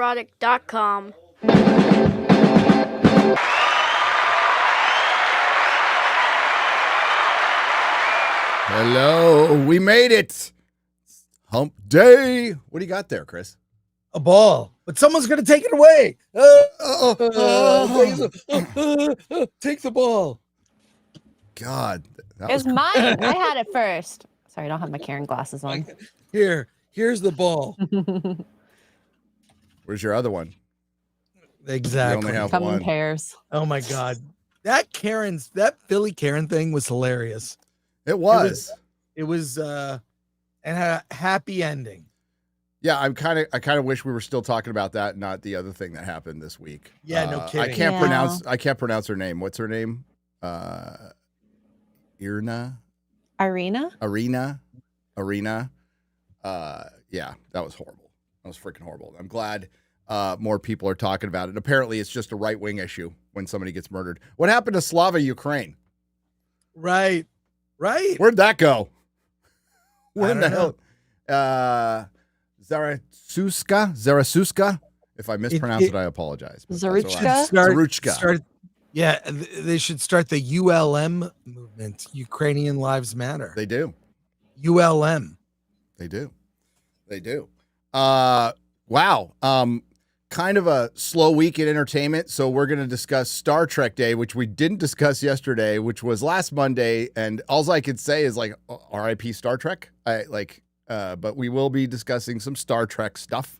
Nerdrotic.com. Hello, we made it. Hump day. What do you got there, Chris? A ball, but someone's gonna take it away. Take the ball. God, that It's mine. I had it first. Sorry, I don't have my Karen glasses on. Here's the ball. Where's your other one? Exactly. You only have Come in one. pairs. Oh my God, that Philly Karen thing was hilarious. It was. It was and had a happy ending. Yeah, I kind of wish we were still talking about that, not the other thing that happened this week. Yeah, no kidding. I can't pronounce her name. What's her name? Irina. Yeah, that was horrible. That was freaking horrible. I'm glad more people are talking about it. Apparently, it's just a right-wing issue when somebody gets murdered. What happened to Slava Ukraine? Right. Where'd that go? Where in the hell? Zarasuska. If I mispronounce it, I apologize. Zaruchka. Yeah, they should start the ULM movement. Ukrainian Lives Matter. They do. ULM. They do. Wow. Kind of a slow week in entertainment. So we're going to discuss Star Trek Day, which we didn't discuss yesterday, which was last Monday. And all I could say is like RIP Star Trek. But we will be discussing some Star Trek stuff.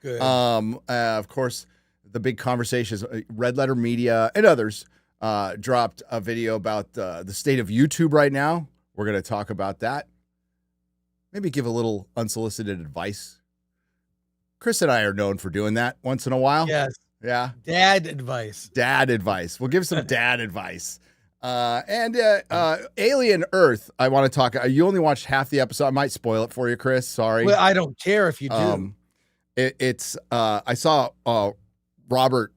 Good. Of course, the big conversations, Red Letter Media and others dropped a video about the state of YouTube right now. We're going to talk about that. Maybe give a little unsolicited advice. Chris and I are known for doing that once in a while. Yes. Yeah. Dad advice. We'll give some dad advice. And Alien Earth, I want to talk. You only watched half the episode. I might spoil it for you, Chris. Sorry. Well, I don't care if you do. I saw Robert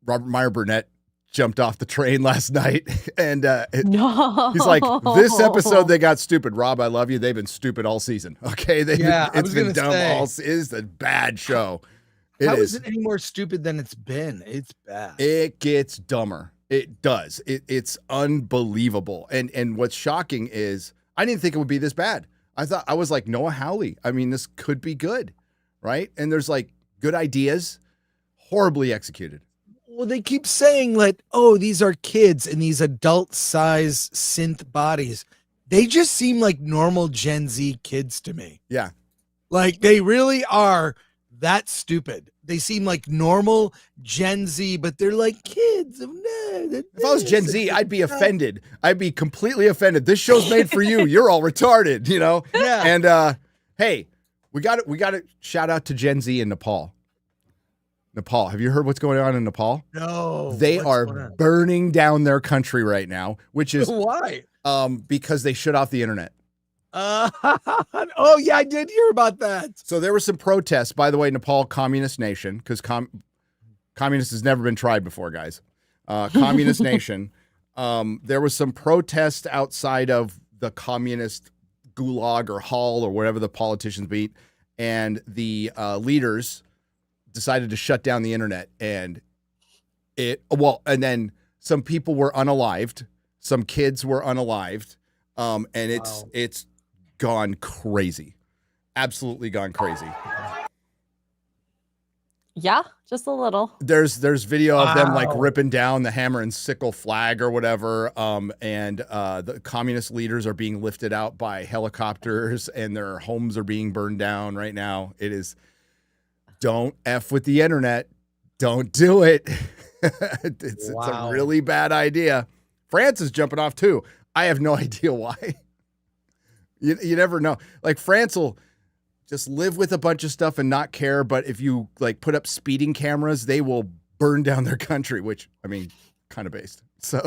Meyer Burnett jumped off the train last night, and No. he's like, this episode they got stupid. Rob, I love you. They've been stupid all season. Okay, it's been dumb all. It's a bad show. How is it any more stupid than it's been? It's bad. It gets dumber. It does. It's unbelievable. And what's shocking is I didn't think it would be this bad. I was like Noah Hawley. I mean, this could be good, right? And there's like good ideas, horribly executed. Well, they keep saying like, oh, these are kids in these adult-size synth bodies. They just seem like normal Gen Z kids to me. Yeah. Like they really are that stupid. They seem like normal Gen Z, but they're like kids. If I was Gen Z, I'd be offended. I'd be completely offended. This show's made for you. You're all retarded, you know? Yeah. And hey, we got to shout out to Gen Z in Nepal. Have you heard what's going on in Nepal? No. They are burning down their country right now, which is why? Because they shut off the internet. Oh yeah, I did hear about that. So there were some protests, by the way, Nepal, communist nation, because communist has never been tried before, guys. Communist nation. There was some protest outside of the communist gulag or hall or whatever the politicians meet, and the leaders decided to shut down the internet, and then some people were unalived, some kids were unalived, and it's gone crazy, absolutely gone crazy. Yeah, just a little. There's video of them like ripping down the hammer and sickle flag or whatever, and the communist leaders are being lifted out by helicopters, and their homes are being burned down right now. It is. Don't F with the internet. Don't do it. It's a really bad idea. France is jumping off too. I have no idea why. You never know. Like France will just live with a bunch of stuff and not care. But if you like put up speeding cameras, they will burn down their country, which I mean, kind of based. So,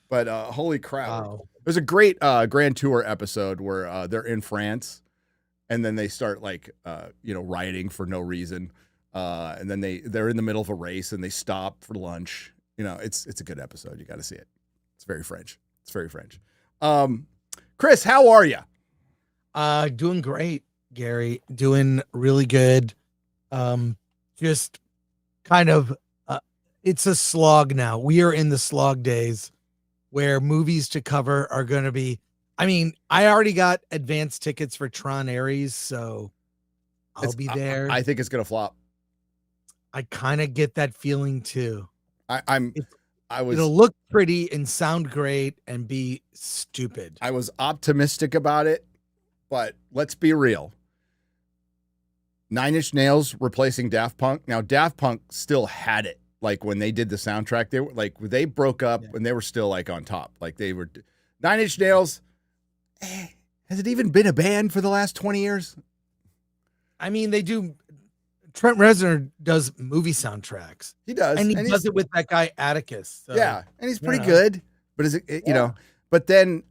but holy crap. Wow. There's a great Grand Tour episode where they're in France. And then they start like, rioting for no reason. And then they're in the middle of a race and they stop for lunch. You know, it's a good episode. You got to see it. It's very French. Chris, how are you? Doing great, Gary. Doing really good. Just kind of, it's a slog now. We are in the slog days where movies to cover are going to be. I mean, I already got advanced tickets for Tron Ares, so I'll be there. I think it's gonna flop. I kind of get that feeling too. It'll look pretty and sound great and be stupid. I was optimistic about it, but let's be real. Nine Inch Nails replacing Daft Punk. Now, Daft Punk still had it. Like when they did the soundtrack, they broke up and they were still like on top. Like they were. Nine Inch Nails. Has it even been a band for the last 20 years? I mean, they do. Trent Reznor does movie soundtracks. He does. And he does it with that guy Atticus. So, yeah, and he's pretty good. But is it, you know, but then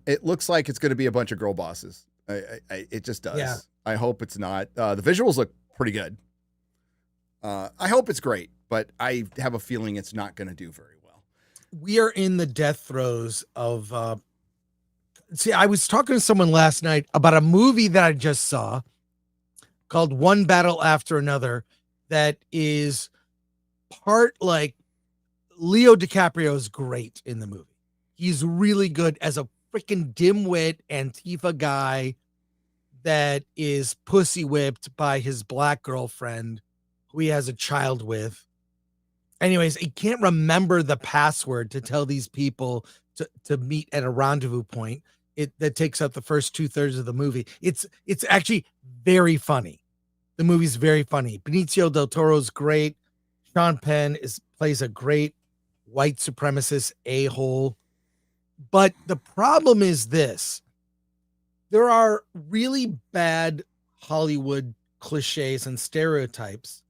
it looks like it's going to be a bunch of girl bosses. It just does. Yeah. I hope it's not. The visuals look pretty good. I hope it's great, but I have a feeling it's not going to do very well. We are in the death throes of see, I was talking to someone last night about a movie that I just saw called One Battle After Another that is part like Leo DiCaprio is great in the movie. He's really good as a freaking dimwit Antifa guy that is pussy whipped by his black girlfriend who he has a child with. Anyways, he can't remember the password to tell these people to meet at a rendezvous point. That takes up the first 2/3 of the movie. It's actually very funny. The movie's very funny. Benicio del Toro's great. Sean Penn plays a great white supremacist a-hole. But the problem is this. There are really bad Hollywood cliches and stereotypes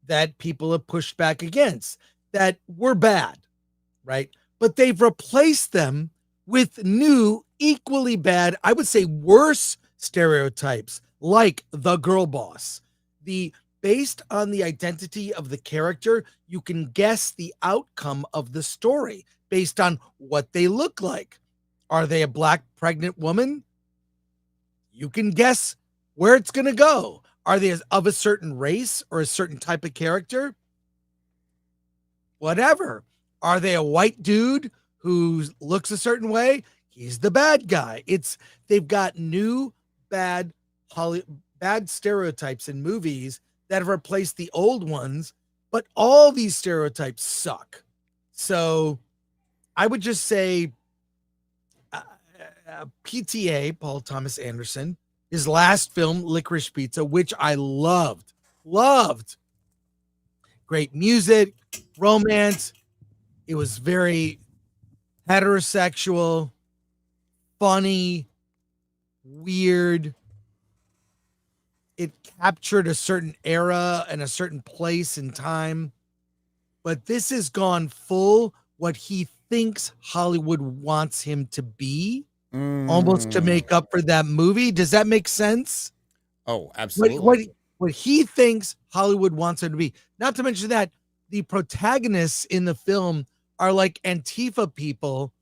that people have pushed back against that were bad, right? But they've replaced them with new, equally bad, I would say worse stereotypes, like the girl boss. Based on the identity of the character, you can guess the outcome of the story based on what they look like. Are they a black pregnant woman? You can guess where it's going to go. Are they of a certain race or a certain type of character? Whatever. Are they a white dude who looks a certain way? He's the bad guy. They've got new bad stereotypes in movies that have replaced the old ones, but all these stereotypes suck. So I would just say PTA, Paul Thomas Anderson, his last film, Licorice Pizza, which I loved. Great music, romance. It was very heterosexual, funny, weird. It captured a certain era and a certain place in time. But this has gone full what he thinks Hollywood wants him to be, almost to make up for that movie. Does that make sense? Oh, absolutely. What he thinks Hollywood wants him to be. Not to mention that the protagonists in the film are like Antifa people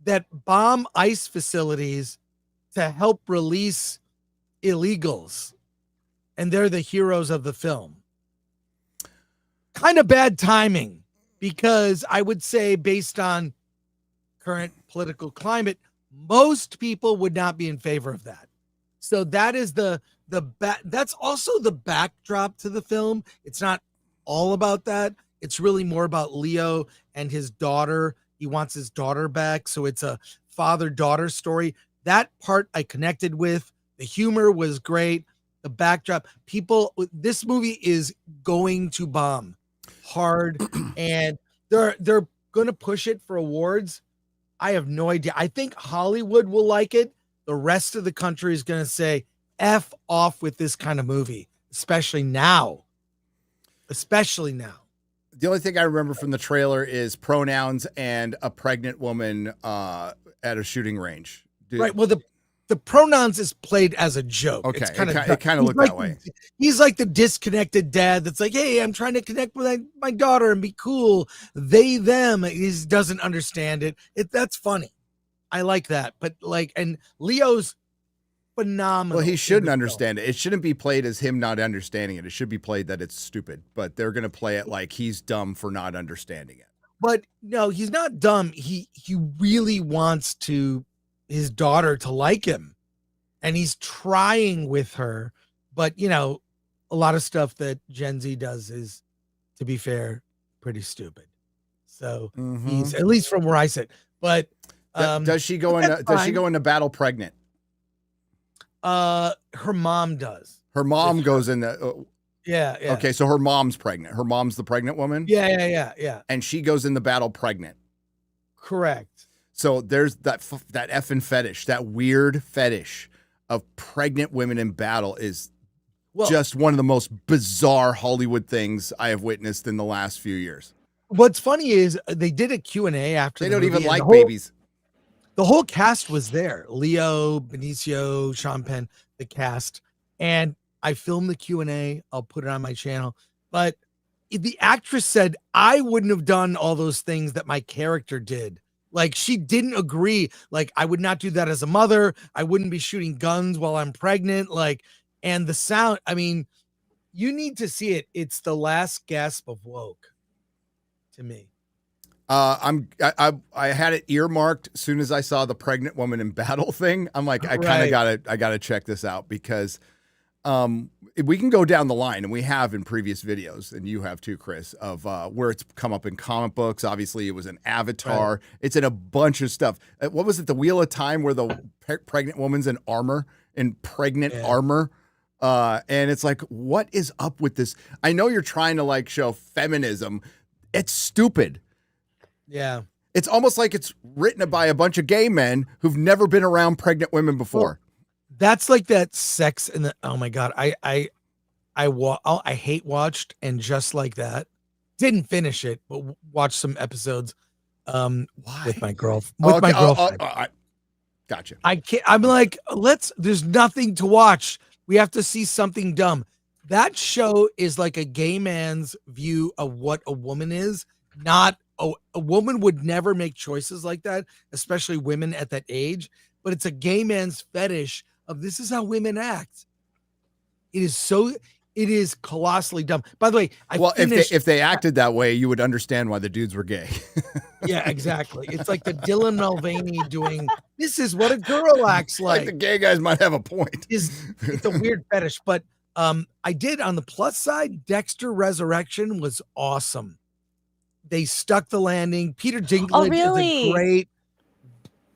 that bomb ICE facilities to help release illegals. And they're the heroes of the film. Kind of bad timing, because I would say based on current political climate, most people would not be in favor of that. So that is that's also the backdrop to the film. It's not all about that. It's really more about Leo and his daughter. He wants his daughter back. So it's a father-daughter story. That part I connected with. The humor was great. The backdrop, this movie is going to bomb hard, and they're going to push it for awards. I have no idea. I think Hollywood will like it. The rest of the country is going to say F off with this kind of movie, especially now. The only thing I remember from the trailer is pronouns and a pregnant woman at a shooting range. Right. Well, the pronouns is played as a joke. Okay, it kind of looked that way. He's like the disconnected dad that's like, hey, I'm trying to connect with my daughter and be cool. They, them. He doesn't understand it. That's funny. I like that. But and Leo's phenomenal. Well, he in shouldn't the film. understand it. It shouldn't be played as him not understanding it. It should be played that it's stupid, but they're going to play it like he's dumb for not understanding it. But no, he's not dumb. He really wants his daughter to like him, and he's trying with her. But a lot of stuff that Gen Z does is, to be fair, pretty stupid. So he's, at least from where I sit. But does she go into Does she go into battle pregnant? Her mom does. Her mom goes in the. Yeah. Okay, so her mom's pregnant. Her mom's the pregnant woman. Yeah. And she goes in the battle pregnant. Correct. So there's that effing fetish, that weird fetish of pregnant women in battle is just one of the most bizarre Hollywood things I have witnessed in the last few years. What's funny is they did a Q&A after they the don't movie, even like babies. The whole cast was there. Leo, Benicio, Sean Penn, the cast. And I filmed the Q&A. I'll put it on my channel. But the actress said, I wouldn't have done all those things that my character did. Like, she didn't agree. Like, I would not do that as a mother. I wouldn't be shooting guns while I'm pregnant. Like, and the sound, I mean, you need to see it. It's the last gasp of woke to me. I had it earmarked as soon as I saw the pregnant woman in battle thing. I'm like, I gotta check this out because we can go down the line, and we have in previous videos, and you have too, Chris, of where it's come up in comic books. Obviously, it was an Avatar. Right. It's in a bunch of stuff. What was it? The Wheel of Time, where the pregnant woman's in armor, in pregnant armor. And it's like, what is up with this? I know you're trying to like show feminism. It's stupid. Yeah. It's almost like it's written by a bunch of gay men who've never been around pregnant women before. Well, that's like that Sex in the, oh my God. I hate watched, and just like that, didn't finish it, but watched some episodes with my girlfriend. Gotcha. I can't, I'm like, there's nothing to watch. We have to see something dumb. That show is like a gay man's view of what a woman is. Not a woman would never make choices like that, especially women at that age. But it's a gay man's fetish of this is how women act. It is colossally dumb. By the way, if they acted that way, you would understand why the dudes were gay. Yeah, exactly. It's like the Dylan Mulvaney doing, this is what a girl acts like. The gay guys might have a point. It's a weird fetish, but I did, on the plus side, Dexter Resurrection was awesome. They stuck the landing. Peter Dinklage is a great.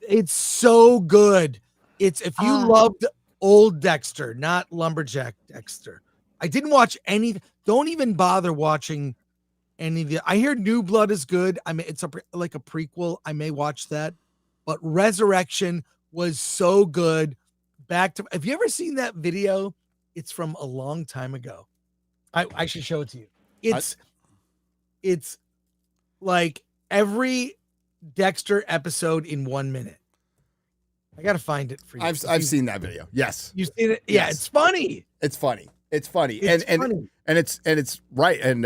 It's so good. It's if you loved old Dexter, not lumberjack Dexter. I didn't watch any. Don't even bother watching any of the. I hear New Blood is good. I mean, it's like a prequel. I may watch that, but Resurrection was so good. Have you ever seen that video? It's from a long time ago. I should show it to you. It's like every Dexter episode in 1 minute. I gotta find it for you. I've seen that video. Yes, you've seen it. Yeah, yes. It's funny. It's funny. And it's right. And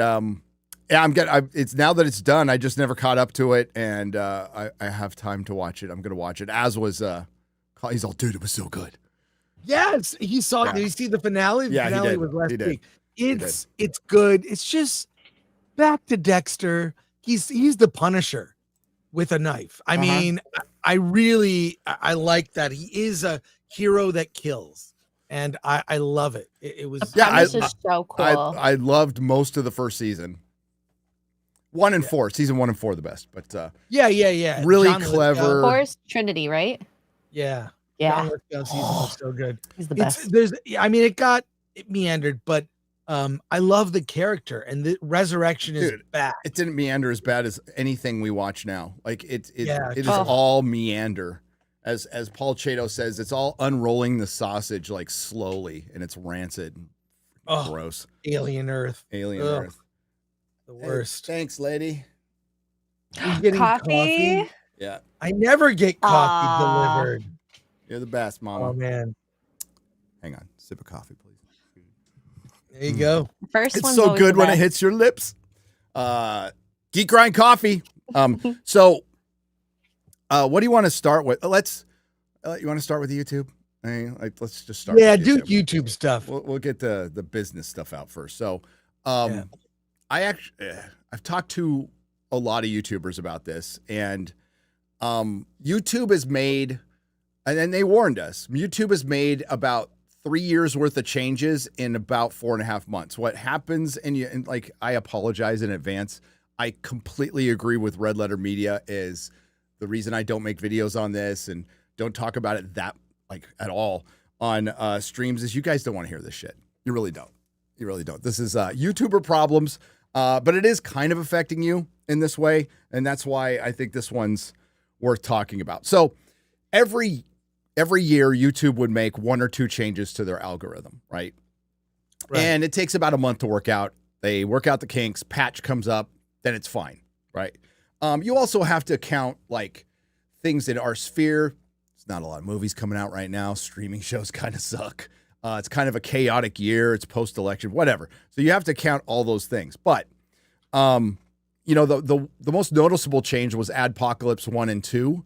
it's now that it's done. I just never caught up to it, and I have time to watch it. I'm gonna watch it. As was he's all, dude, it was so good. Yes, he saw. Yeah. Did you see the finale? The finale was last week. It's good. It's just back to Dexter. He's the Punisher with a knife. I mean, I like that. He is a hero that kills, and I love it. It was is so cool. I loved most of the first season. 1 and 4, season 1 and 4, the best. But yeah, really John clever. 4 is Trinity, right? Yeah. Yeah. John Lithgow season was so good. He's the best. It meandered, but I love the character, and the Resurrection is back. It didn't meander as bad as anything we watch now. Like it is all meander. As Paul Chato says, it's all unrolling the sausage like slowly, and it's rancid and gross. Alien Earth. The worst. Hey, thanks, lady. Coffee? Yeah. I never get coffee delivered. You're the best, Mama. Oh man. Hang on. Sip of coffee, please. There you go. It's so good when it hits your lips. Geek Grind Coffee. So what do you want to start with? You want to start with YouTube? Hey, like, let's just start. Yeah, with do YouTube stuff. We'll get the business stuff out first. So, Yeah. I've talked to a lot of YouTubers about this, and YouTube has made, and then they warned us, YouTube has made about 3 years worth of changes in about 4.5 months. What happens, and like, I apologize in advance. I completely agree with Red Letter Media. Is the reason I don't make videos on this and don't talk about it that like at all on streams is you guys don't want to hear this shit. You really don't. You really don't. This is YouTuber problems, but it is kind of affecting you in this way, and that's why I think this one's worth talking about. So every year, YouTube would make 1 or 2 changes to their algorithm, right? And it takes about a month to work out. They work out the kinks, patch comes up, then it's fine, right? You also have to count like things in our sphere. There's not a lot of movies coming out right now. Streaming shows kind of suck. It's kind of a chaotic year. It's post-election, whatever. So you have to count all those things. But, you know, the most noticeable change was Adpocalypse 1 and 2,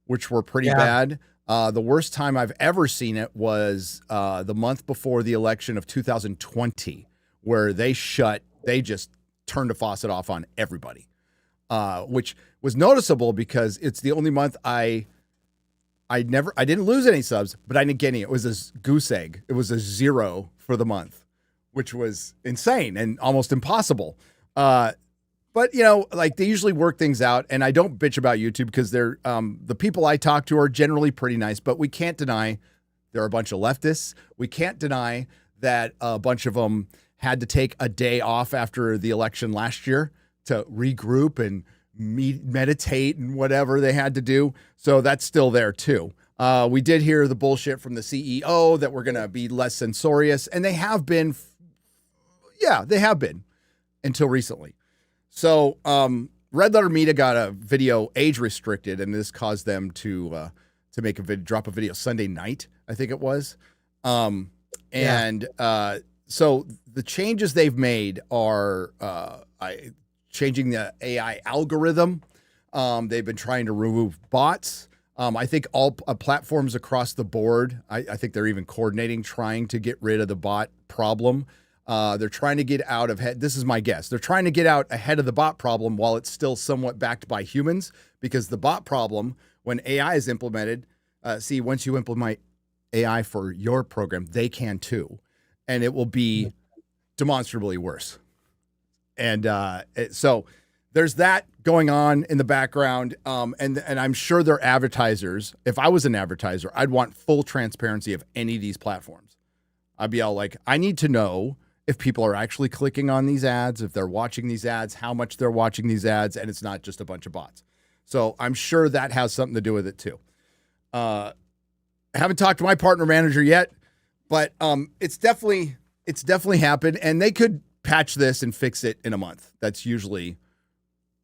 which were pretty bad. The worst time I've ever seen it was the month before the election of 2020, where they just turned the faucet off on everybody, which was noticeable because it's the only month I didn't lose any subs, but I didn't get any. It was a goose egg. It was a 0 for the month, which was insane and almost impossible. But, you know, like, they usually work things out, and I don't bitch about YouTube because they're the people I talk to are generally pretty nice, but we can't deny there are a bunch of leftists. We can't deny that a bunch of them had to take a day off after the election last year to regroup and meditate and whatever they had to do. So that's still there, too. We did hear the bullshit from the CEO that we're going to be less censorious, and they have been. Yeah, they have been until recently. So Red Letter Media got a video age restricted, and this caused them to make a drop a video Sunday night, I think it was. So the changes they've made are changing the AI algorithm. They've been trying to remove bots. I think all platforms across the board, I think they're even coordinating, trying to get rid of the bot problem. They're trying to get out of this is my guess. They're trying to get out ahead of the bot problem while it's still somewhat backed by humans, because the bot problem, when AI is implemented, once you implement AI for your program, they can too. And it will be demonstrably worse. And so there's that going on in the background. And I'm sure they're advertisers. If I was an advertiser, I'd want full transparency of any of these platforms. I'd be all like, I need to know if people are actually clicking on these ads, if they're watching these ads, how much they're watching these ads, and it's not just a bunch of bots. So I'm sure that has something to do with it too. I haven't talked to my partner manager yet, but it's definitely happened, and they could patch this and fix it in a month. That's usually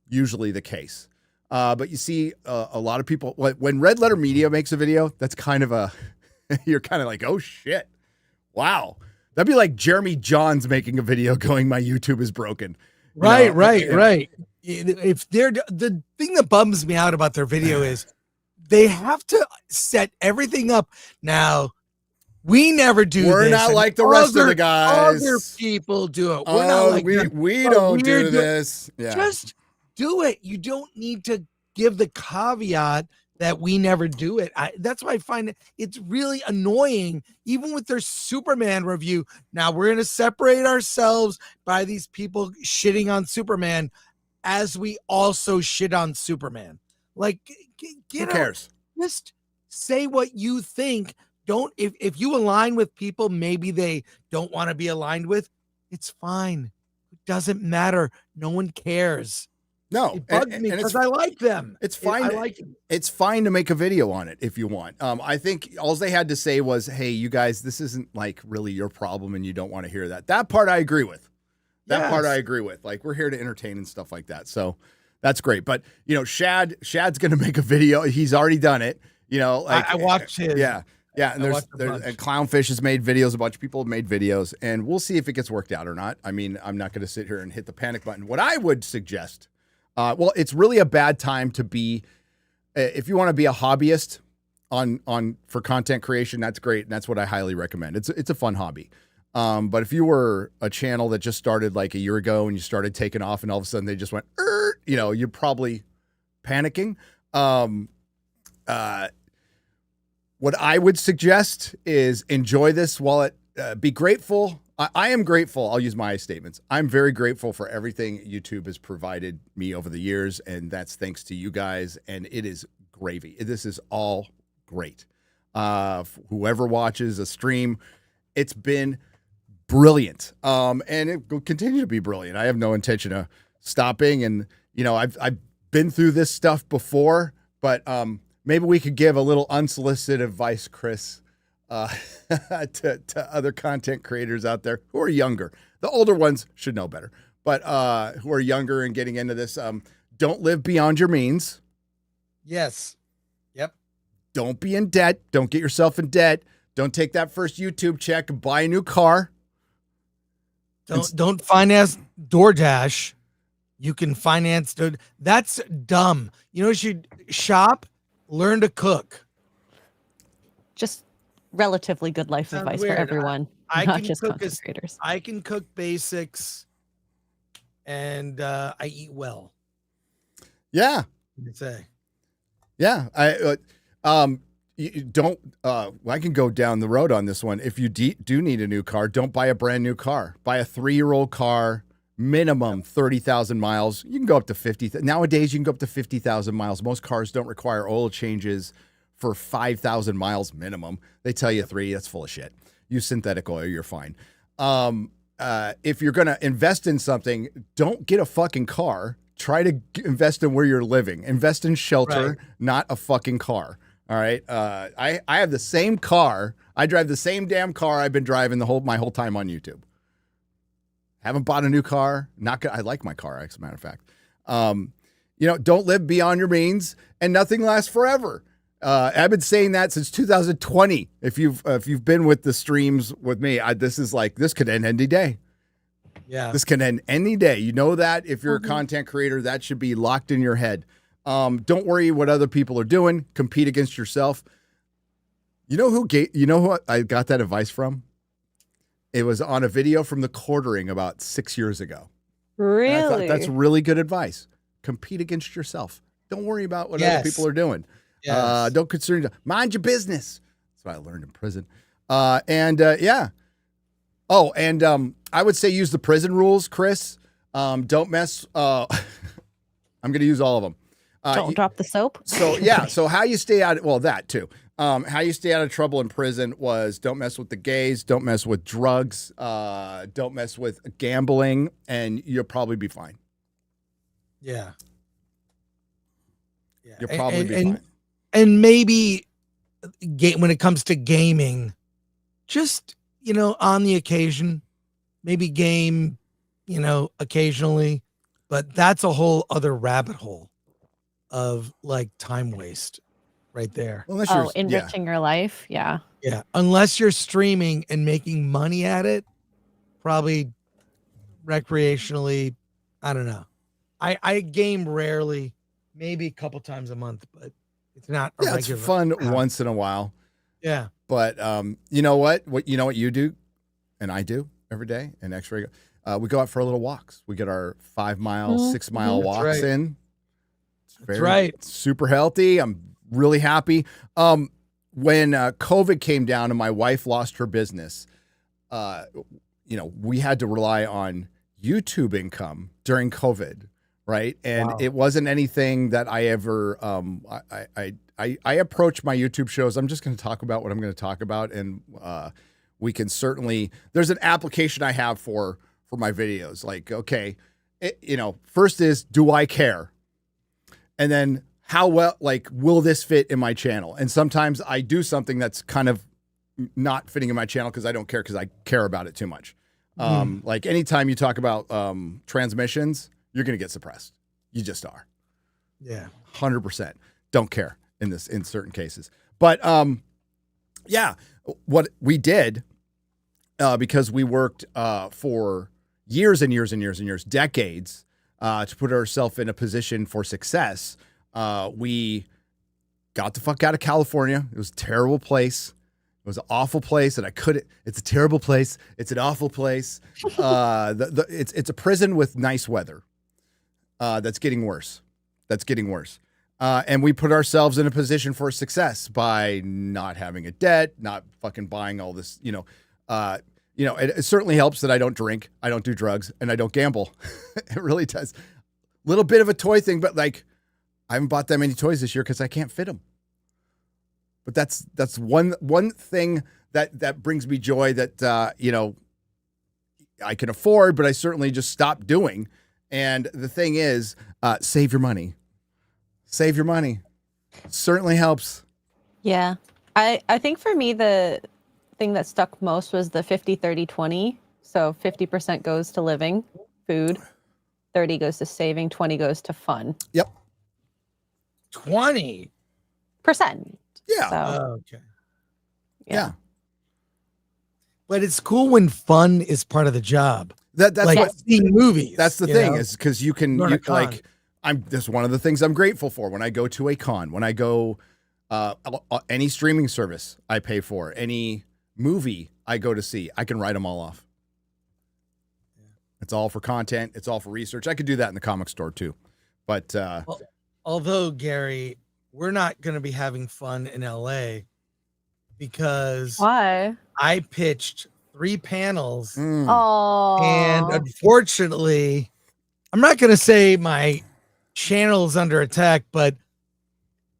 the case. But you see a lot of people, when Red Letter Media makes a video, that's kind of you're kind of like, oh shit, wow. That'd be like Jeremy Johns making a video going, my YouTube is broken. Right. If the thing that bums me out about their video is they have to set everything up. Now, we never do We're this. not like the rest of the guys. Other people do it. We're not like we don't do this. Yeah. Just do it. You don't need to give the caveat that we never do it. That's why I find it's really annoying, even with their Superman review. Now we're going to separate ourselves by these people shitting on Superman as we also shit on Superman. Like, who cares? Just say what you think. Don't, if you align with people, maybe they don't want to be aligned with, it's fine. It doesn't matter. No one cares. No, it bugs me because I like them. It's fine. I like them. It's fine to make a video on it if you want. I think all they had to say was, "Hey, you guys, this isn't like really your problem, and you don't want to hear that." That part I agree with. Part I agree with. Like, we're here to entertain and stuff like that. So that's great. But you know, Shad's going to make a video. He's already done it. You know, like I watched his. Yeah. And there's and Clownfish has made videos. A bunch of people have made videos, and we'll see if it gets worked out or not. I mean, I'm not going to sit here and hit the panic button. What I would suggest. Well, it's really a bad time to be, if you want to be a hobbyist, for content creation, that's great, and that's what I highly recommend. It's a fun hobby. But if you were a channel that just started like a year ago and you started taking off and all of a sudden they just went, you're probably panicking. What I would suggest is enjoy this while it, be grateful. I am grateful. I'll use my statements. I'm very grateful for everything YouTube has provided me over the years, and that's thanks to you guys, and it is gravy. This is all great. Whoever watches a stream, it's been brilliant. And it will continue to be brilliant. I have no intention of stopping. And, I've been through this stuff before, but maybe we could give a little unsolicited advice, Chris, to other content creators out there who are younger. The older ones should know better, but who are younger and getting into this, don't live beyond your means. Yes. Yep. Don't be in debt. Don't get yourself in debt. Don't take that first YouTube check and buy a new car. Don't finance DoorDash. You can finance. That's dumb. You should shop, learn to cook. Just relatively good life Sounds advice weird. for everyone, I not can just cook content creators. I can cook basics, and I eat well. Yeah. I'd say. Yeah. You don't, I can go down the road on this one. If you do need a new car, don't buy a brand new car. Buy a 3-year-old car, minimum 30,000 miles. You can go up to 50. Nowadays, you can go up to 50,000 miles. Most cars don't require oil changes for 5,000 miles minimum. They tell you 3. That's full of shit. Use synthetic oil. You're fine. If you're going to invest in something, don't get a fucking car. Try to invest in where you're living. Invest in shelter, Right. not a fucking car. All right. I have the same car. I drive the same damn car I've been driving my whole time on YouTube. Haven't bought a new car. I like my car, as a matter of fact. Don't live beyond your means, and nothing lasts forever. I've been saying that since 2020. If you've been with the streams with me, this could end any day. Yeah. This can end any day. You know that if you're a content creator, that should be locked in your head. Don't worry what other people are doing. Compete against yourself. You know who I got that advice from? It was on a video from The Quartering about 6 years ago. Really? And I thought that's really good advice. Compete against yourself. Don't worry about what other people are doing. Yes. Don't concern yourself. Mind your business. That's what I learned in prison. Yeah. Oh, and I would say use the prison rules, Chris. Don't mess. I'm going to use all of them. Don't drop the soap. So how you stay out? Well, that too. How you stay out of trouble in prison was don't mess with the gays, don't mess with drugs, don't mess with gambling, and you'll probably be fine. Yeah. You'll probably be fine. And maybe when it comes to gaming, just, on the occasion, maybe game, occasionally, but that's a whole other rabbit hole of like time waste right there. Enriching your life. Yeah. Yeah. Unless you're streaming and making money at it, probably recreationally. I don't know. I game rarely, maybe a couple times a month, but it's not a regular. It's fun once in a while. Yeah. But you know what you do and I do every day and X-Ray, we go out for our little walks. We get our 5-mile, 6-mile walks in. That's right. Super healthy. I'm really happy. When COVID came down and my wife lost her business, we had to rely on YouTube income during COVID, right? And it wasn't anything that I ever I approach my YouTube shows. I'm just going to talk about what I'm going to talk about, and we can certainly. There's an application I have for my videos. Like, okay, first is, do I care? And then how well, will this fit in my channel? And sometimes I do something that's kind of not fitting in my channel because I don't care, because I care about it too much. Like anytime you talk about transmissions, you're going to get suppressed. You just are. Yeah. 100%. Don't care in certain cases. But what we did, because we worked for years and years and years and years, decades, to put ourselves in a position for success, we got the fuck out of California. It was a terrible place. It was an awful place, and I couldn't. It's a terrible place. It's an awful place. It's a prison with nice weather. That's getting worse. And we put ourselves in a position for success by not having a debt, not fucking buying all this. It certainly helps that I don't drink, I don't do drugs, and I don't gamble. It really does. Little bit of a toy thing, but like, I haven't bought that many toys this year because I can't fit them. But that's one thing that brings me joy that I can afford, but I certainly just stopped doing. And the thing is, save your money. Save your money. Certainly helps. Yeah. I think for me, the thing that stuck most was the 50-30-20. So 50% goes to living, food, 30 goes to saving, 20 goes to fun. Yep. 20%. Yeah. So, Okay. Yeah. But it's cool when fun is part of the job. That's like what seeing movies. That's the thing is because you that's one of the things I'm grateful for when I go to a con, when I go any streaming service I pay for, any movie I go to see, I can write them all off. It's all for content. It's all for research. I could do that in the comic store too. But although Gary, we're not going to be having fun in LA because why? I pitched 3 panels. Oh, And unfortunately, I'm not going to say my channel's under attack, but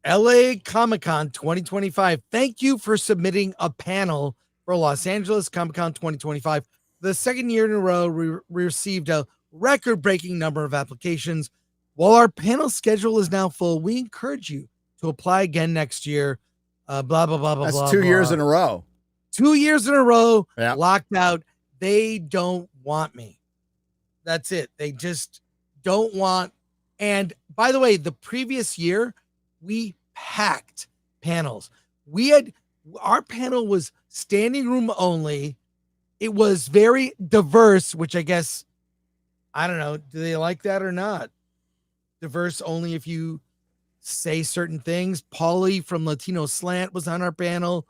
LA Comic-Con 2025, thank you for submitting a panel for Los Angeles Comic-Con 2025. The second year in a row, we received a record-breaking number of applications. While our panel schedule is now full, we encourage you to apply again next year. Blah, blah, blah, blah, that's blah. 2 years in a row. 2 years in a row, Yeah. locked out. They don't want me. That's it. They just don't want. And by the way, the previous year, we packed panels. Our panel was standing room only. It was very diverse, which I guess, I don't know, do they like that or not? Diverse only if you say certain things. Paulie from Latino Slant was on our panel.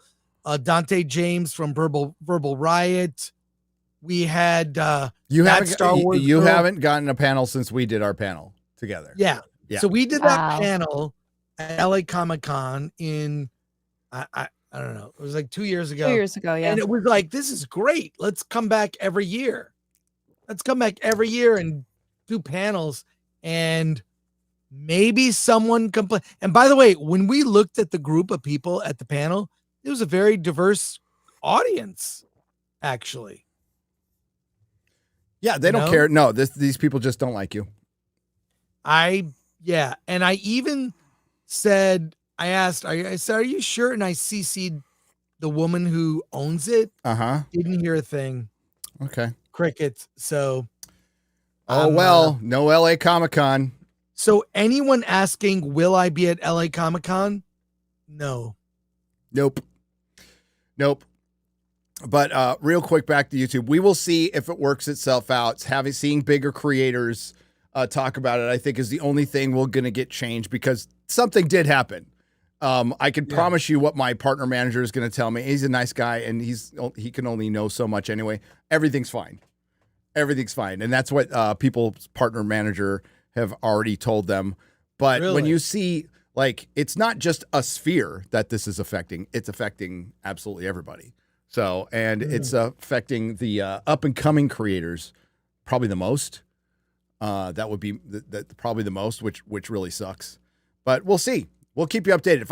Dante James from Verbal Riot. We had You Wars haven't gotten a panel since we did our panel together. Yeah. Yeah. So we did that panel at LA Comic-Con in I don't know. It was like 2 years ago. 2 years ago, yeah. And it was like, this is great. Let's come back every year. And do panels. And maybe someone complain. And by the way, when we looked at the group of people at the panel, it was a very diverse audience, actually. Yeah, they don't care. No, these people just don't like you. And I even said, I said, are you sure? And I CC'd the woman who owns it. Didn't hear a thing. Okay. Crickets. So. No LA Comic-Con. So anyone asking, will I be at LA Comic-Con? No. Nope. But real quick, back to YouTube. We will see if it works itself out. Seeing bigger creators talk about it, I think, is the only thing we're going to get changed because something did happen. I can promise you what my partner manager is going to tell me. He's a nice guy, and he can only know so much anyway. Everything's fine. And that's what people's partner manager have already told them. But when you see, like, it's not just a sphere that this is affecting. It's affecting absolutely everybody. So, and it's affecting the up-and-coming creators probably the most. That would be probably the most, which really sucks. But we'll see. We'll keep you updated.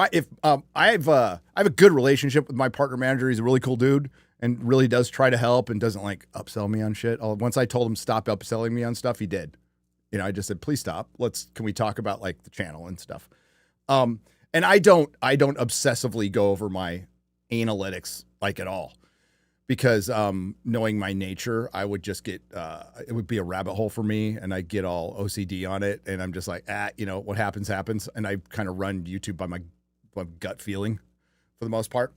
I have a good relationship with my partner manager. He's a really cool dude and really does try to help and doesn't like upsell me on shit. Once I told him stop upselling me on stuff, he did. I just said, please stop. Can we talk about like the channel and stuff? And I don't obsessively go over my analytics like at all because knowing my nature, I would just get it would be a rabbit hole for me and I get all OCD on it and I'm just like, what happens and I kind of run YouTube by my gut feeling for the most part,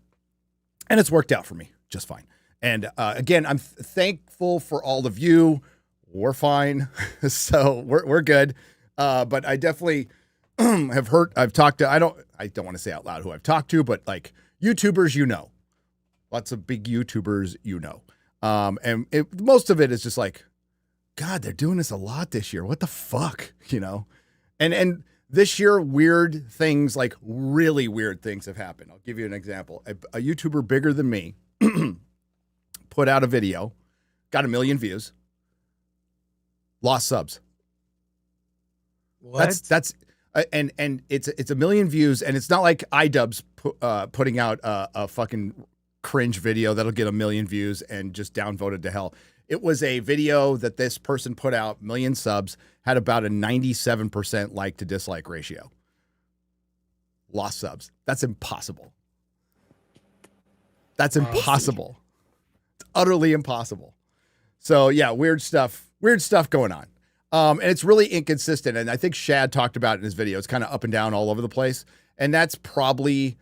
and it's worked out for me just fine. And again, I'm thankful for all of you. We're fine, so we're good. But I definitely I've talked to, I don't want to say out loud who I've talked to, but like YouTubers, lots of big YouTubers, and most of it is just like, God, they're doing this a lot this year. What the fuck, and this year, weird things, like really weird things have happened. I'll give you an example. A YouTuber bigger than me put out a video, got 1 million views, lost subs. What? That's and it's 1 million views, and it's not like iDubbbz putting out a fucking cringe video that'll get 1 million views and just downvoted to hell. It was a video that this person put out, 1 million subs, had about a 97% like to dislike ratio. Lost subs. That's impossible. That's impossible. It's utterly impossible. So yeah, weird stuff going on. And it's really inconsistent. And I think Shad talked about it in his video. It's kind of up and down all over the place. And that's probably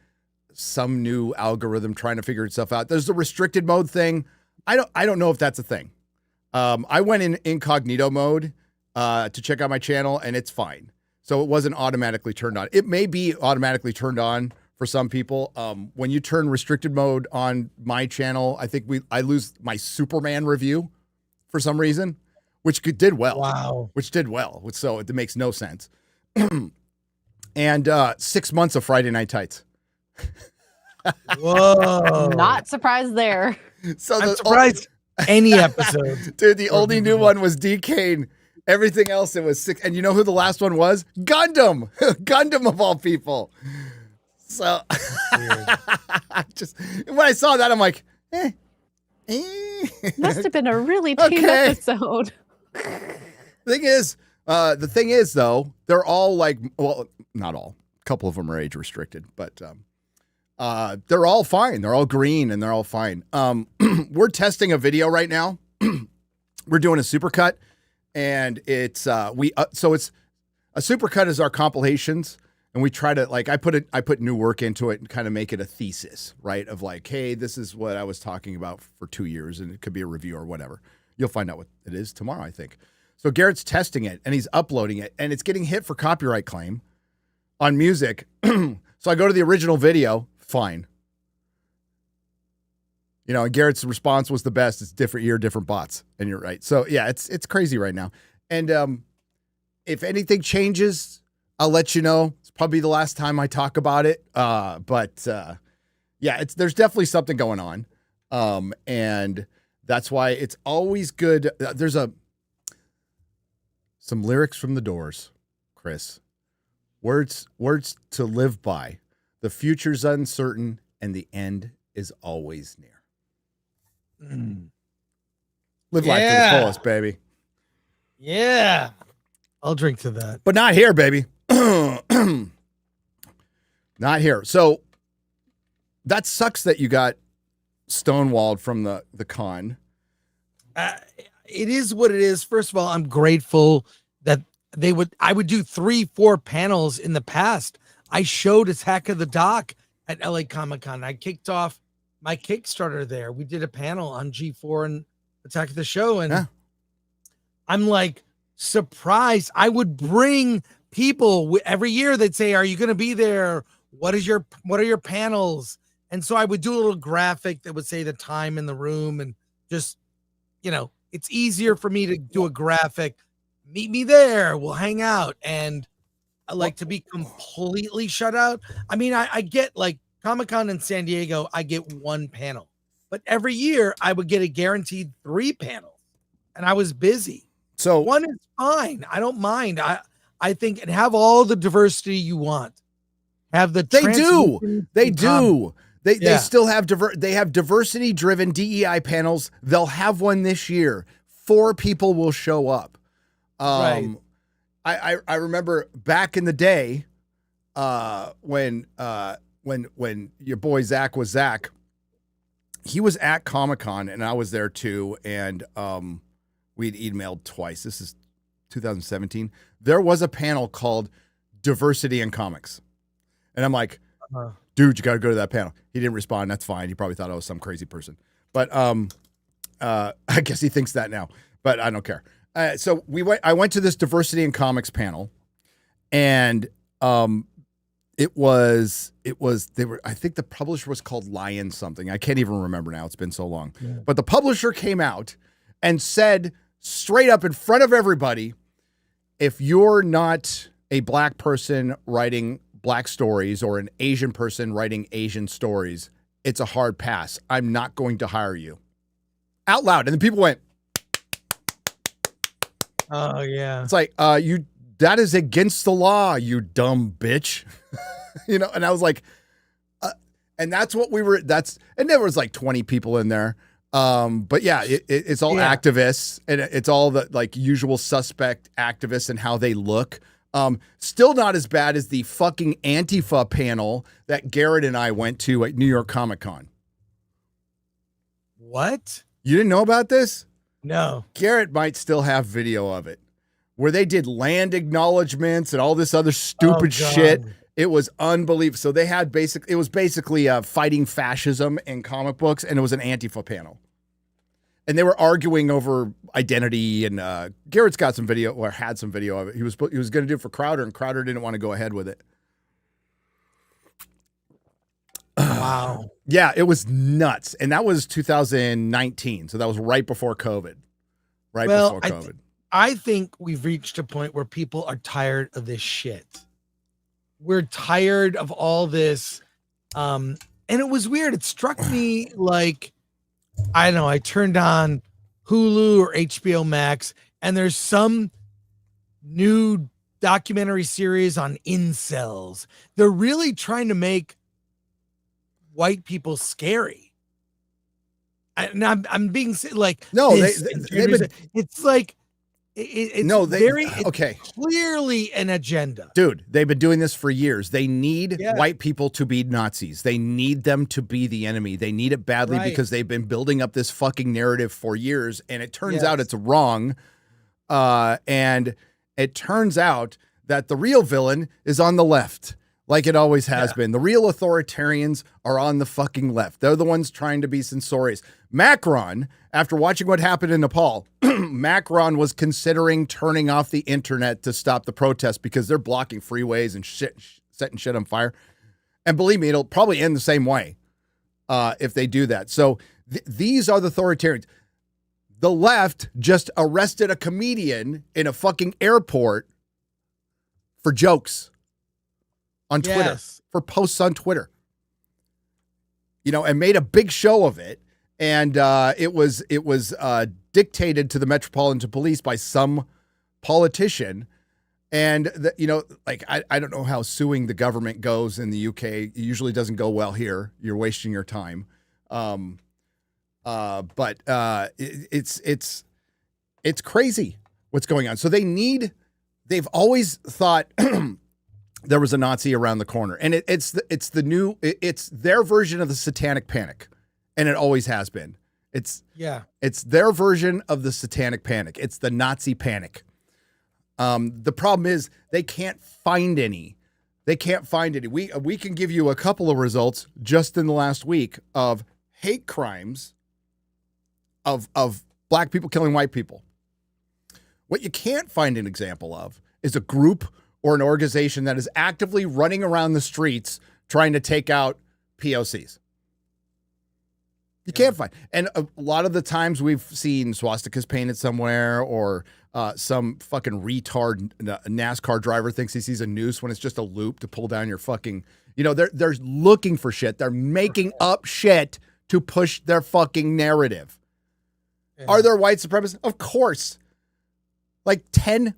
some new algorithm trying to figure itself out. There's the restricted mode thing. I don't know if that's a thing. I went in incognito mode to check out my channel, and it's fine. So it wasn't automatically turned on. It may be automatically turned on for some people. When you turn restricted mode on my channel, I think I lose my Superman review for some reason, which did well. Wow. Which did well. So it makes no sense. And 6 months of Friday Night Tights. Whoa. Not surprised there. So I'm surprised any episode. Dude, the only new one was D. Kane. Everything else, it was 6. And you know who the last one was? Gundam. Gundam of all people. So just when I saw that, I'm like, Must have been a really tame episode. The thing is, though, they're all like, well, not all. A couple of them are age restricted, but they're all fine. They're all green and they're all fine. We're testing a video right now. We're doing a supercut, and it's so it's a supercut is our compilations, and we try to I put new work into it and kind of make it a thesis, right? Of like, hey, this is what I was talking about for 2 years, and it could be a review or whatever. You'll find out what it is tomorrow, I think. So Garrett's testing it, and he's uploading it, and it's getting hit for copyright claim on music. So I go to the original video, fine. And Garrett's response was the best. It's different year, different bots. And you're right. So yeah, it's crazy right now. And if anything changes, I'll let you know. It's probably the last time I talk about it. But yeah, there's definitely something going on. And that's why it's always good. There's some lyrics from the Doors, Chris. Words to live by. The future's uncertain and the end is always near. Live life to the fullest, baby. Yeah. I'll drink to that. But not here, baby. Not here. So that sucks that you got stonewalled from the con. It is what it is. First of all, I'm grateful that I would do 3-4 panels in the past. I showed Attack of the Dock at LA Comic-Con. I kicked off my Kickstarter there. We did a panel on G4 and Attack of the Show. And I'm like surprised. I would bring people every year. They'd say, are you going to be there? What are your panels? And so I would do a little graphic that would say the time in the room, and just, it's easier for me to do a graphic. Meet me there. We'll hang out. And I like to be completely shut out. I mean, I get like Comic-Con in San Diego, I get 1 panel, but every year I would get a guaranteed 3 panels, and I was busy. So 1 is fine. I don't mind. I think, and have all the diversity you want. Have the They do. They still have they have diversity driven DEI panels. They'll have one this year. 4 people will show up. Right. I remember back in the day when your boy Zach was Zach. He was at Comic-Con and I was there too, and we'd emailed twice. This is 2017. There was a panel called Diversity in Comics. And I'm like, dude, you got to go to that panel. He didn't respond. That's fine. He probably thought I was some crazy person. But I guess he thinks that now. But I don't care. So I went to this Diversity in Comics panel, and I think the publisher was called Lion something. I can't even remember now. It's been so long. Yeah. But the publisher came out and said straight up in front of everybody, if you're not a black person writing black stories or an Asian person writing Asian stories, it's a hard pass. I'm not going to hire you. Out loud. And then people went, oh yeah. It's like, that is against the law, you dumb bitch. You know, and I was like, and that's what and there was like 20 people in there. But yeah, it's all activists, and it's all the like usual suspect activists and how they look. Still not as bad as the fucking Antifa panel that Garrett and I went to at New York Comic Con. What? You didn't know about this? No. Garrett might still have video of it, where they did land acknowledgments and all this other stupid shit. It was unbelievable. So they had it was basically fighting fascism in comic books, and it was an Antifa panel. And they were arguing over identity, and Garrett's got some video, or had some video of it. He was going to do it for Crowder, and Crowder didn't want to go ahead with it. Wow. Yeah, it was nuts. And that was 2019. So that was right before COVID. Before COVID. I think we've reached a point where people are tired of this shit. We're tired of all this. And it was weird. It struck me like, I don't know, I turned on Hulu or HBO Max, and there's some new documentary series on incels. They're really trying to make white people scary. I'm being like, no, it's like, it's clearly an agenda. Dude, they've been doing this for years. They need white people to be Nazis. They need them to be the enemy. They need it badly because they've been building up this fucking narrative for years, and it turns out it's wrong. And it turns out that the real villain is on the left, like it always has been. The real authoritarians are on the fucking left. They're the ones trying to be censorious. Macron, after watching what happened in Nepal, Macron was considering turning off the internet to stop the protests because they're blocking freeways and setting shit on fire. And believe me, it'll probably end the same way if they do that. So these are the authoritarians. The left just arrested a comedian in a fucking airport for jokes on Twitter, for posts on Twitter, and made a big show of it. And it was dictated to the Metropolitan Police by some politician. And, I don't know how suing the government goes in the UK. It usually doesn't go well here. You're wasting your time. But it's crazy what's going on. So they've always thought there was a Nazi around the corner, and it's their version of the Satanic Panic. And it always has been. It's their version of the Satanic Panic. It's the Nazi panic. The problem is they can't find any. We can give you a couple of results just in the last week of hate crimes of black people killing white people. What you can't find an example of is a group or an organization that is actively running around the streets trying to take out POCs. You can't find. And a lot of the times we've seen swastikas painted somewhere, or some fucking retard NASCAR driver thinks he sees a noose when it's just a loop to pull down your fucking, they're looking for shit. They're making up shit to push their fucking narrative. Yeah. Are there white supremacists? Of course. Like 10.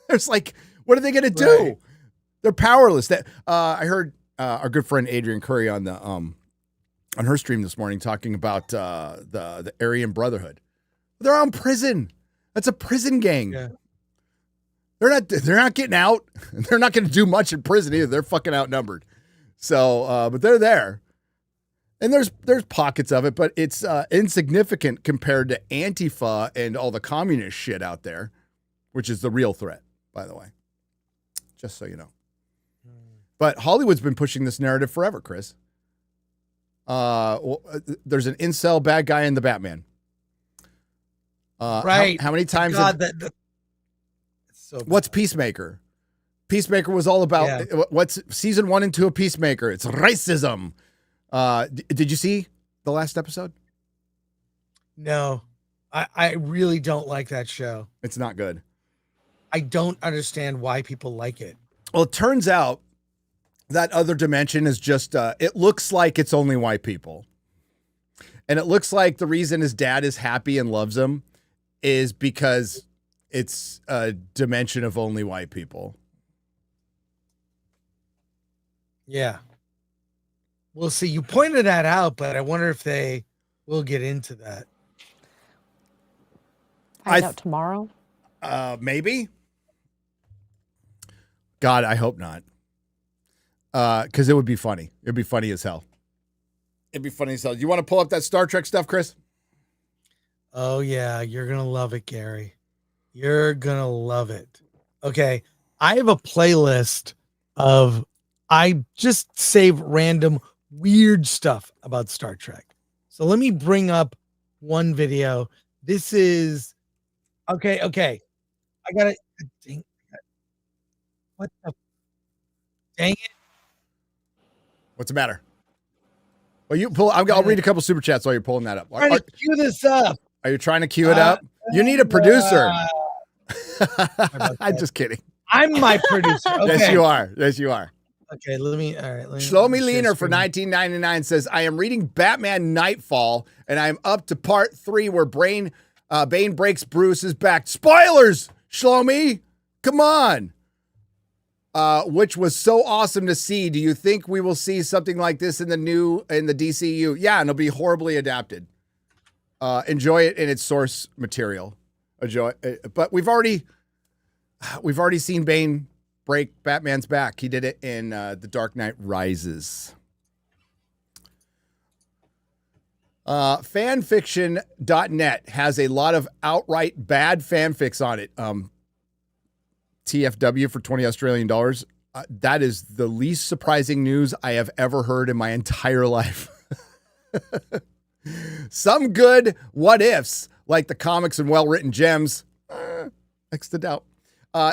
There's like, what are they going to do? Right. They're powerless. I heard our good friend Adrian Curry on her stream this morning talking about the Aryan Brotherhood. They're on prison. That's a prison gang. Yeah. They're not getting out. They're not going to do much in prison either. They're fucking outnumbered. So, but they're there. And there's pockets of it, but it's insignificant compared to Antifa and all the communist shit out there, which is the real threat, by the way. Just so you know. But Hollywood's been pushing this narrative forever, Chris. There's an incel bad guy in the Batman. Right. How many times? God, so what's Peacemaker? Peacemaker was all about what's season 1 and 2 of Peacemaker. It's racism. Did you see the last episode? No, I really don't like that show. It's not good. I don't understand why people like it. Well, it turns out that other dimension is just, it looks like it's only white people. And it looks like the reason his dad is happy and loves him is because it's a dimension of only white people. Yeah. We'll see. You pointed that out, but I wonder if they will get into that. Find out tomorrow. Maybe. God, I hope not. Because it would be funny. It'd be funny as hell. It'd be funny as hell. You want to pull up that Star Trek stuff, Chris? Oh, yeah. You're going to love it, Gary. You're going to love it. Okay. I have a playlist of, I just save random weird stuff about Star Trek. So let me bring up one video. This is, okay. I got it. What the? Dang it. What's the matter? Well, you pull. I'll read a couple super chats while you're pulling that up. I'm trying to cue this up. Are you trying to cue it up? You need a producer. I'm just kidding. I'm my producer. Okay. Yes, you are. Yes, you are. Okay, let me. All right. Shlomi Leaner for $19.99 says, I am reading Batman Nightfall, and I'm up to part 3 where Bane breaks Bruce's back. Spoilers, Shlomi! Come on! Which was so awesome to see. Do you think we will see something like this in the DCU? Yeah, and it'll be horribly adapted. Enjoy it in its source material. Enjoy it. But we've already seen Bane break Batman's back. He did it in The Dark Knight Rises. Fanfiction.net has a lot of outright bad fanfics on it. TFW for 20 Australian dollars. That is the least surprising news I have ever heard in my entire life. Some good what ifs, like the comics and well-written gems. Next to doubt.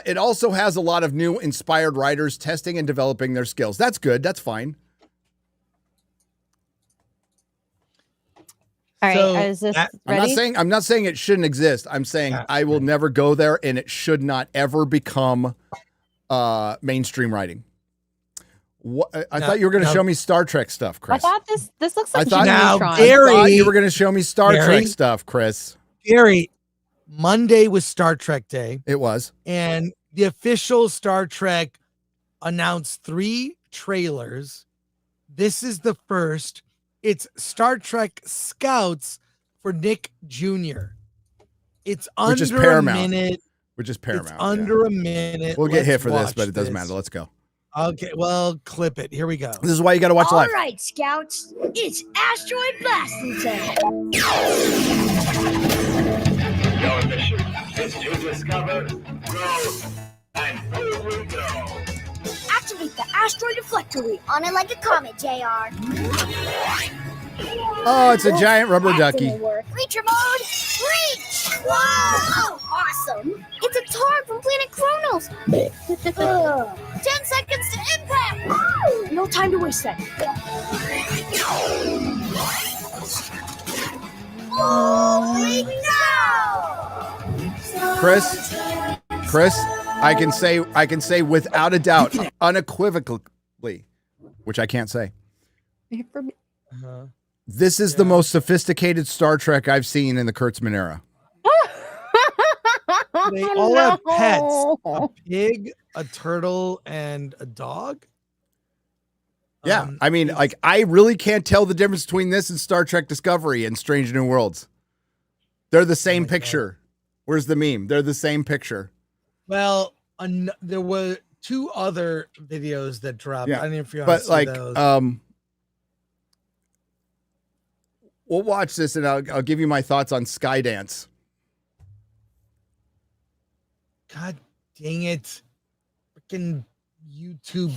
It also has a lot of new inspired writers testing and developing their skills. That's good. That's fine. All right, So, is this ready? I'm not saying it shouldn't exist. I'm saying I will never go there, and it should not ever become mainstream writing. I thought you were going to show me Star Trek stuff, Chris. I thought this looks like Now, Neutron. Gary, I thought you were going to show me Star Trek stuff, Chris. Gary, Monday was Star Trek Day, It was. and the official Star Trek announced 3 trailers. This is the first. It's Star Trek Scouts for Nick Jr. It's Which is under a Paramount. minute. Which is Paramount. It's under a minute. We'll get Let's hit for this, watch but it doesn't this. matter. Let's go. Okay, well, clip it. Here we go. This is why you got to watch live. All right, Scouts, it's asteroid blasting time. Your mission is to discover, grow, and boldly go. Activate the asteroid deflector wheel on it like a comet, JR. Oh, it's a giant rubber That ducky. didn't work. Reacher mode, reach! Whoa! Awesome! It's a Targ from Planet Kronos. 10 seconds to impact. No time to waste that. Holy cow! Chris, I can say without a doubt, unequivocally, which I can't say. Uh-huh. This is the most sophisticated Star Trek I've seen in the Kurtzman era. They all have pets: a pig, a turtle, and a dog. Yeah, I mean, like, I really can't tell the difference between this and Star Trek Discovery and Strange New Worlds. They're the same picture. Where's the meme? They're the same picture. Well, there were 2 other videos that dropped. Yeah, I don't know if you want but to see like, those. we'll watch this and I'll give you my thoughts on Skydance. God dang it. Freaking YouTube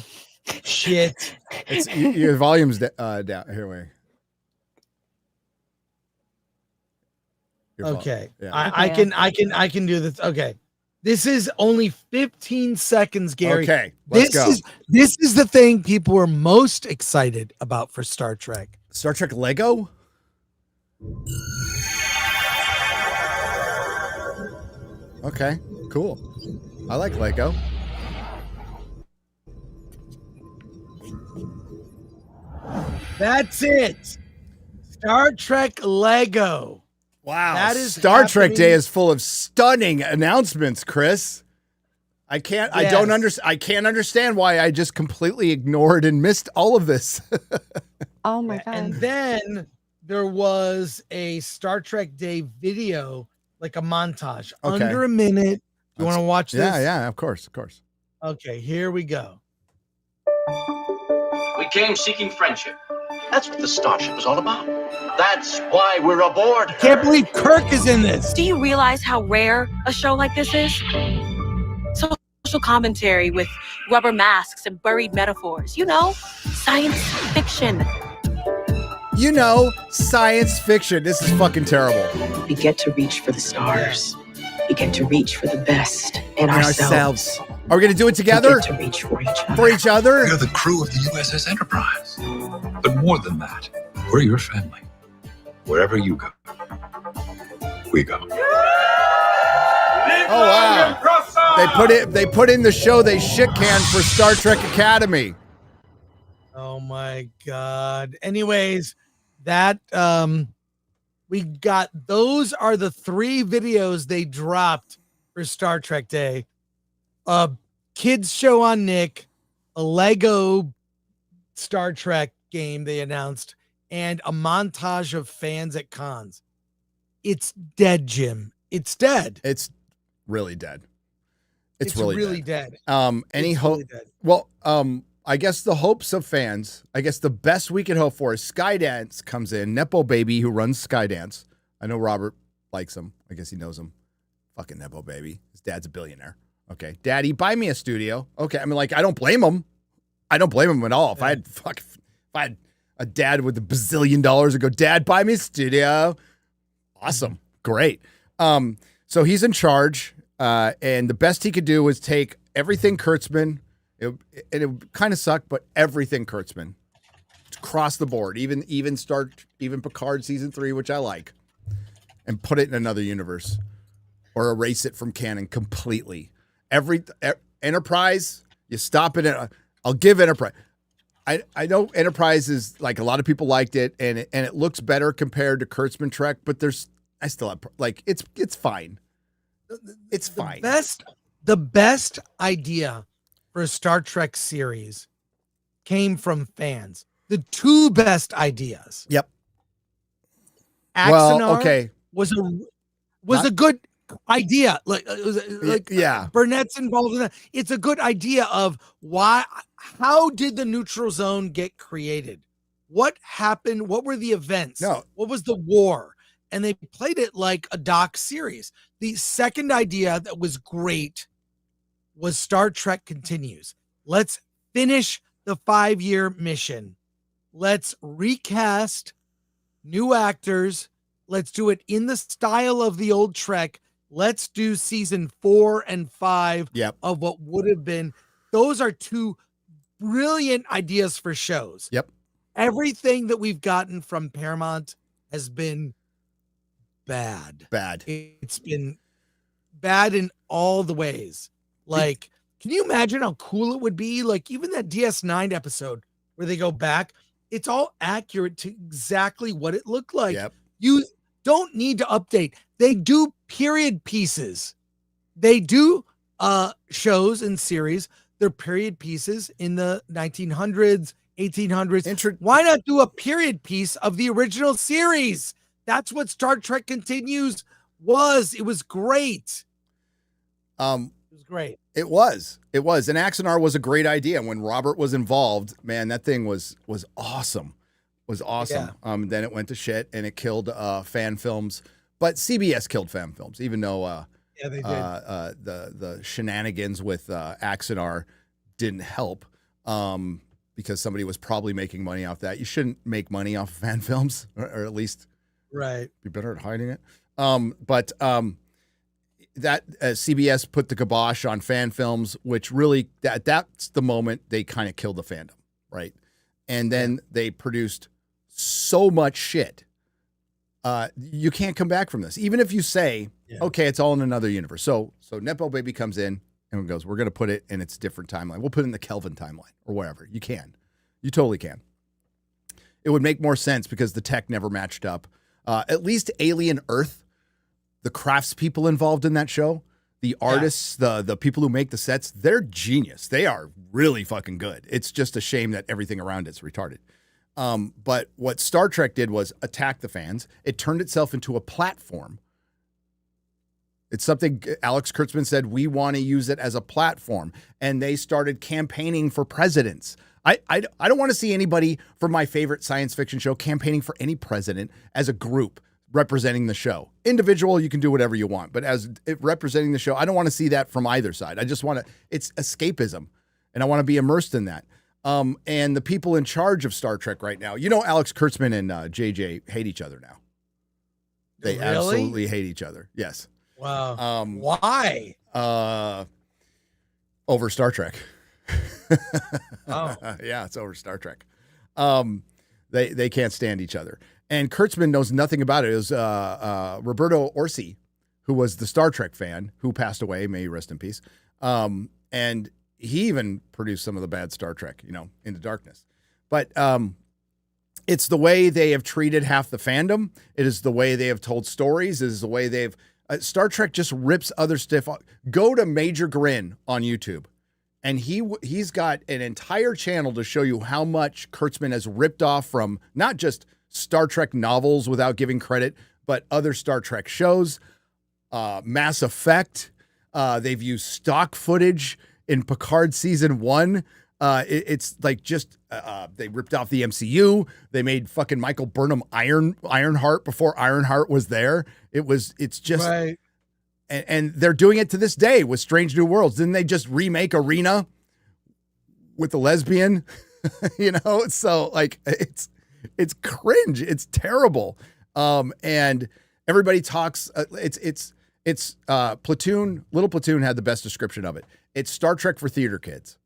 shit. It's your volume's down. Here, wait. Okay. Yeah. I can do this. Okay. This is only 15 seconds, Gary. Okay, let's go. This is the thing people were most excited about for Star Trek. Star Trek Lego? Okay, cool. I like Lego. That's it. Star Trek Lego. Wow. That is Star Trek happening. Day is full of stunning announcements, Chris. I can't understand why I just completely ignored and missed all of this. Oh my god. And then there was a Star Trek Day video, like a montage, Okay. under a minute. You want to watch this? Yeah, of course. Okay, here we go. We came seeking friendship. That's what the Starship was all about. That's why we're aboard. Can't believe Kirk is in this. Do you realize how rare a show like this is? Social commentary with rubber masks and buried metaphors. You know, science fiction. You know, science fiction. This is fucking terrible. We get to reach for the stars. We get to reach for the best in ourselves. Are we going to do it together? We get to reach for each other. For each other? We're the crew of the USS Enterprise. But more than that, we're your family. Wherever you go, we go. Oh wow! They put in the show they shit canned for Star Trek Academy. Oh my god. Anyways, that we got those are the 3 videos they dropped for Star Trek Day. A kids show on Nick, a Lego Star Trek game they announced, and a montage of fans at cons. It's dead, Jim. It's dead. It's really dead. It's really dead. Any It's hope? really dead. Well, I guess the hopes of fans, I guess the best we could hope for is Skydance comes in. Nepo Baby, who runs Skydance. I know Robert likes him. I guess he knows him. Fucking Nepo Baby. His dad's a billionaire. Okay. Daddy, buy me a studio. Okay. I mean, like, I don't blame him. I don't blame him at all. If I had a dad with $1 bazillion, I'd go, Dad, buy me a studio. Awesome. Great. So he's in charge. And the best he could do was take everything Kurtzman. It kind of sucked, but everything Kurtzman across the board, even Picard season 3, which I like, and put it in another universe or erase it from canon completely. Enterprise, you stop it. I'll give Enterprise. I know Enterprise is like a lot of people liked it, and it looks better compared to Kurtzman Trek, but I still have like it's fine. It's fine. The best idea for a Star Trek series came from fans. The 2 best ideas. Yep. Axanar okay. was a good idea. Yeah. Burnett's involved in that. It's a good idea of how did the neutral zone get created? What happened? What were the events? No. What was the war? And they played it like a doc series. The second idea that was great was Star Trek Continues. Let's finish the 5-year mission. Let's recast new actors. Let's do it in the style of the old Trek. Let's do season 4 and 5 of what would have been. Those are 2 brilliant ideas for shows. Yep. Everything that we've gotten from Paramount has been bad. It's been bad in all the ways. Like, can you imagine how cool it would be? Like, even that DS9 episode where they go back, it's all accurate to exactly what it looked like. Yep. You don't need to update. They do period pieces. They do shows and series. They're period pieces in the 1900s, 1800s. Why not do a period piece of the original series? That's what Star Trek Continues was. It was great. It was great. It was. And Axanar was a great idea. When Robert was involved, man, that thing was awesome. Was awesome. Yeah. Then it went to shit and it killed fan films. But CBS killed fan films, even though they did. The shenanigans with Axanar didn't help. Because somebody was probably making money off that. You shouldn't make money off of fan films, or at least right. be better at hiding it. CBS put the kibosh on fan films, which really that's the moment they kind of killed the fandom, right? And then they produced so much shit. You can't come back from this, even if you say, okay, it's all in another universe. So Nepo Baby comes in and goes, we're going to put it in its different timeline. We'll put it in the Kelvin timeline or wherever. You totally can. It would make more sense because the tech never matched up. At least Alien Earth, the craftspeople involved in that show, the artists, the people who make the sets, they're genius. They are really fucking good. It's just a shame that everything around it's retarded. But what Star Trek did was attack the fans. It turned itself into a platform. It's something Alex Kurtzman said, we want to use it as a platform. And they started campaigning for presidents. I don't want to see anybody from my favorite science fiction show campaigning for any president as a group representing the show. Individual, you can do whatever you want. But as representing the show, I don't want to see that from either side. I just want to, it's escapism. And I want to be immersed in that. And the people in charge of Star Trek right now, Alex Kurtzman and JJ hate each other now. They absolutely hate each other. Yes. Wow. Why? Over Star Trek. Oh. Yeah, it's over Star Trek. They can't stand each other. And Kurtzman knows nothing about it. It was Roberto Orci, who was the Star Trek fan, who passed away, may he rest in peace. And he even produced some of the bad Star Trek, Into Darkness. But it's the way they have treated half the fandom. It is the way they have told stories. It is the way they've... Star Trek just rips other stuff off. Go to Major Grin on YouTube. And he's got an entire channel to show you how much Kurtzman has ripped off from not just Star Trek novels without giving credit, but other Star Trek shows. Mass Effect. They've used stock footage in Picard season 1. It's like just they ripped off the MCU. They made fucking Michael Burnham Ironheart before Ironheart was there. It's just right. And they're doing it to this day with Strange New Worlds. Didn't they just remake Arena with the lesbian? So like it's cringe. It's terrible. And everybody talks. It's Platoon. Little Platoon had the best description of it. It's Star Trek for theater kids.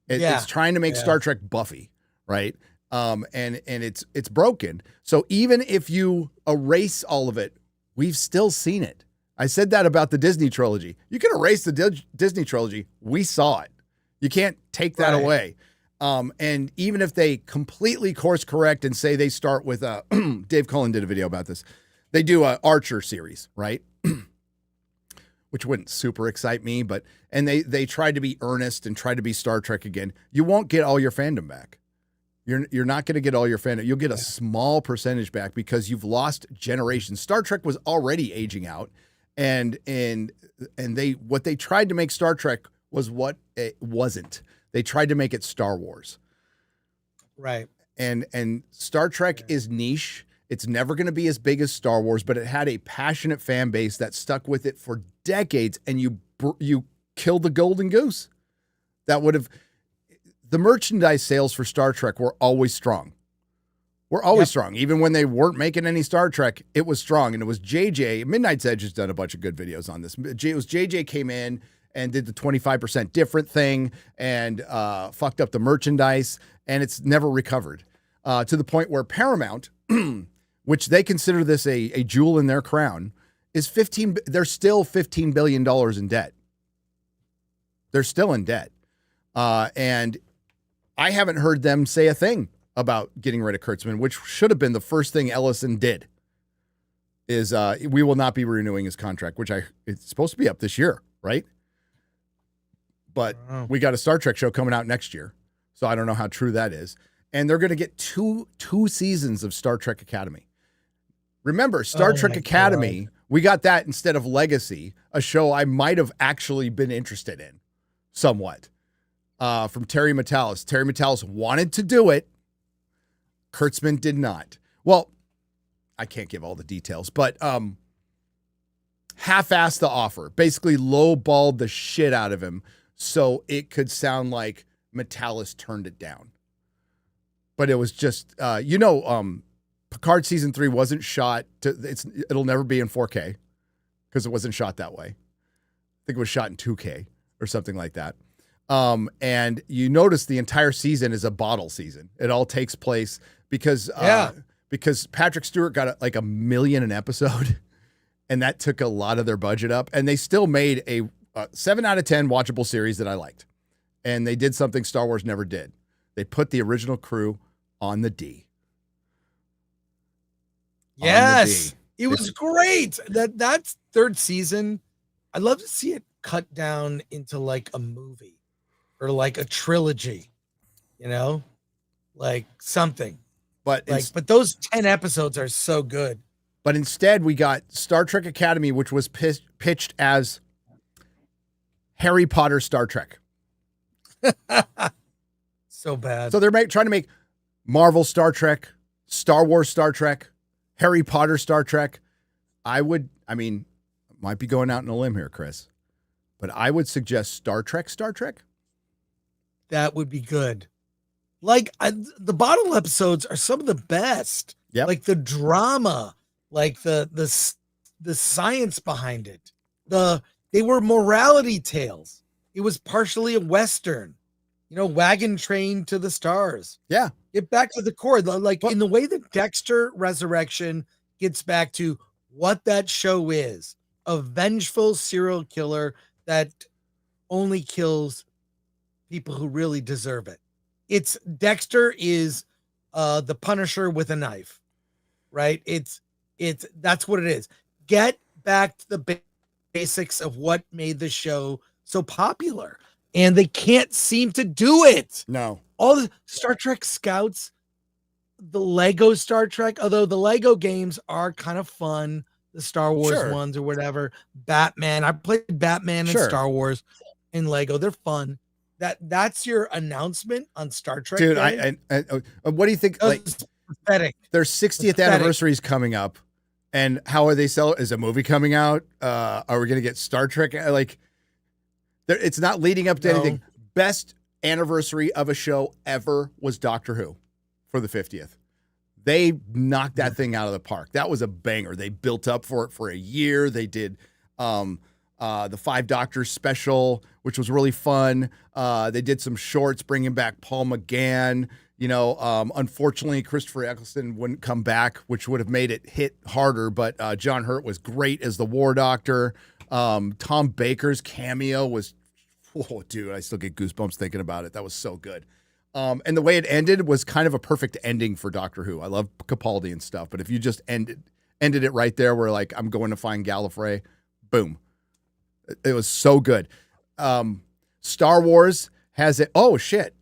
It's trying to make Star Trek Buffy, right? And it's broken. So even if you erase all of it, we've still seen it. I said that about the Disney trilogy. You can erase the Disney trilogy. We saw it. You can't take that away. And even if they completely course correct and say they start with Dave Cullen did a video about this. They do a Archer series, right? Which wouldn't super excite me, and they tried to be earnest and try to be Star Trek again. You won't get all your fandom back. You're not going to get all your fandom. You'll get a small percentage back because you've lost generations. Star Trek was already aging out, and what they tried to make Star Trek was what it wasn't. They tried to make it Star Wars. Right. And Star Trek is niche. It's never going to be as big as Star Wars, but it had a passionate fan base that stuck with it for decades, and you killed the golden goose. That would have... The merchandise sales for Star Trek were always strong. We're always strong. Even when they weren't making any Star Trek, it was strong. And it was JJ. Midnight's Edge has done a bunch of good videos on this. It was JJ came in and did the 25% different thing and fucked up the merchandise, and it's never recovered. To the point where Paramount... which they consider this a jewel in their crown, is they're still $15 billion in debt. They're still in debt. And I haven't heard them say a thing about getting rid of Kurtzman, which should have been the first thing Ellison did, is we will not be renewing his contract, which it's supposed to be up this year, right? But we got a Star Trek show coming out next year, so I don't know how true that is. And they're going to get two seasons of Star Trek Academy. Remember, Star Trek Academy, God. We got that instead of Legacy, a show I might have actually been interested in somewhat, from Terry Matalas. Terry Matalas wanted to do it. Kurtzman did not. Well, I can't give all the details, but half-assed the offer, basically low-balled the shit out of him so it could sound like Matalas turned it down. But it was just, Picard season 3 wasn't shot it'll never be in 4K. because it wasn't shot that way. I think it was shot in 2K or something like that. And you notice the entire season is a bottle season. It all takes place because Patrick Stewart got like $1 million an episode, and that took a lot of their budget up. And they still made a 7 out of 10 watchable series that I liked. And they did something Star Wars never did. They put the original crew on the D. Yes, it was great. That's third season. I'd love to see it cut down into like a movie or like a trilogy, like something. But those 10 episodes are so good. But instead, we got Star Trek Academy, which was pitched as Harry Potter Star Trek. So bad. So they're trying to make Marvel Star Trek, Star Wars Star Trek, Harry Potter Star Trek. Might be going out on a limb here, Chris, but I would suggest Star Trek. That would be good. Like the bottle episodes are some of the best. Yeah. Like the drama, like the science behind it. They were morality tales. It was partially a Western, wagon train to the stars. Yeah. Get back to the core. Like in the way that Dexter Resurrection gets back to what that show is, a vengeful serial killer that only kills people who really deserve it. Dexter is the Punisher with a knife, right? That's what it is. Get back to the basics of what made the show so popular, and they can't seem to do it. No. All the Star Trek Scouts, the Lego Star Trek, although the Lego games are kind of fun, the Star Wars ones or whatever. Batman, I played Batman and Star Wars in Lego. They're fun. That's your announcement on Star Trek. Dude, I what do you think? Like, pathetic. Their 60th anniversary is coming up, and how are they selling? Is a movie coming out? Are we going to get Star Trek? Like, it's not leading up to anything. Best anniversary of a show ever was Doctor Who for the 50th. They knocked that thing out of the park. That was a banger. They built up for it for a year. They did the 5 Doctors special, which was really fun. They did some shorts bringing back Paul McGann. Unfortunately, Christopher Eccleston wouldn't come back, which would have made it hit harder. But John Hurt was great as the War Doctor. Tom Baker's cameo was, dude, I still get goosebumps thinking about it. That was so good. And the way it ended was kind of a perfect ending for Doctor Who. I love Capaldi and stuff, but if you just ended it right there, where like I'm going to find Gallifrey, boom. It was so good. Star Wars has it. Oh shit.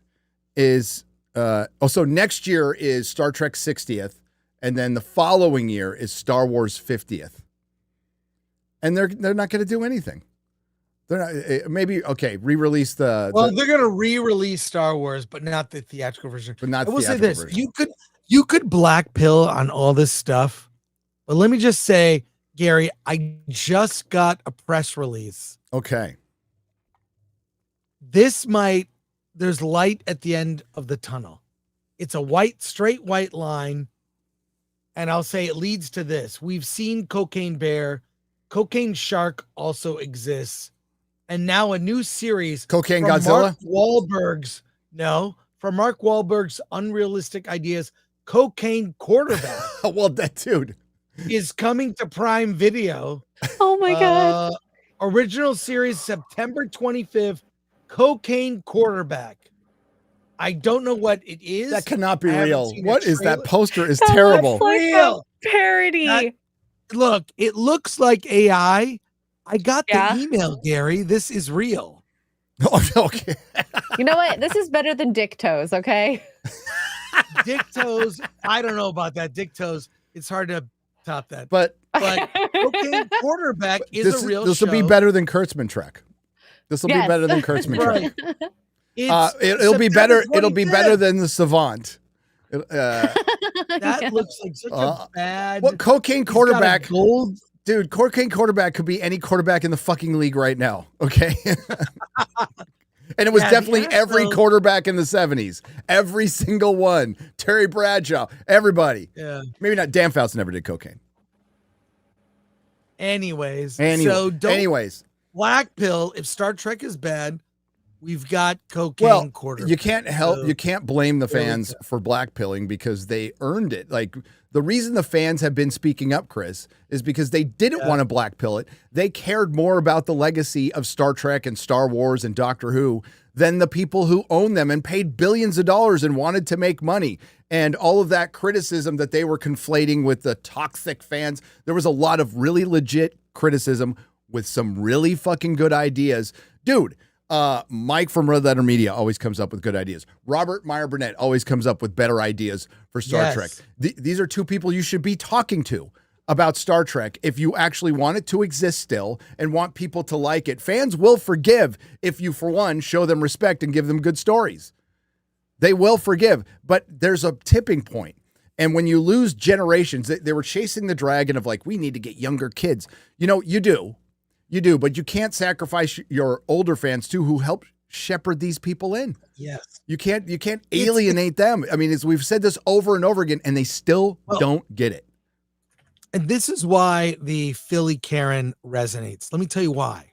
So next year is Star Trek 60th, and then the following year is Star Wars 50th. And they're not going to do anything. They're not, re-release they're going to re-release Star Wars, but not the theatrical version. But not I will say theatrical this: version. you could black pill on all this stuff, but let me just say, Gary, I just got a press release. Okay. There's light at the end of the tunnel. It's a straight white line. And I'll say it leads to this. We've seen Cocaine Bear. Cocaine Shark also exists. And now a new series. Cocaine from Godzilla? From Mark Wahlberg's Unrealistic Ideas, Cocaine Quarterback. Well, that dude is coming to Prime Video. Oh my God. Original series, September 25th, Cocaine Quarterback. I don't know what it is. That cannot be real. What is that poster? Is terrible. Like real parody. Look, it looks like AI. I got the email, Gary. This is real. Oh, okay. You know what? This is better than Dick Toes, okay? Dick Toes. I don't know about that. Dick Toes. It's hard to top that. But Cocaine Quarterback is a real show. This will be better than Kurtzman Trek. This will be better than Kurtzman Trek. It'll be better. It'll be better than the Savant. That looks like such a bad. What Cocaine Quarterback? Dude, Cocaine Quarterback could be any quarterback in the fucking league right now. Okay. And it was definitely every quarterback in the 70s. Every single one. Terry Bradshaw. Everybody. Yeah. Maybe not. Dan Fouts never did cocaine. Anyways, Anyway, so don't anyways, black pill. If Star Trek is bad, we've got cocaine well, quarter. you can't help, So you can't blame the there we fans go. for blackpilling because they earned it. Like the reason the fans have been speaking up, Chris, is because they didn't want to blackpill it. They cared more about the legacy of Star Trek and Star Wars and Doctor Who than the people who own them and paid billions of dollars and wanted to make money. And all of that criticism that they were conflating with the toxic fans, there was a lot of really legit criticism with some really fucking good ideas. Dude, Mike from Red Letter Media always comes up with good ideas. Robert Meyer Burnett always comes up with better ideas for Star Trek. These are two people you should be talking to about Star Trek if you actually want it to exist still and want people to like it. Fans will forgive if you, for one, show them respect and give them good stories. They will forgive, but there's a tipping point. And when you lose generations, they were chasing the dragon of like, we need to get younger kids. You know, you do, but you can't sacrifice your older fans too, who help shepherd these people in. Yes. You can't alienate them. I mean, we've said this over and over again, and they still don't get it. And this is why the Philly Karen resonates. Let me tell you why.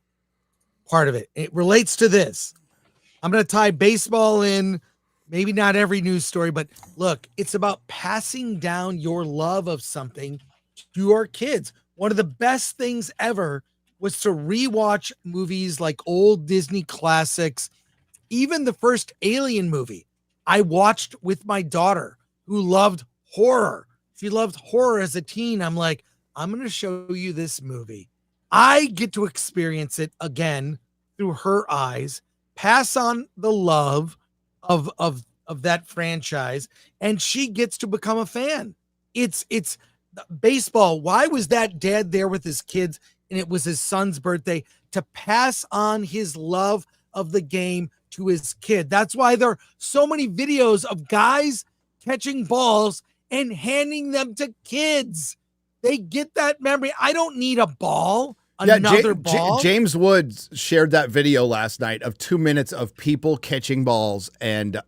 Part of it. It relates to this. I'm going to tie baseball in, maybe not every news story, but look, it's about passing down your love of something to your kids. One of the best things ever was to rewatch movies like old Disney classics, even the first Alien movie I watched with my daughter who loved horror. She loved horror as a teen. I'm like, I'm going to show you this movie. I get to experience it again through her eyes, pass on the love of that franchise, and she gets to become a fan. It's baseball. Why was that dad there with his kids and it was his son's birthday? To pass on his love of the game to his kid. That's why there are so many videos of guys catching balls and handing them to kids. They get that memory. I don't need a ball. Another ball. James Woods shared that video last night of 2 minutes of people catching balls and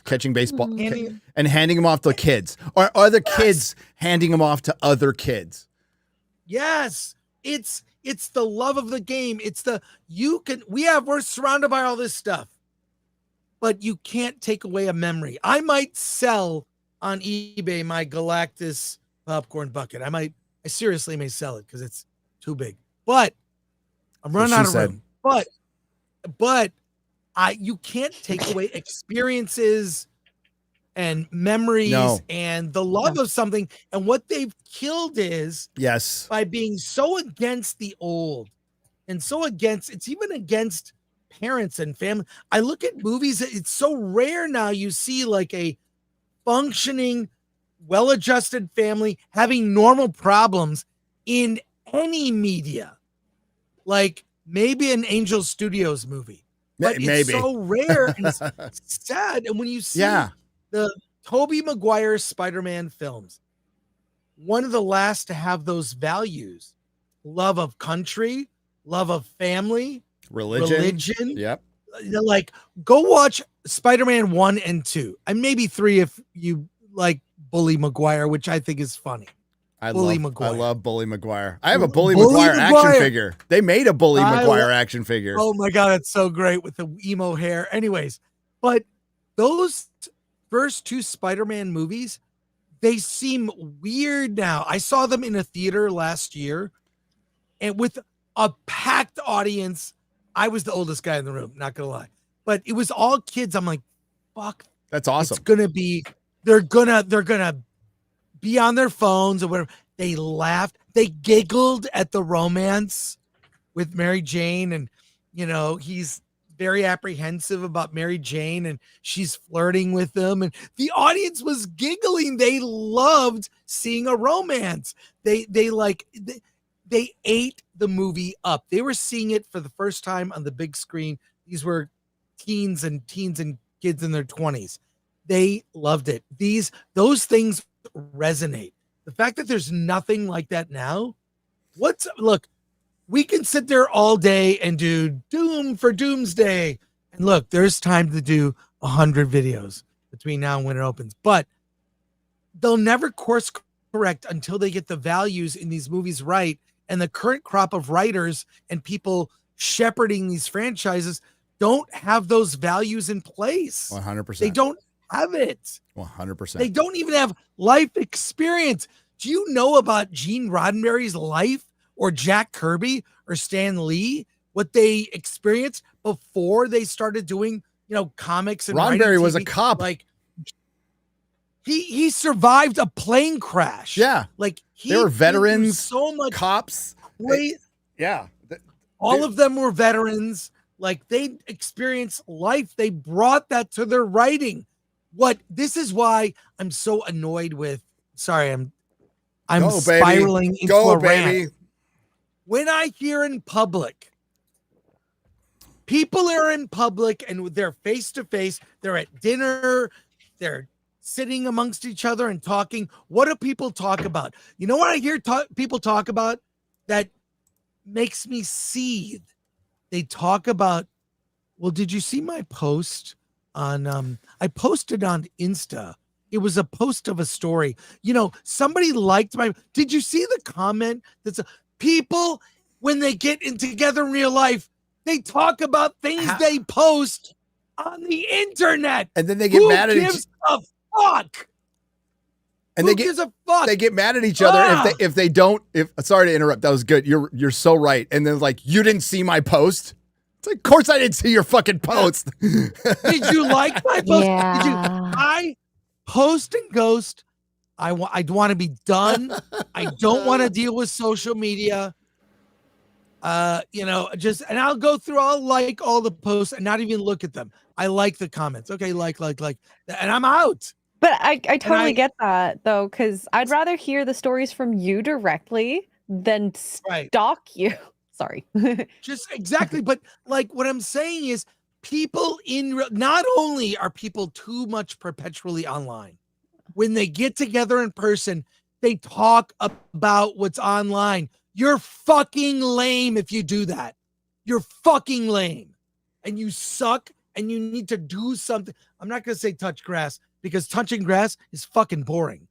catching baseball and handing them off to kids, or other kids handing them off to other kids. Yes, it's the love of the game. It's we're surrounded by all this stuff, but you can't take away a memory. I might sell on eBay my Galactus popcorn bucket. I seriously may sell it because it's too big. But I'm running out of room. But you can't take away experiences and memories and the love of something. And what they've killed is by being so against the old and so it's even against parents and family. I look at movies. It's so rare now. You see like a functioning, well-adjusted family having normal problems in any media. Like maybe an Angel Studios movie, but it's so rare and it's sad. And when you see the Tobey Maguire Spider-Man films, one of the last to have those values, love of country, love of family, religion. Yep. Like go watch Spider-Man 1 and 2 and maybe 3 if you like Bully Maguire, which I think is funny. I love Bully Maguire. I have a Bully Maguire action figure. They made a Bully Maguire action figure. Oh my God, it's so great with the emo hair. Anyways, but those first 2 Spider-Man movies, they seem weird now. I saw them in a theater last year and with a packed audience. I was the oldest guy in the room, not gonna lie. But it was all kids. I'm like, fuck. That's awesome. It's gonna be, they're gonna be on their phones or whatever. They laughed. They giggled at the romance with Mary Jane. And, he's very apprehensive about Mary Jane and she's flirting with him. And the audience was giggling. They loved seeing a romance. They ate the movie up. They were seeing it for the first time on the big screen. These were teens and kids in their 20s. They loved it. Those things resonate. The fact that there's nothing like that now. Look, we can sit there all day and do Doom for Doomsday. And look, there's time to do 100 videos between now and when it opens. But they'll never course correct until they get the values in these movies right. and the current crop of writers and people shepherding these franchises don't have those values in place. 100%. They don't have it. 100%. They don't even have life experience. Do you know about Gene Roddenberry's life, or Jack Kirby or Stan Lee, what they experienced before they started doing, comics and Roddenberry was a cop. Like he survived a plane crash. Yeah. Like they were veterans, so much cops. Yeah. All of them were veterans. Like they experienced life. They brought that to their writing. This is why I'm so annoyed with, sorry, I'm spiraling into a rant. When I hear in public, people are in public and they're face to face, they're at dinner, they're sitting amongst each other and talking. What do people talk about? You know what I hear people talk about that makes me seethe? They talk about, well, did you see my post on, I posted on Insta. It was a post of a story. Somebody liked did you see the comment that's people, when they get together in real life, they talk about things they post on the internet. And then they get mad at each other. Who gives a fuck? And Who gives a fuck? They get mad at each other if they don't. Sorry to interrupt. That was good. You're so right. And then like, you didn't see my post. It's like, of course I didn't see your fucking post. Did you like my post? Yeah. I post and ghost. I want to be done. I don't want to deal with social media. And I'll go through, I'll like all the posts and not even look at them. I like the comments. Okay, like, and I'm out. But I totally get that though, because I'd rather hear the stories from you directly than stalk you. Sorry. Just exactly. But like what I'm saying is people not only are people too much perpetually online, when they get together in person, they talk about what's online. You're fucking lame if you do that. You're fucking lame. And you suck and you need to do something. I'm not going to say touch grass because touching grass is fucking boring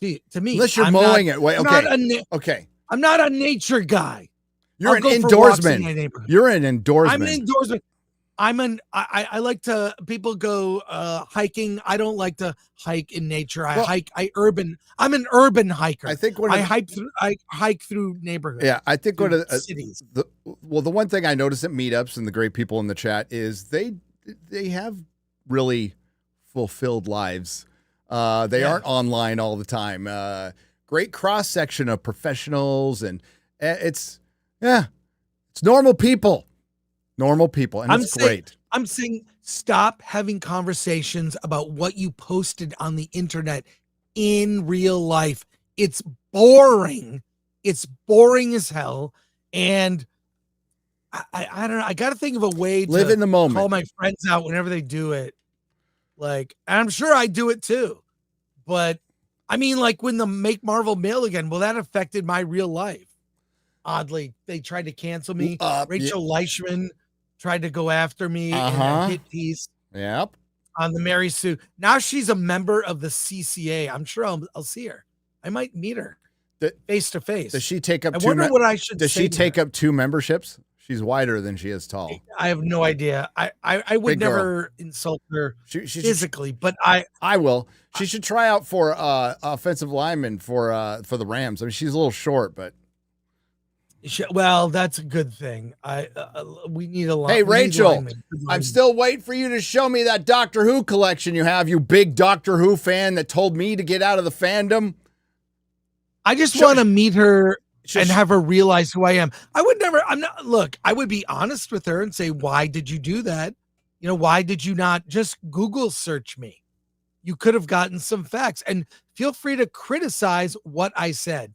to me. Unless you're mowing it. Wait, okay. Okay. I'm not a nature guy. You're an endorsement. You're an endorsement. I'm an endorsement. I like to, people go hiking. I don't like to hike in nature. I'm an urban hiker. I think I hike through neighborhoods. Yeah, I think one of the cities. The one thing I notice at meetups and the great people in the chat is they have really fulfilled lives. They aren't online all the time. Great cross section of professionals, and it's normal people. Normal people, and it's great. I'm saying stop having conversations about what you posted on the internet in real life. It's boring. It's boring as hell. And I don't know. I got to think of a way to live in the moment. Call my friends out whenever they do it. Like, I'm sure I do it too. But I mean, like when the Make Marvel mail again, well, that affected my real life. Oddly, they tried to cancel me. Rachel Leishman tried to go after me in a hit piece. Yep. On the Mary Sue. Now she's a member of the CCA. I'm sure I'll see her. I might meet her face to face. Does she take up? I wonder what I should. Does she take up 2 memberships? She's wider than she is tall. I have no idea. I would never insult her physically, but I will. She should try out for offensive lineman for the Rams. I mean, she's a little short, but. Well, that's a good thing. We need a lot. Hey, Rachel, I'm still waiting for you to show me that Doctor Who collection you have, you big Doctor Who fan that told me to get out of the fandom. I just want to meet her and have her realize who I am. I would be honest with her and say, why did you do that? Why did you not just Google search me? You could have gotten some facts, and feel free to criticize what I said.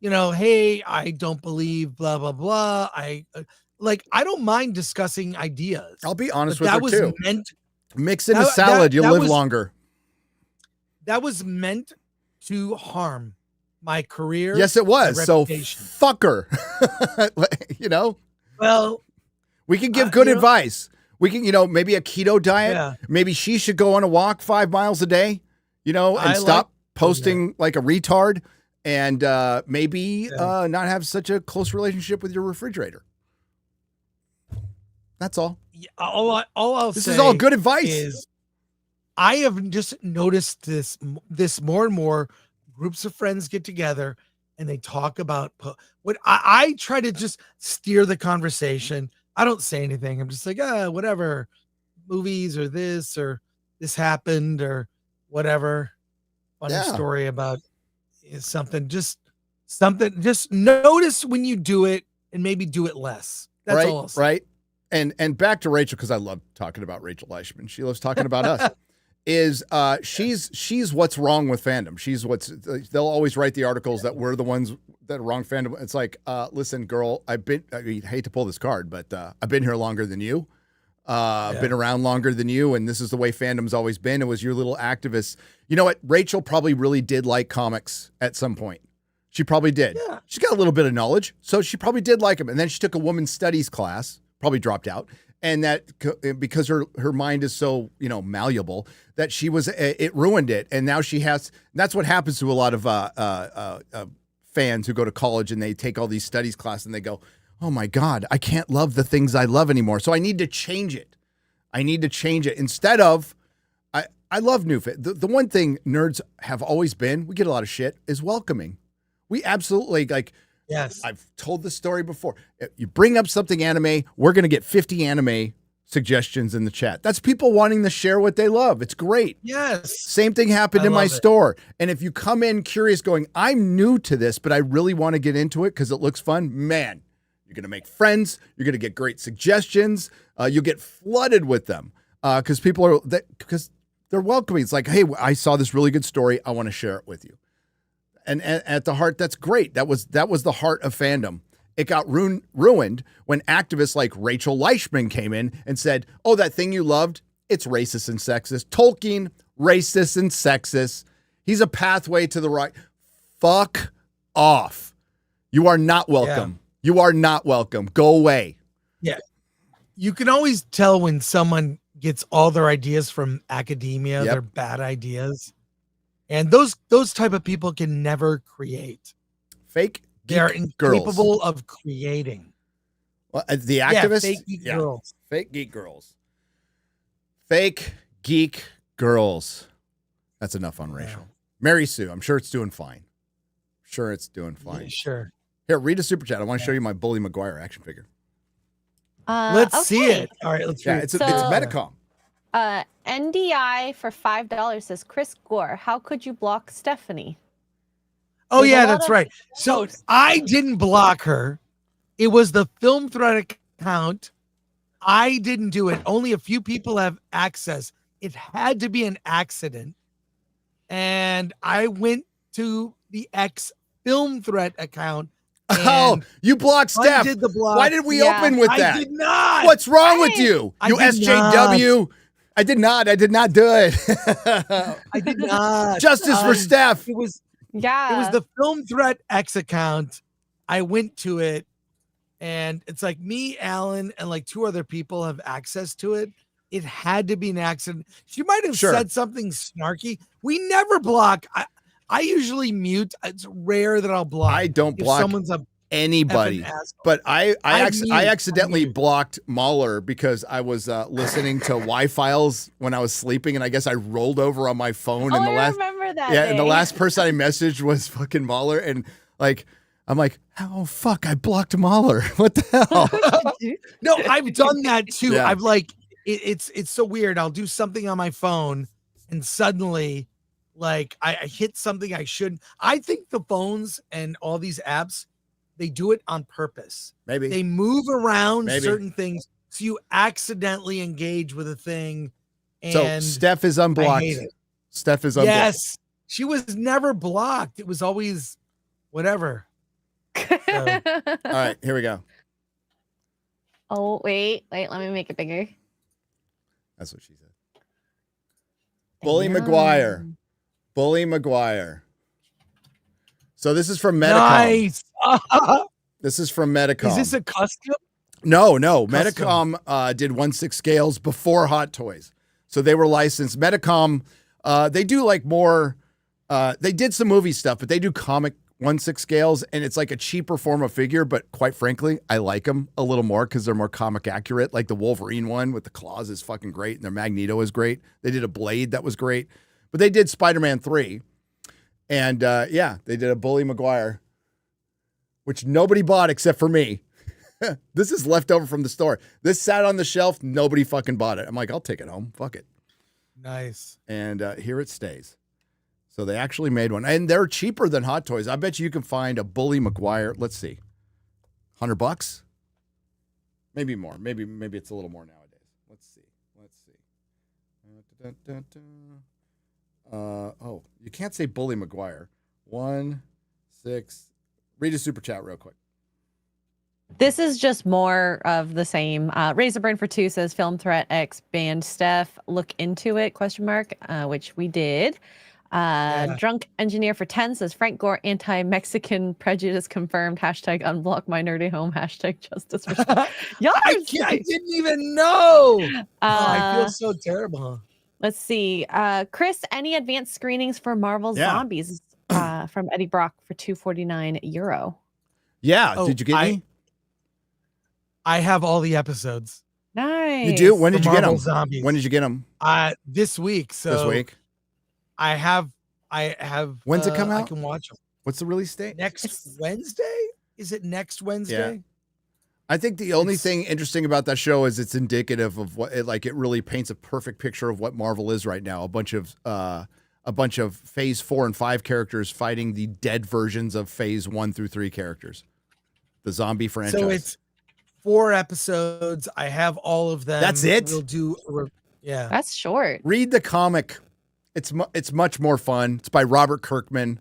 Hey, I don't believe blah, blah, blah. I don't mind discussing ideas. I'll be honest with her too. Mix in a salad, you'll live longer. That was meant to harm my career. Yes, it was. So fuck her. Well, we can give good advice. We can, maybe a keto diet. Yeah. Maybe she should go on a walk 5 miles a day, and stop posting like a retard. and maybe not have such a close relationship with your refrigerator. That's all. Yeah, all I'll This say is all good advice. Is I have just noticed this more and more. Groups of friends get together and they talk about what I try to just steer the conversation. I don't say anything. I'm just like, whatever, movies or this happened or whatever. Funny story about something. Just notice when you do it and maybe do it less. That's all. Right. And back to Rachel, because I love talking about Rachel Leishman. She loves talking about us. She's what's wrong with fandom. They'll always write the articles that we're the ones that are wrong fandom. It's like, listen, girl, I hate to pull this card, but I've been here longer than you. I've been around longer than you, and this is the way fandom's always been. It was your little activist. You know what? Rachel probably really did like comics at some point. She probably did. Yeah. She's got a little bit of knowledge, so she probably did like them. And then she took a women's studies class, probably dropped out. And that because her mind is so, malleable that it ruined it. And now that's what happens to a lot of fans who go to college and they take all these studies classes and they go, oh my God, I can't love the things I love anymore. So I need to change it. Instead of, I love new fans. The one thing nerds have always been, we get a lot of shit, is welcoming. We absolutely yes. I've told this story before. You bring up something anime, we're going to get 50 anime suggestions in the chat. That's people wanting to share what they love. It's great. Yes. Same thing happened in my store. And if you come in curious going, I'm new to this, but I really want to get into it because it looks fun, man, you're going to make friends. You're going to get great suggestions. You'll get flooded with them because because they're welcoming. It's like, hey, I saw this really good story. I want to share it with you. And at the heart, that's great. That was the heart of fandom. It got ruined when activists like Rachel Leishman came in and said, oh, that thing you loved, it's racist and sexist. Tolkien, racist and sexist. He's a pathway to the right. Fuck off. You are not welcome. Yeah. You are not welcome. Go away. Yeah. You can always tell when someone gets all their ideas from academia. They're bad ideas. And those type of people can never create. Fake geek They're incapable of creating. Well, the activists? Fake geek girls. Fake geek girls. Fake geek girls. That's enough on Rachel. Yeah. Mary Sue, I'm sure it's doing fine. Yeah, sure. Here, read a super chat. I want to show you my Bully Maguire action figure. Let's see it. All right, let's read it. It's Metacom. NDI for $5 says, Chris Gore, how could you block Stephanie? Oh, yeah, that's right. So I didn't block her. It was the Film Thread account. I didn't do it. Only a few people have access. It had to be an accident. And I went to the X Film Thread account. Oh, you blocked Steph. I did the block. Why did we open with that? I did not. What's wrong with you? You SJW. Not. I did not do it. I did not. Justice for Steph. It was the Film Threat X account. I went to it and it's like me, Alan, and like two other people have access to it. It had to be an accident. She might have said something snarky. We never block. I usually mute. It's rare that I'll block. I don't block someone's anybody, but I accidentally blocked Mahler because I was listening to Y-Files when I was sleeping, and I guess I rolled over on my phone. Oh, I remember that. Yeah, and the last person I messaged was fucking Mahler, and I'm like, oh fuck, I blocked Mahler. What the hell? No, I've done that too. Yeah. I've it's so weird. I'll do something on my phone, and suddenly, I hit something I shouldn't. I think the phones and all these apps, they do it on purpose. Maybe they move around certain things so you accidentally engage with a thing. And so Steph is unblocked. Steph is unblocked. Yes, she was never blocked. It was always whatever. So. All right, here we go. Oh, wait, let me make it bigger. That's what she said. Bully Maguire. Bully Maguire. So this is from Metacom. Nice. This is from Metacom. Is this a custom? No. Metacom did 1/6 scales before Hot Toys. So they were licensed. Metacom, they do more, they did some movie stuff, but they do comic 1/6 scales, and it's like a cheaper form of figure, but quite frankly, I like them a little more because they're more comic accurate. Like the Wolverine one with the claws is fucking great, and their Magneto is great. They did a Blade that was great, but they did Spider-Man 3, and they did a Bully Maguire, which nobody bought except for me. This is left over from the store. This sat on the shelf. Nobody fucking bought it. I'm like, I'll take it home. Fuck it. Nice. And here it stays. So they actually made one. And they're cheaper than Hot Toys. I bet you can find a Bully Maguire. Let's see. $100? Maybe more. Maybe it's a little more nowadays. Let's see. You can't say Bully Maguire. 1/6. Read a super chat real quick. This is just more of the same. Razorburn for 2 says Film Threat X banned Steph. Look into it, ? Which we did. Drunk Engineer for 10 says Frank Gore anti-Mexican prejudice confirmed. #unblock my nerdy home. #justice. Y'all I didn't even know. I feel so terrible. Let's see. Chris, any advanced screenings for Marvel Zombies from Eddie Brock for €249? Yeah. Did you get any? I have all the episodes. Nice. You do? When did you get them? Zombies. When did you get them? This week. So this week. I have. When's it come out? I can watch them. What's the release date? Next Wednesday? Is it next Wednesday? Yeah. I think the only thing interesting about that show is it's indicative of what it really paints a perfect picture of what Marvel is right now. A bunch of Phase 4 and 5 characters fighting the dead versions of Phase 1 through 3 characters. The zombie franchise. So it's 4 episodes. I have all of them. That's it? We'll do. Yeah. That's short. Read the comic. It's much more fun. It's by Robert Kirkman.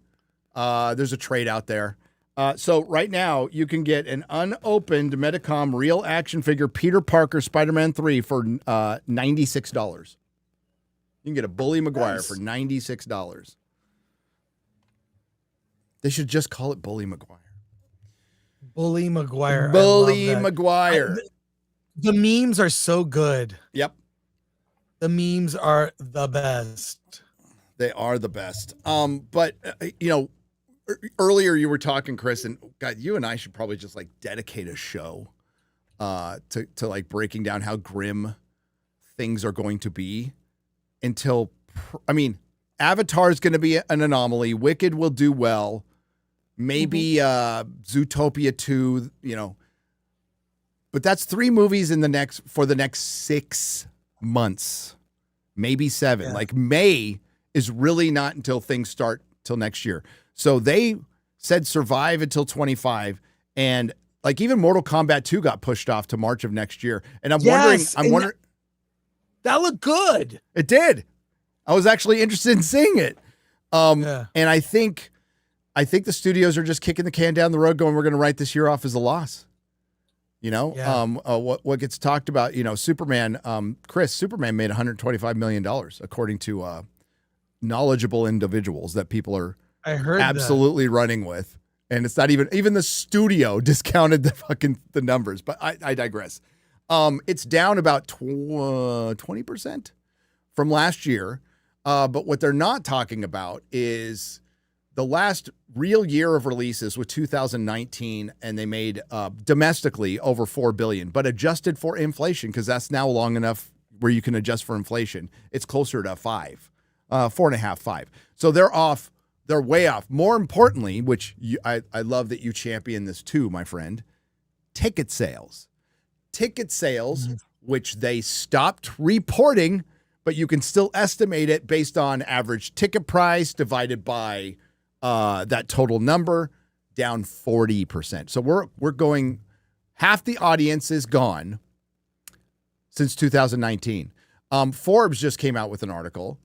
There's a trade out there. So right now you can get an unopened Medicom real action figure Peter Parker Spider-Man 3 for $96. You can get a Bully Maguire for $96. They should just call it Bully Maguire. Bully Maguire. Bully Maguire. The memes are so good. Yep. The memes are the best. They are the best. But earlier you were talking, Chris, and God, you and I should probably just like dedicate a show to like breaking down how grim things are going to be until, Avatar is going to be an anomaly. Wicked will do well. Maybe Zootopia 2, but that's 3 movies for the next 6 months, maybe 7. Like May is really not until things start till next year. So they said survive until 25, and like even Mortal Kombat 2 got pushed off to March of next year. And I'm wondering that looked good. It did. I was actually interested in seeing it. And I think the studios are just kicking the can down the road going, we're going to write this year off as a loss. What gets talked about, Superman, Superman made $125 million, according to knowledgeable individuals that people are absolutely running with. And it's not even the studio discounted the numbers, but I digress. It's down about 20% from last year. But what they're not talking about is the last real year of releases was 2019, and they made domestically over $4 billion, but adjusted for inflation, because that's now long enough where you can adjust for inflation. It's closer to 4.5, 5. So they're off. They're way off. More importantly, which I love that you champion this too, my friend, ticket sales. Which they stopped reporting, but you can still estimate it based on average ticket price divided by that total number, down 40%. So we're going, half the audience is gone since 2019. Forbes just came out with an article.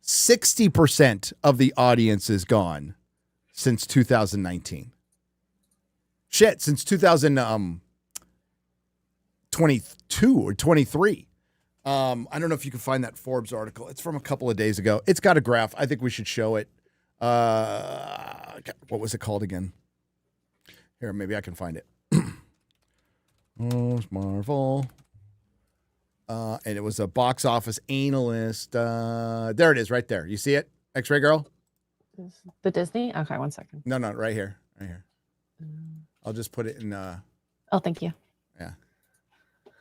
60% of the audience is gone since 2019. Shit, since 2022 or 23. I don't know if you can find that Forbes article. It's from a couple of days ago. It's got a graph. I think we should show it. What was it called again? Here, maybe I can find it. Oh, Marvel. And it was a box office analyst. There it is right there. You see it? X-Ray Girl? The Disney? Okay, 1 second. No, right here. I'll just put it in Oh, thank you.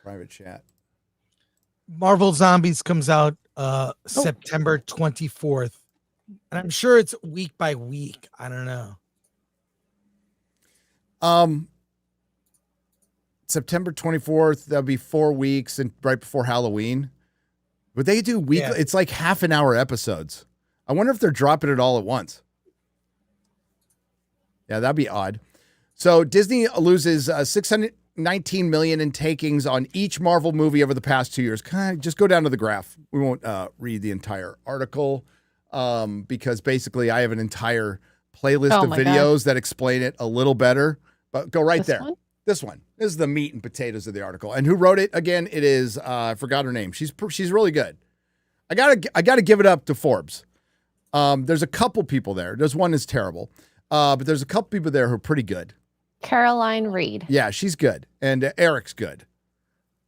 private chat. Marvel Zombies comes out September 24th. And I'm sure it's week by week. I don't know. September 24th, that'll be 4 weeks and right before Halloween. Would they do weekly? Yeah. It's like half an hour episodes. I wonder if they're dropping it all at once. Yeah, that'd be odd. So Disney loses $619 million in takings on each Marvel movie over the past 2 years. Just go down to the graph. We won't read the entire article because basically I have an entire playlist of videos that explain it a little better. But go right there. This one. This is the meat and potatoes of the article. And who wrote it? Again, it is I forgot her name. She's really good. I gotta give it up to Forbes. There's a couple people there. There's one that's terrible. But there's a couple people there who are pretty good. Caroline Reed. Yeah, she's good. And Eric's good.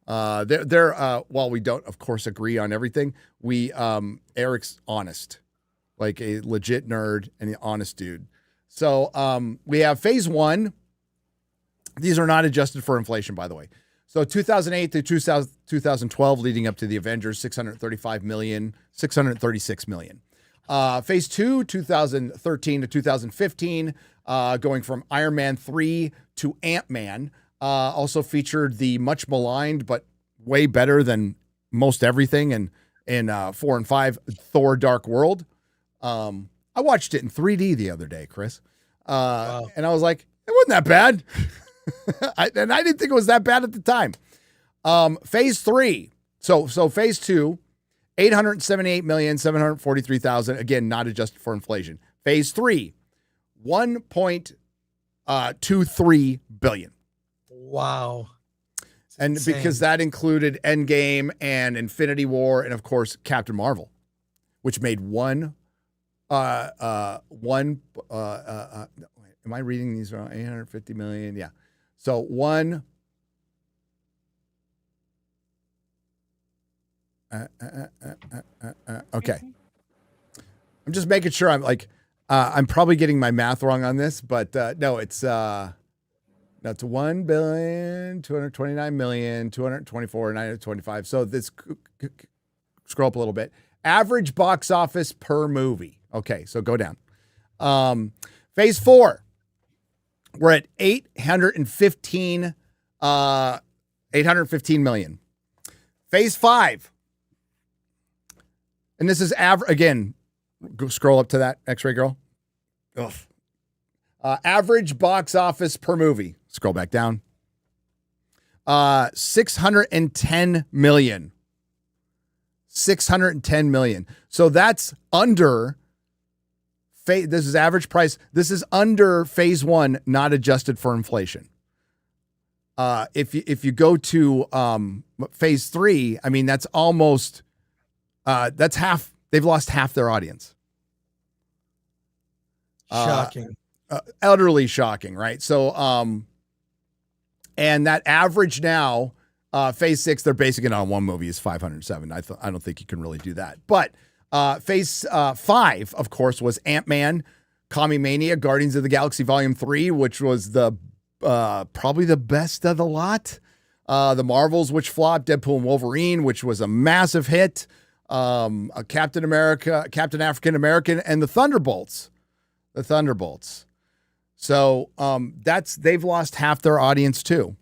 They're while we don't, of course, agree on everything, Eric's honest. Like a legit nerd and an honest dude. So we have phase 1. These are not adjusted for inflation, by the way. So 2008 to 2012, leading up to the Avengers, $635 million, $636 million. Phase 2, 2013 to 2015, going from Iron Man 3 to Ant-Man, also featured the much maligned but way better than most everything in 4 and 5, Thor: Dark World. I watched it in 3D the other day, Chris, and I was like, it wasn't that bad. And I didn't think it was that bad at the time. Phase 3, so phase 2. $878,743,000. Again, not adjusted for inflation. Phase 3, $1.23 billion. Wow. And insane. Because that included Endgame and Infinity War and of course Captain Marvel, which made am I reading these wrong? 850 million. Yeah. So okay. I'm just making sure I'm probably getting my math wrong on this, but no, it's $1,229,224,925. So this scroll up a little bit. Average box office per movie. Okay, so go down. Phase 4. We're at 815 million. Phase 5. And this is again, go scroll up to that X-ray girl. Ugh. Average box office per movie. Scroll back down. 610 million. 610 million. So that's under this is average price. This is under phase 1, not adjusted for inflation. If you go to phase 3, I mean, that's almost that's half. They've lost half their audience. Shocking. Utterly shocking, right? So, and that average now, phase 6, they're basing it on one movie, is 507. I don't think you can really do that. But phase 5, of course, was Ant-Man, Commie-Mania, Guardians of the Galaxy Volume 3, which was the probably the best of the lot. The Marvels, which flopped, Deadpool and Wolverine, which was a massive hit. Captain America, Captain African American, and the Thunderbolts. So they've lost half their audience too,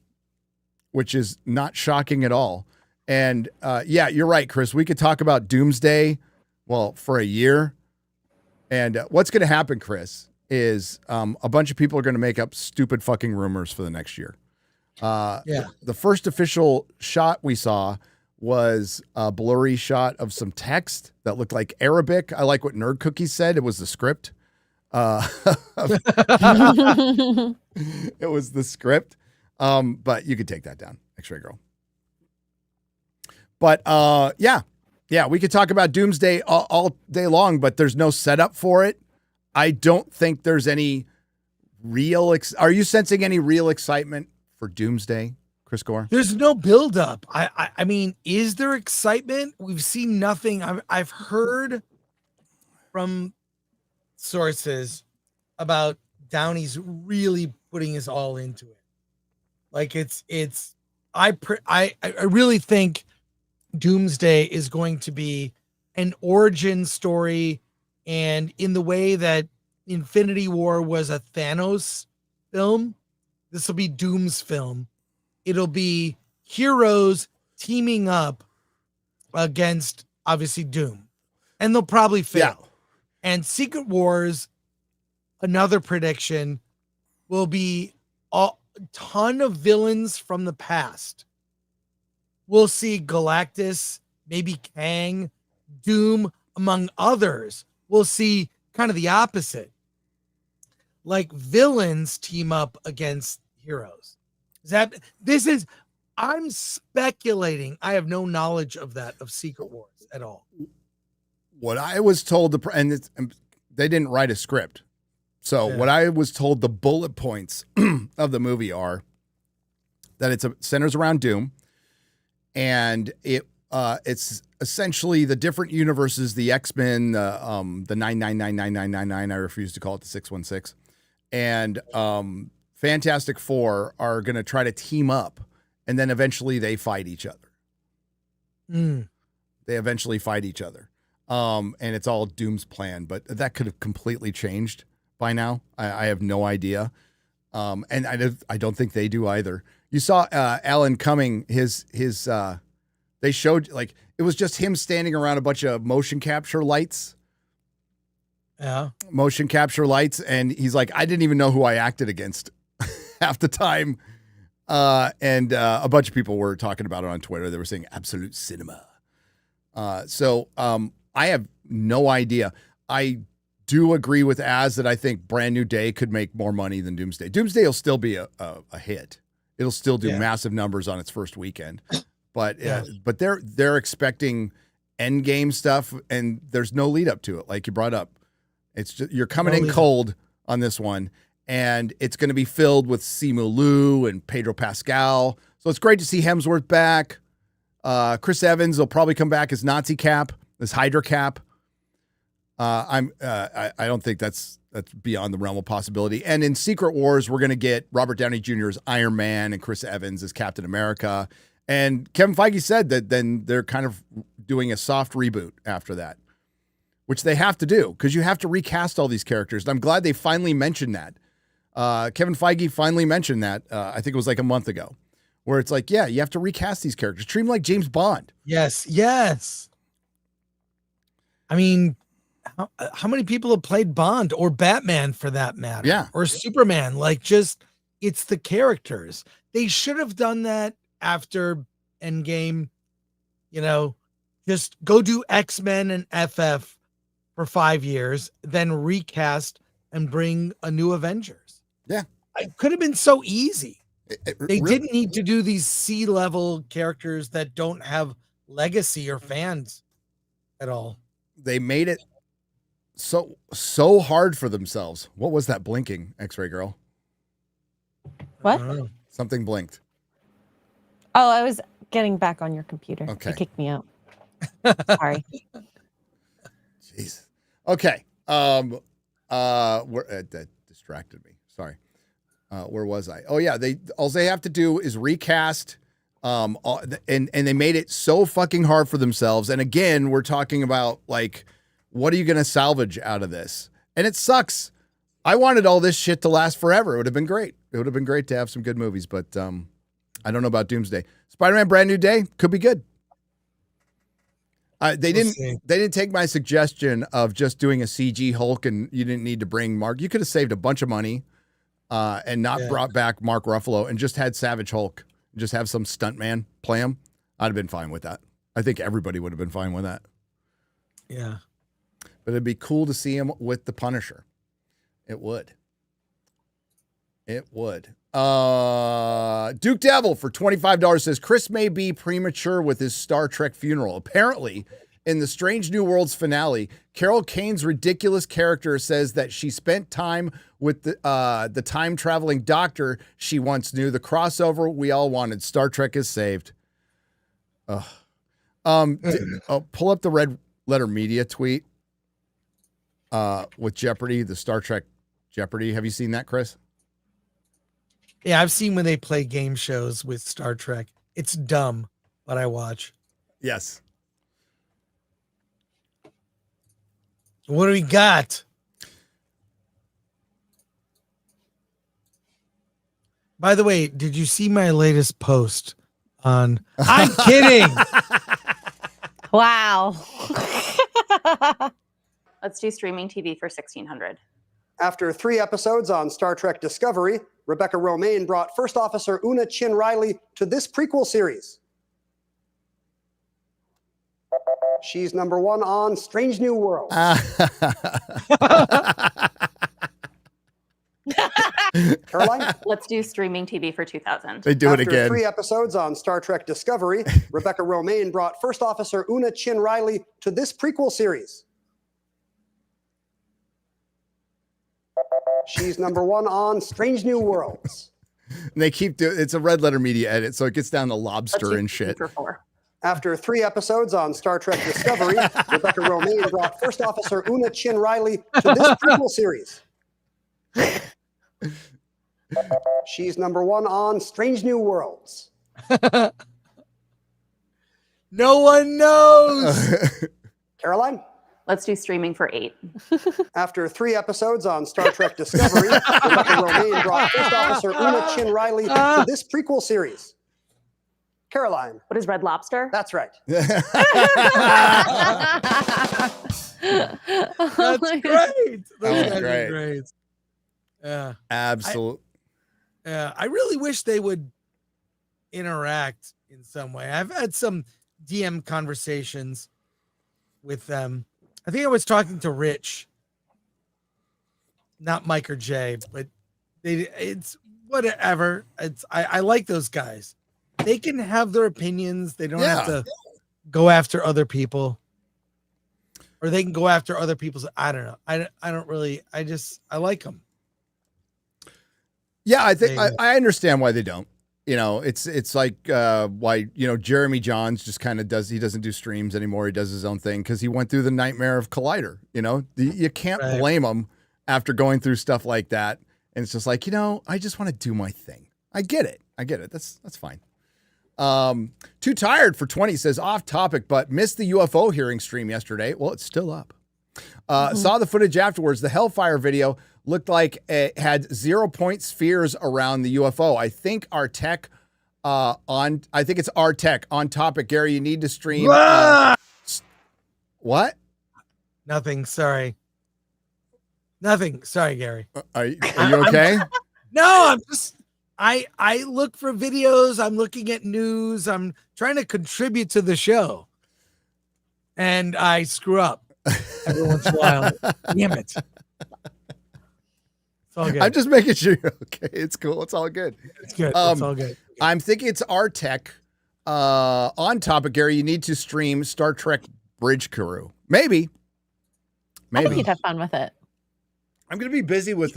which is not shocking at all. And yeah, you're right, Chris. We could talk about Doomsday, well, for a year. And what's going to happen, Chris, is a bunch of people are going to make up stupid fucking rumors for the next year. The first official shot we saw was a blurry shot of some text that looked like Arabic. I like what Nerd Cookies said. It was the script. It was the script. But you could take that down, X-Ray Girl. But yeah, we could talk about Doomsday all day long, but there's no setup for it. I don't think there's any real. Are you sensing any real excitement for Doomsday, Chris Gore? There's no buildup. I mean, is there excitement? We've seen nothing. I've heard from sources about Downey's really putting his all into it. Like I really think Doomsday is going to be an origin story, and in the way that Infinity War was a Thanos film, this will be Doom's film. It'll be heroes teaming up against obviously Doom, and they'll probably fail. Yeah. And Secret Wars, another prediction, will be a ton of villains from the past. We'll see Galactus, maybe Kang, Doom, among others. We'll see kind of the opposite. Like villains team up against heroes. I'm speculating. I have no knowledge of that, of Secret Wars at all. What I was told, they didn't write a script. So what I was told, the bullet points of the movie are that it centers around Doom, and it's essentially the different universes, the X-Men, the 9999999. I refuse to call it the 616, and Fantastic Four are going to try to team up, and then eventually they fight each other. They eventually fight each other. And it's all Doom's plan, but that could have completely changed by now. I have no idea. And I don't think they do either. You saw Alan Cumming, they showed, like, it was just him standing around a bunch of motion capture lights. Yeah. Motion capture lights. And he's like, I didn't even know who I acted against half the time. And a bunch of people were talking about it on Twitter. They were saying absolute cinema. So I have no idea. I do agree with Az that I think Brand New Day could make more money than Doomsday. Doomsday will still be a hit. It'll still do massive numbers on its first weekend. But but they're expecting Endgame stuff, and there's no lead up to it, like you brought up. It's just, you're coming in cold on this one, and it's going to be filled with Simu Liu and Pedro Pascal. So it's great to see Hemsworth back. Chris Evans will probably come back as Nazi Cap, as Hydra Cap. I don't think that's beyond the realm of possibility. And in Secret Wars, we're going to get Robert Downey Jr. as Iron Man and Chris Evans as Captain America. And Kevin Feige said that then they're kind of doing a soft reboot after that, which they have to do because you have to recast all these characters. And I'm glad they finally mentioned that. Kevin Feige finally mentioned that. I think it was like a month ago, where it's like, yeah, you have to recast these characters. Treat them like James Bond. Yes. I mean, how many people have played Bond or Batman for that matter? Yeah. Or Superman? Like, just, it's the characters. They should have done that after Endgame. You know, just go do X-Men and FF for 5 years, then recast and bring a new Avengers. Yeah. It could have been so easy. They really didn't need to do these C-level characters that don't have legacy or fans at all. They made it so hard for themselves. What was that blinking, X-Ray Girl? What? Something blinked. Oh, I was getting back on your computer. Okay. You kicked me out. Sorry. Jeez. Okay. That distracted me. Sorry. Where was I? Oh yeah, all they have to do is recast, and they made it so fucking hard for themselves. And again, we're talking about, like, what are you gonna salvage out of this? And it sucks. I wanted all this shit to last forever. It would have been great. It would have been great to have some good movies, but I don't know about Doomsday. Spider-Man Brand New Day could be good. They didn't take my suggestion of just doing a CG Hulk, and you didn't need to bring Mark. You could have saved a bunch of money. And not brought back Mark Ruffalo and just had Savage Hulk, just have some stuntman play him. I'd have been fine with that. I think everybody would have been fine with that. Yeah. But it'd be cool to see him with the Punisher. It would. It would. Duke Devil for $25 says, Chris may be premature with his Star Trek funeral. Apparently, in the Strange New Worlds finale, Carol Kane's ridiculous character says that she spent time with the time-traveling doctor she once knew. The crossover we all wanted. Star Trek is saved. Pull up the Red Letter Media tweet. with Jeopardy, the Star Trek Jeopardy. Have you seen that, Chris? Yeah, I've seen when they play game shows with Star Trek. It's dumb, but I watch. Yes. What do we got? By the way, did you see my latest post on I'm kidding. Wow. Let's do streaming TV for 1600. After 3 episodes on Star Trek Discovery, Rebecca Romaine brought First Officer Una Chin Riley to this prequel series. She's number 1 on Strange New Worlds. Caroline? Let's do streaming TV for 2000. They do it After again. 3 episodes on Star Trek Discovery, Rebecca Romaine brought First Officer Una Chin Riley to this prequel series. She's number 1 on Strange New Worlds. And they keep doing it's a red letter media edit, so it gets down to lobster and shit. For 4. After 3 episodes on Star Trek Discovery, Rebecca Romaine brought First Officer Una Chin Riley to this prequel series. She's number 1 on Strange New Worlds. No one knows. Caroline? Let's do streaming for 8. After 3 episodes on Star Trek Discovery, Rebecca Romaine brought First Officer Una Chin Riley to this prequel series. Caroline. What is Red Lobster? That's right. That's great. Those guys are great. Yeah. Absolutely. I really wish they would interact in some way. I've had some DM conversations with them. I think I was talking to Rich, not Mike or Jay, but it's whatever. I like those guys. They can have their opinions. They don't have to go after other people, or they can go after other people's. I don't know. I don't really. I like them. Yeah, I think I understand why they don't. You know, it's like why, you know, Jeremy Johns just kind of doesn't do streams anymore. He does his own thing because he went through the nightmare of Collider. You know, you can't blame him after going through stuff like that. And it's just like, you know, I just want to do my thing. I get it. That's fine. Too Tired for 20 says off topic, but missed the UFO hearing stream yesterday. Well, it's still up. Saw the footage afterwards. The Hellfire video looked like it had 0-point spheres around the UFO. I think our tech it's our tech on topic. Gary, you need to stream. What? Nothing. Sorry. Nothing. Sorry, Gary. Are you okay? No, I'm just, I look for videos. I'm looking at news. I'm trying to contribute to the show. And I screw up every once in a while. Damn it. All good. I'm just making sure you're okay. It's cool. It's all good. It's good. It's all good. I'm thinking it's our tech. On topic, Gary, you need to stream Star Trek Bridge Crew. Maybe. I think you'd have fun with it. I'm going to be busy with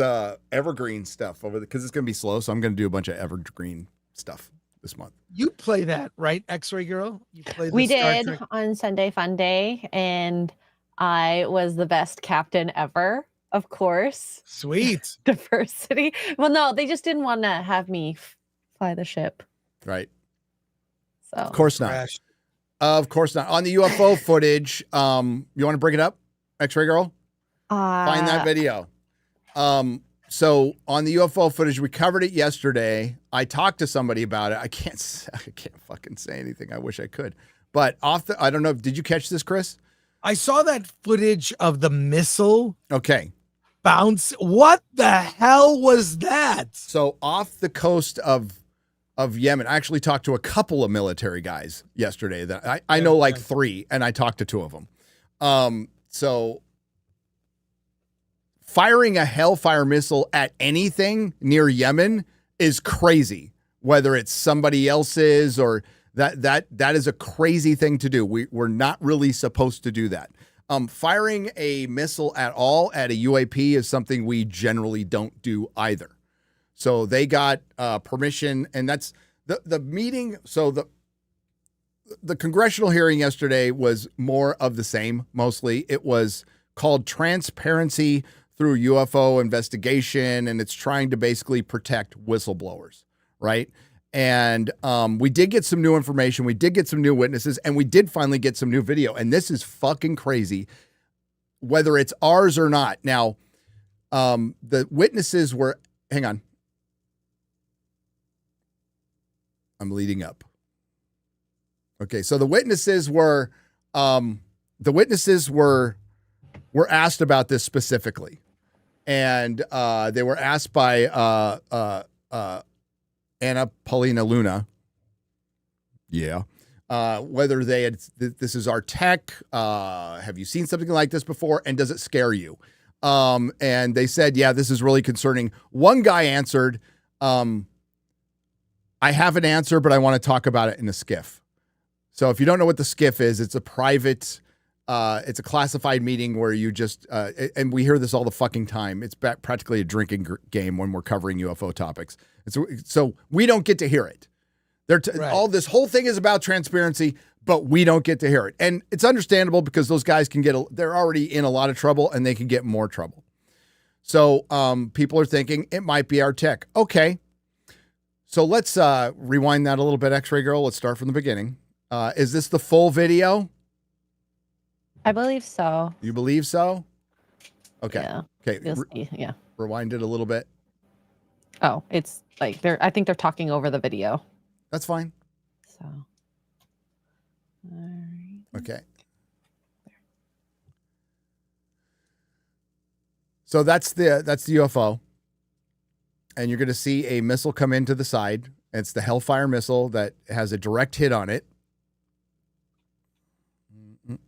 Evergreen stuff because it's going to be slow. So I'm going to do a bunch of Evergreen stuff this month. You play that, right, X-Ray Girl? You played. We did on Sunday Fun Day, and I was the best captain ever. Of course. Sweet. Diversity. Well, no, they just didn't want to have me fly the ship. Right. So of course not. Of course not. On the UFO footage, you want to bring it up, X-Ray Girl? Find that video. So on the UFO footage, we covered it yesterday. I talked to somebody about it. I can't fucking say anything. I wish I could. But I don't know. Did you catch this, Chris? I saw that footage of the missile. Okay. Bounce. What the hell was that? So off the coast of Yemen, I actually talked to a couple of military guys yesterday that I know like 3, and I talked to 2 of them. So firing a Hellfire missile at anything near Yemen is crazy, whether it's somebody else's or that is a crazy thing to do. We're not really supposed to do that. Firing a missile at all at a UAP is something we generally don't do either. So they got permission, and that's the meeting. So the congressional hearing yesterday was more of the same. Mostly it was called Transparency Through UFO Investigation, and it's trying to basically protect whistleblowers, right? And we did get some new information. We did get some new witnesses, and we did finally get some new video. And this is fucking crazy, whether it's ours or not. Now, the witnesses were, hang on. I'm leading up. Okay, so the witnesses were asked about this specifically, and they were asked by Anna Paulina Luna, whether they had this is our tech. Have you seen something like this before, and does it scare you? And they said, yeah, this is really concerning. One guy answered, I have an answer, but I want to talk about it in a skiff. So if you don't know what the skiff is, it's a private, it's a classified meeting where you just, and we hear this all the fucking time. It's practically a drinking game when we're covering UFO topics. So we don't get to hear it. All this whole thing is about transparency, but we don't get to hear it. And it's understandable because those guys they're already in a lot of trouble and they can get more trouble. So people are thinking it might be our tech. Okay. So let's rewind that a little bit, X-Ray Girl. Let's start from the beginning. Is this the full video? I believe so. You believe so? Okay. Yeah. Okay. You'll see. Yeah. Rewind it a little bit. Oh, it's like I think they're talking over the video. That's fine. So. All right. Okay. So that's the UFO. And you're going to see a missile come into the side. It's the Hellfire missile that has a direct hit on it.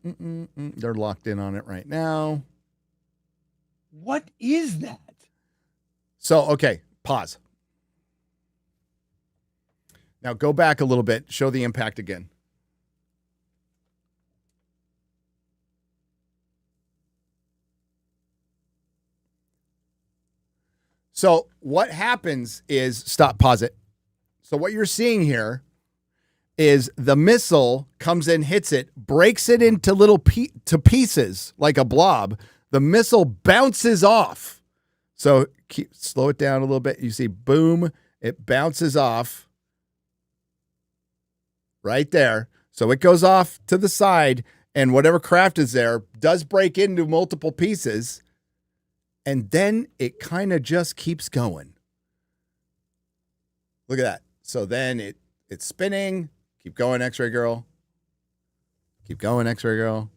They're locked in on it right now. What is that? So, okay, pause. Now go back a little bit. Show the impact again. So what happens is, pause it. So what you're seeing here is the missile comes in, hits it, breaks it into little pieces like a blob. The missile bounces off. So slow it down a little bit. You see, boom, it bounces off right there. So it goes off to the side, and whatever craft is there does break into multiple pieces. And then it kind of just keeps going. Look at that. So then it's spinning. Keep going, X-Ray Girl. Keep going, X-Ray Girl.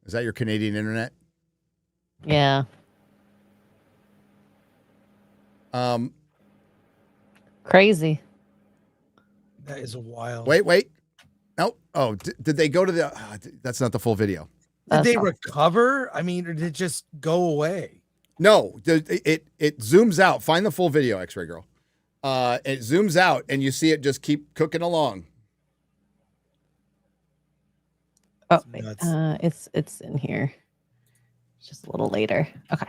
Is that your Canadian internet? Yeah. Crazy. That is wild. Wait. No. Oh, did they go to the... that's not the full video. Did they recover? I mean, or did it just go away? No, it zooms out. Find the full video, X-Ray Girl. It zooms out, and you see it just keep cooking along. Oh, wait. It's in here. It's just a little later. Okay.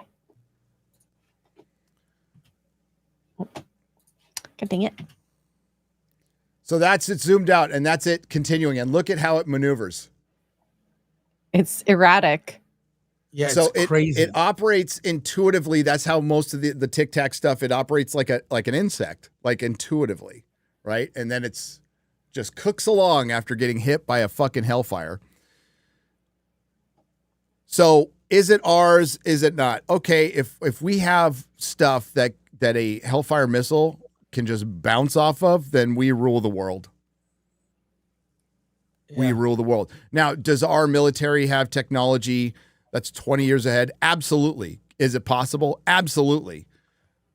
God dang it. So that's it zoomed out, and that's it continuing. And look at how it maneuvers. It's erratic. Yeah, so it's crazy. It operates intuitively. That's how most of the Tic Tac stuff, it operates like an insect, like intuitively, right? And then it's just cooks along after getting hit by a fucking hellfire. So is it ours? Is it not? Okay, if we have stuff that a hellfire missile can just bounce off of, then we rule the world. Yeah. We rule the world. Now, does our military have technology that's 20 years ahead? Absolutely. Is it possible? Absolutely.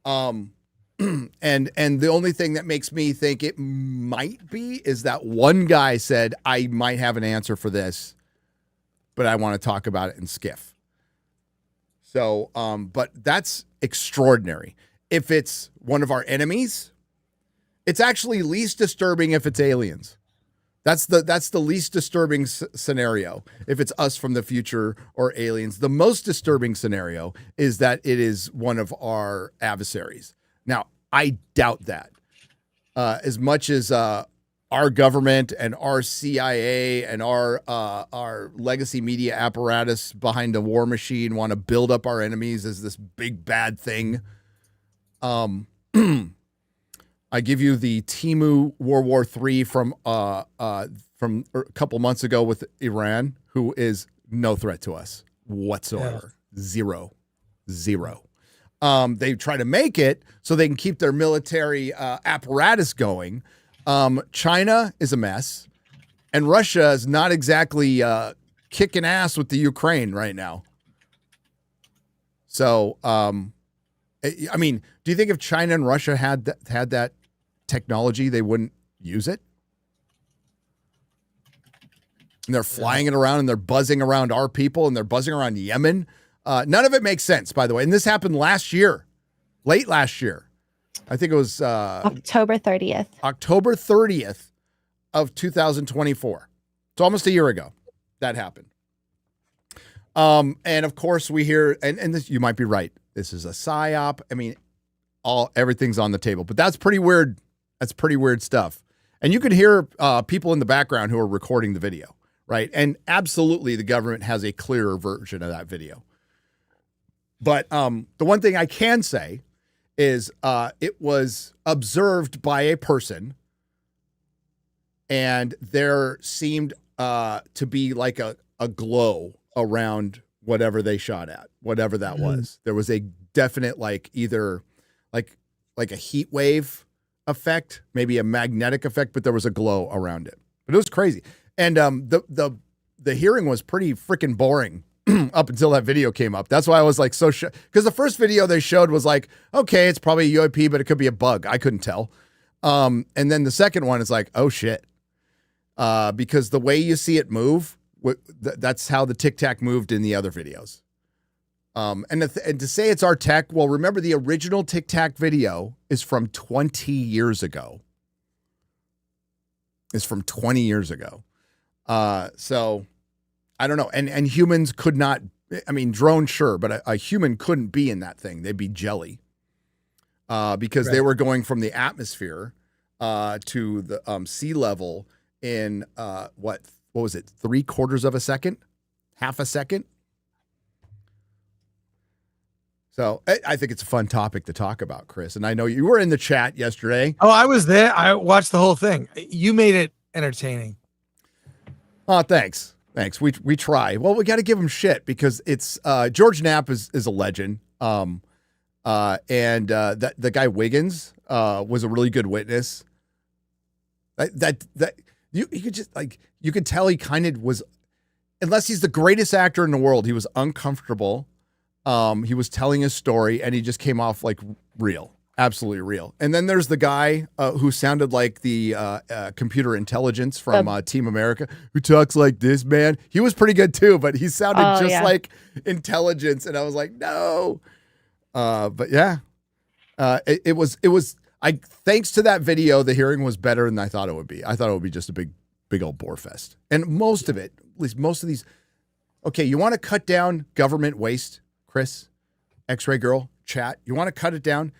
And the only thing that makes me think it might be is that one guy said, I might have an answer for this, but I want to talk about it in skiff. So, but that's extraordinary. If it's one of our enemies, it's actually least disturbing if it's aliens. That's the least disturbing scenario. If it's us from the future or aliens, the most disturbing scenario is that it is one of our adversaries. Now, I doubt that. As much as our government and our CIA and our legacy media apparatus behind the war machine want to build up our enemies as this big bad thing. I give you the Timu World War III from a couple months ago with Iran, who is no threat to us whatsoever. Yeah. Zero. They try to make it so they can keep their military apparatus going. China is a mess, and Russia is not exactly kicking ass with the Ukraine right now. So, I mean, do you think if China and Russia had that technology, they wouldn't use it? And they're flying it around, and they're buzzing around our people, and they're buzzing around Yemen. None of it makes sense, by the way. And this happened last year, late last year. I think it was October 30th. October 30th of 2024. It's almost a year ago that happened. And of course we hear, and this, you might be right. This is a psyop. I mean, everything's on the table, but that's pretty weird. That's pretty weird stuff. And you can hear people in the background who are recording the video, right? And absolutely the government has a clearer version of that video. But the one thing I can say is it was observed by a person, and there seemed to be like a glow around whatever they shot at, whatever that was. There was a definite either a heat wave effect, maybe a magnetic effect, but there was a glow around it. But it was crazy. And the hearing was pretty freaking boring up until that video came up. That's why I was like so because the first video they showed was like, okay, it's probably a UAP, but it could be a bug. I couldn't tell. And then the second one is like, oh shit. Because the way you see it move, that's how the Tic Tac moved in the other videos. And to say it's our tech, well, remember the original Tic Tac video is from 20 years ago. It's from 20 years ago. So I don't know. And humans could not, I mean, drones, sure, but a human couldn't be in that thing. They'd be jelly. Because they were going from the atmosphere to the sea level in what was it? 3/4 of a second? Half a second? So I think it's a fun topic to talk about, Chris. And I know you were in the chat yesterday. Oh, I was there. I watched the whole thing. You made it entertaining. Oh, thanks. Thanks. We try. Well, we got to give him shit because it's George Knapp is a legend. And the guy Wiggins was a really good witness. That you could just you could tell he kind of was, unless he's the greatest actor in the world, he was uncomfortable. He was telling his story and he just came off like real, absolutely real. And then there's the guy who sounded like the computer intelligence from Team America, who talks like this, man. He was pretty good too, but he sounded like intelligence. And I was like, no. But yeah, it was, thanks to that video, the hearing was better than I thought it would be. I thought it would be just a big old bore fest. And most of it, at least most of these, okay, you want to cut down government waste, Chris, X-Ray Girl, chat, you want to cut it down?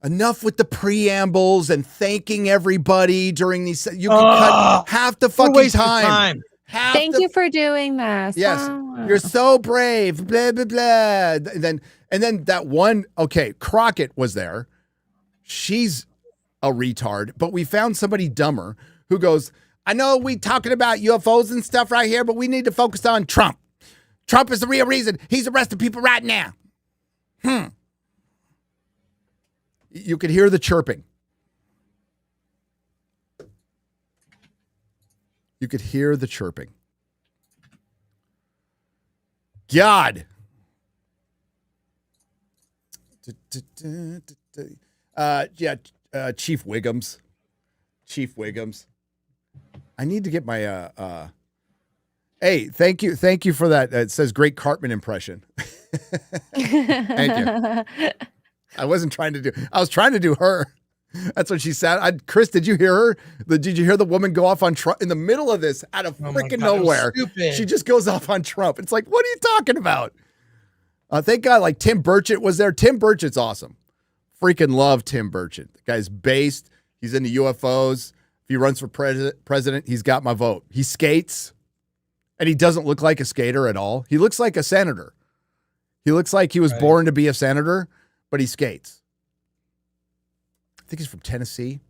Enough with the preambles and thanking everybody during these. You can cut half the fucking time. Thank you for doing this. Yes, you're so brave. Blah blah blah. And then that one. Okay, Crockett was there. She's a retard, but we found somebody dumber who goes, I know we talking about UFOs and stuff right here, but we need to focus on Trump. Trump is the real reason he's arresting people right now. You could hear the chirping. You could hear the chirping. God. Chief Wiggums. Chief Wiggums. I need to get my hey, thank you for that. It says great Cartman impression. Thank you. I was trying to do her. That's what she said. Chris, did you hear her? Did you hear the woman go off on Trump in the middle of this out of freaking nowhere? She just goes off on Trump. It's like, what are you talking about? Thank God, like Tim Burchett was there. Tim Burchett's awesome. Freaking love Tim Burchett. The guy's based. He's into UFOs. If he runs for president, he's got my vote. He skates, and he doesn't look like a skater at all. He looks like a senator. He looks like he was born to be a senator, but he skates. I think he's from Tennessee.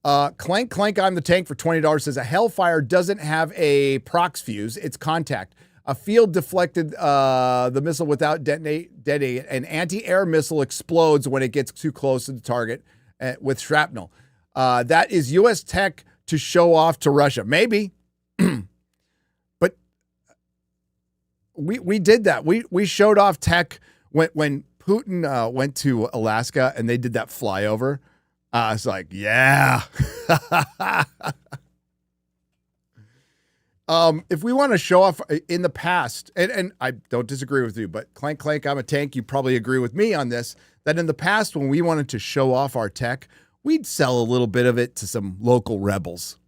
Clank Clank, I'm the Tank for $20 says a Hellfire doesn't have a prox fuse. It's contact. A field deflected the missile without detonating. An anti-air missile explodes when it gets too close to the target with shrapnel. That is U.S. tech to show off to Russia. Maybe. But we did that. We showed off tech when Putin went to Alaska and they did that flyover. It's like, yeah. If we want to show off in the past, and I don't disagree with you, but Clank Clank, I'm a Tank, you probably agree with me on this, that in the past when we wanted to show off our tech, we'd sell a little bit of it to some local rebels.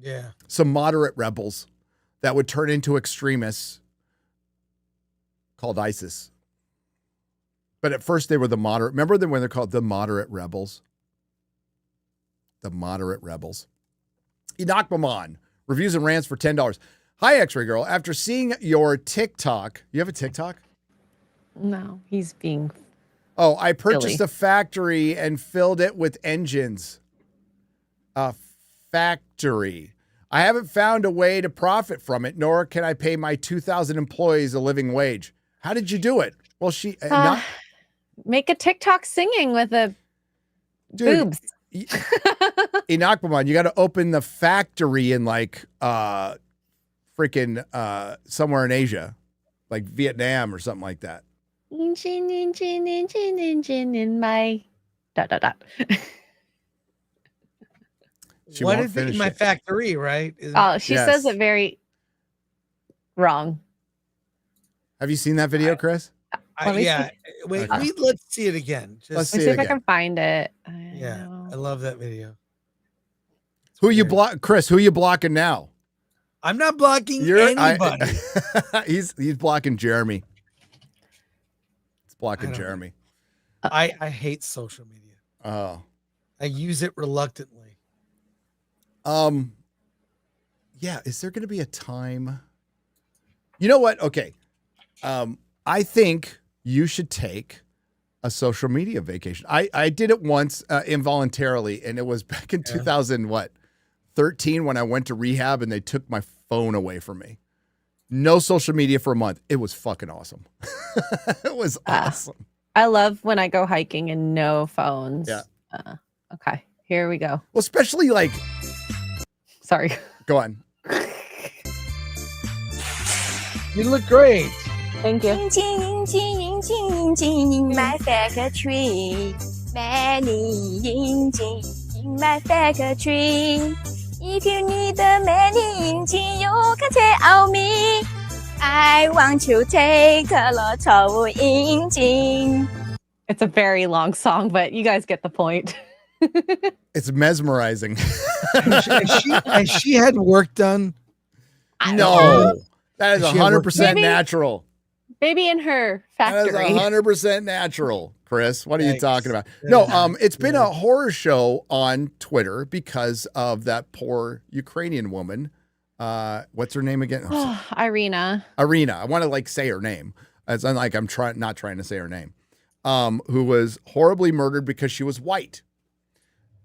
Yeah. Some moderate rebels that would turn into extremists called ISIS. But at first they were the moderate. Remember them when they're called the moderate rebels? The moderate rebels. Enoch Maman, reviews and rants for $10. Hi, X-Ray Girl. After seeing your TikTok, you have a TikTok? No, he's being. Oh, I purchased silly. a factory and filled it with engines. A factory. I haven't found a way to profit from it, nor can I pay my 2,000 employees a living wage. How did you do it? Well, Make a TikTok singing with a boobs. Enoch Maman, you got to open the factory in like freaking somewhere in Asia, like Vietnam or something like that. Engine in my ... She What won't is it finish in my it. factory, right? Oh, she says it very wrong. Have you seen that video, Chris? Yeah. Wait, Okay. let's see it again. Let's Let's see if I can find it. Yeah, I love that video. Who you block, Chris? Who you blocking now? I'm not blocking anybody. He's blocking Jeremy. It's blocking Jeremy. I hate social media. Oh. I use it reluctantly. Yeah, is there going to be a time? You know what? Okay. I think you should take a social media vacation. I did it once involuntarily, and it was back in 2013 when I went to rehab and they took my phone away from me. No social media for a month. It was fucking awesome. It was awesome. I love when I go hiking and no phones. Yeah. Okay, here we go. Well, especially like. Sorry. Go on. You look great. Thank you. In my factory, many engine in my factory. If you need many engine, you can tell me. I want to take a lot of engine. It's a very long song, but you guys get the point. It's mesmerizing. Has she had work done? No, that is 100% natural. Maybe in her factory. That is 100% natural, Chris. What are you talking about? No, it's been a horror show on Twitter because of that poor Ukrainian woman. What's her name again? Irina. Irina. I want to like say her name. It's unlike I'm not trying to say her name. Who was horribly murdered because she was white.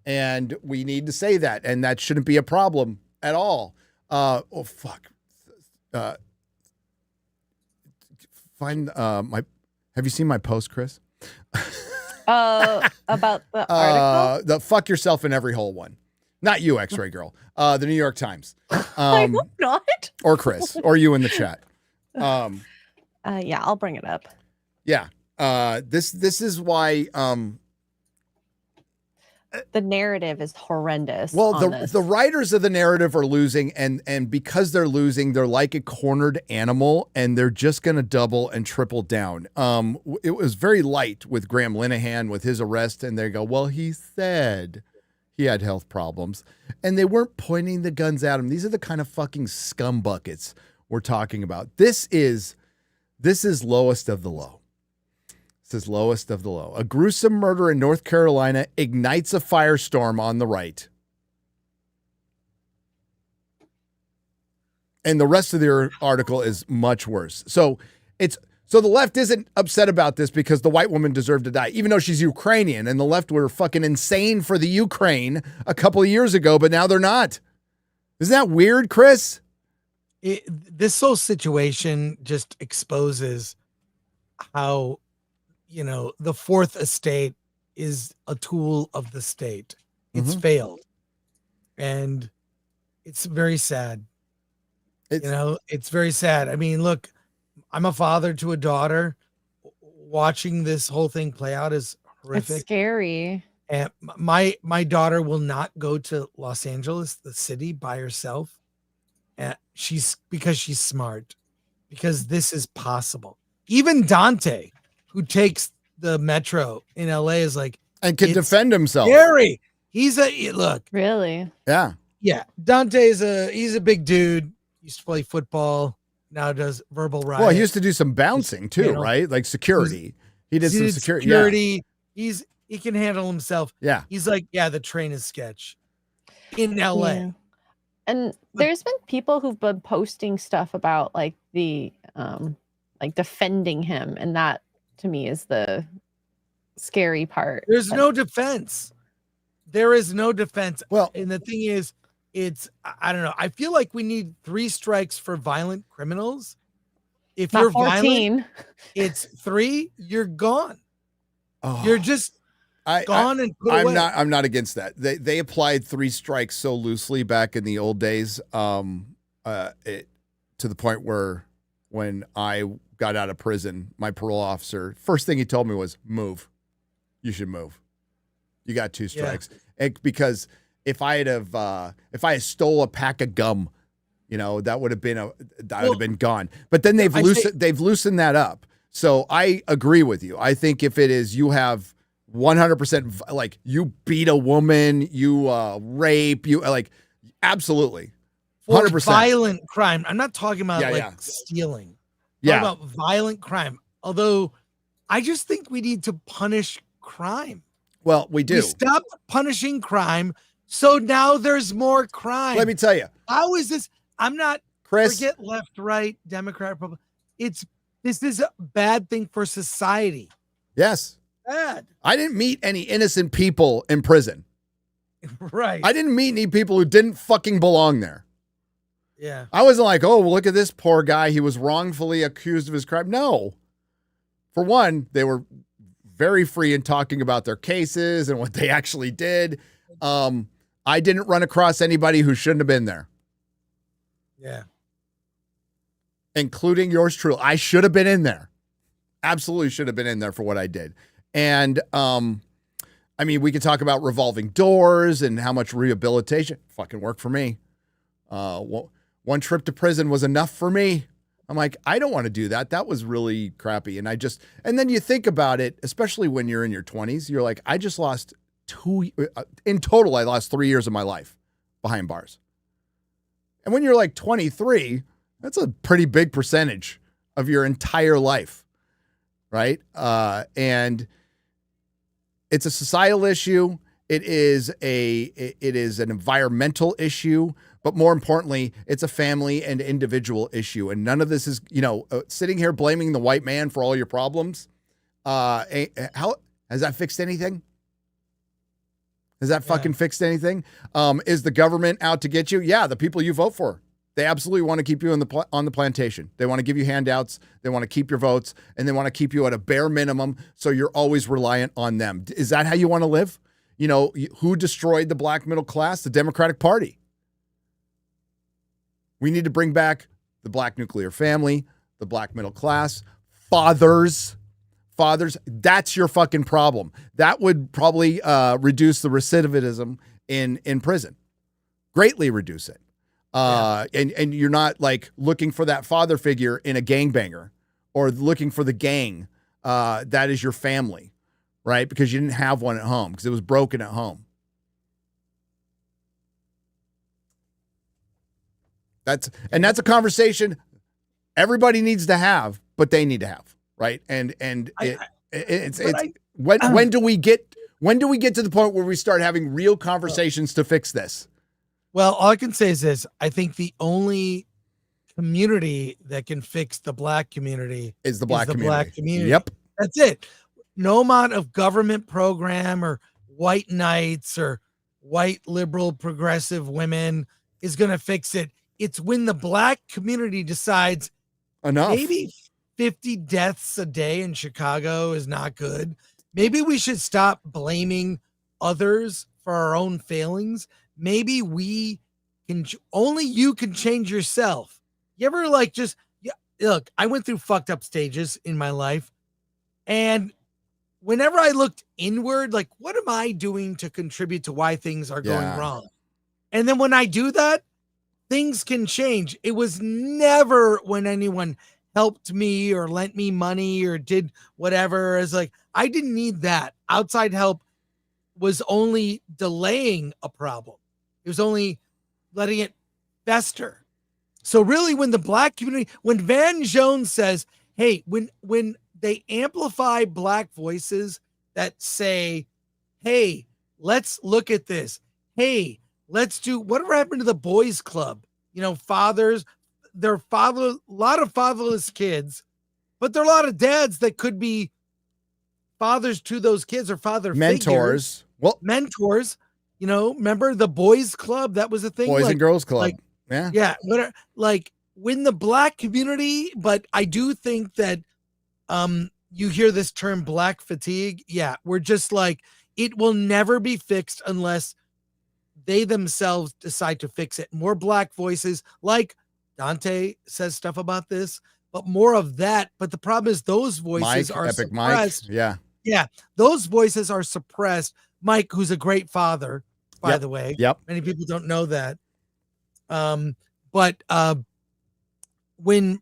And we need to say that, and that shouldn't be a problem at all. Oh fuck. Find my. Have you seen my post, Chris? About the article. The fuck yourself in every hole one. Not you, X-Ray Girl. The New York Times. I hope not. Or Chris, or you in the chat. Yeah, I'll bring it up. Yeah. This is why. The narrative is horrendous. Well, on this. the writers of the narrative are losing, and because they're losing, they're like a cornered animal, and they're just going to double and triple down. It was very light with Graham Linehan with his arrest, and they go, well, he said he had health problems, and they weren't pointing the guns at him. These are the kind of fucking scum buckets we're talking about. This is lowest of the low. This is lowest of the low. A gruesome murder in North Carolina ignites a firestorm on the right. And the rest of the article is much worse. So the left isn't upset about this because the white woman deserved to die, even though she's Ukrainian, and the left were fucking insane for the Ukraine a couple of years ago, but now they're not. Isn't that weird, Chris? This whole situation just exposes how, the fourth estate is a tool of the state. It's failed. And it's very sad. It's very sad. I mean, look, I'm a father to a daughter. Watching this whole thing play out is horrific. It's scary. And my daughter will not go to Los Angeles, the city, by herself. And because she's smart, because this is possible. Even Dante, who takes the metro in LA, is like, and can defend himself. Scary. Look. Really? Yeah. Yeah. Dante he's a big dude. Used to play football. Now does verbal riot. Well, he used to do some bouncing too, right? Like security. He did some security. Yeah. He can handle himself. Yeah. He's like, the train is sketch in LA. Yeah. And there's been people who've been posting stuff about like the like defending him, and that to me is the scary part. There's no defense. There is no defense. Well, and the thing is, I don't know. I feel like we need 3 strikes for violent criminals. If Not you're 14. violent, it's 3. You're gone. Oh. You're just gone and put away. I'm not against that. They applied 3 strikes so loosely back in the old days, to the point where when I got out of prison, my parole officer, first thing he told me was, "Move. You should move. You got 2 strikes." Because if I had stole a pack of gum, that would have been gone. But then they've loosened that up. So I agree with you. I think if it is, you have 100%, like you beat a woman, you rape, you absolutely. 100%. Violent crime. I'm not talking about stealing. I'm talking about violent crime. Although I just think we need to punish crime. Well, we do. We stop punishing crime. So now there's more crime. Let me tell you. How is this? I'm not, Chris, forget left, right, Democrat, Republican. This is a bad thing for society. Yes. Bad. I didn't meet any innocent people in prison. Right. I didn't meet any people who didn't fucking belong there. Yeah. I wasn't like, oh, well, look at this poor guy. He was wrongfully accused of his crime. No. For one, they were very free in talking about their cases and what they actually did. I didn't run across anybody who shouldn't have been there. Yeah. Including yours truly. I should have been in there. Absolutely should have been in there for what I did. And, I mean, we could talk about revolving doors and how much rehabilitation fucking worked for me. One trip to prison was enough for me. I'm like, I don't want to do that. That was really crappy. And then you think about it, especially when you're in your 20s, you're like, I just lost in total, I lost 3 years of my life behind bars. And when you're like 23, that's a pretty big percentage of your entire life. Right. And it's a societal issue. It is an environmental issue, but more importantly, it's a family and individual issue. And none of this is, sitting here blaming the white man for all your problems. How has that fixed anything? Has that fucking fixed anything? Is the government out to get you? Yeah, the people you vote for. They absolutely want to keep you on the plantation. They want to give you handouts. They want to keep your votes, and they want to keep you at a bare minimum, so you're always reliant on them. Is that how you want to live? Who destroyed the black middle class? The Democratic Party. We need to bring back the black nuclear family, the black middle class, fathers, that's your fucking problem. That would probably reduce the recidivism in prison. Greatly reduce it. And you're not like looking for that father figure in a gangbanger or looking for the gang. That is your family, right? Because you didn't have one at home because it was broken at home. That's a conversation everybody needs to have, but they need to have. Right. And when do we get to the point where we start having real conversations to fix this? Well, all I can say is this. I think the only community that can fix the black community Is the black community. black community. Yep. That's it. No amount of government program or white knights or white liberal progressive women is going to fix it. It's when the black community decides Enough. maybe 50 deaths a day in Chicago is not good. Maybe we should stop blaming others for our own failings. Maybe we can, only you can change yourself. You ever look, I went through fucked up stages in my life. And whenever I looked inward, like, what am I doing to contribute to why things are going wrong? And then when I do that, things can change. It was never when anyone helped me or lent me money or did whatever. It's like, I didn't need that. Outside help was only delaying a problem. It was only letting it fester. So really, when the black community, when Van Jones says, hey, when they amplify black voices that say, hey, let's look at this. Hey, let's do whatever happened to the boys club. You know, fathers, a lot of fatherless kids, but there are a lot of dads that could be fathers to those kids or father mentors. Figures. Well, mentors, you know, remember the boys club? That was a thing. Boys and girls club. Like, yeah. Like when the black community, but I do think that you hear this term black fatigue. Yeah, we're just like, it will never be fixed unless they themselves decide to fix it. More black voices, like Dante says stuff about this, but more of that. But the problem is those voices are suppressed. Mike. Yeah. Those voices are suppressed. Mike, who's a great father, by the way. Yep. Many people don't know that. But when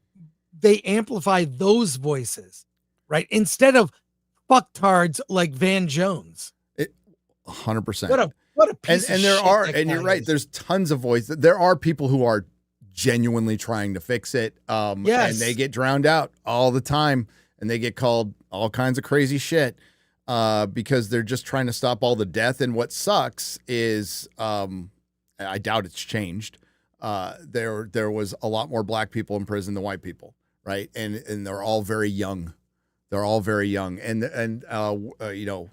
they amplify those voices, right, instead of fucktards like Van Jones, 100%. What a piece of and there shit are, that and guy you're right. is. There's tons of voices. There are people who are genuinely trying to fix it. And they get drowned out all the time, and they get called all kinds of crazy shit because they're just trying to stop all the death. And what sucks is, I doubt it's changed. There was a lot more black people in prison than white people, right? And they're all very young. They're all very young, and you know.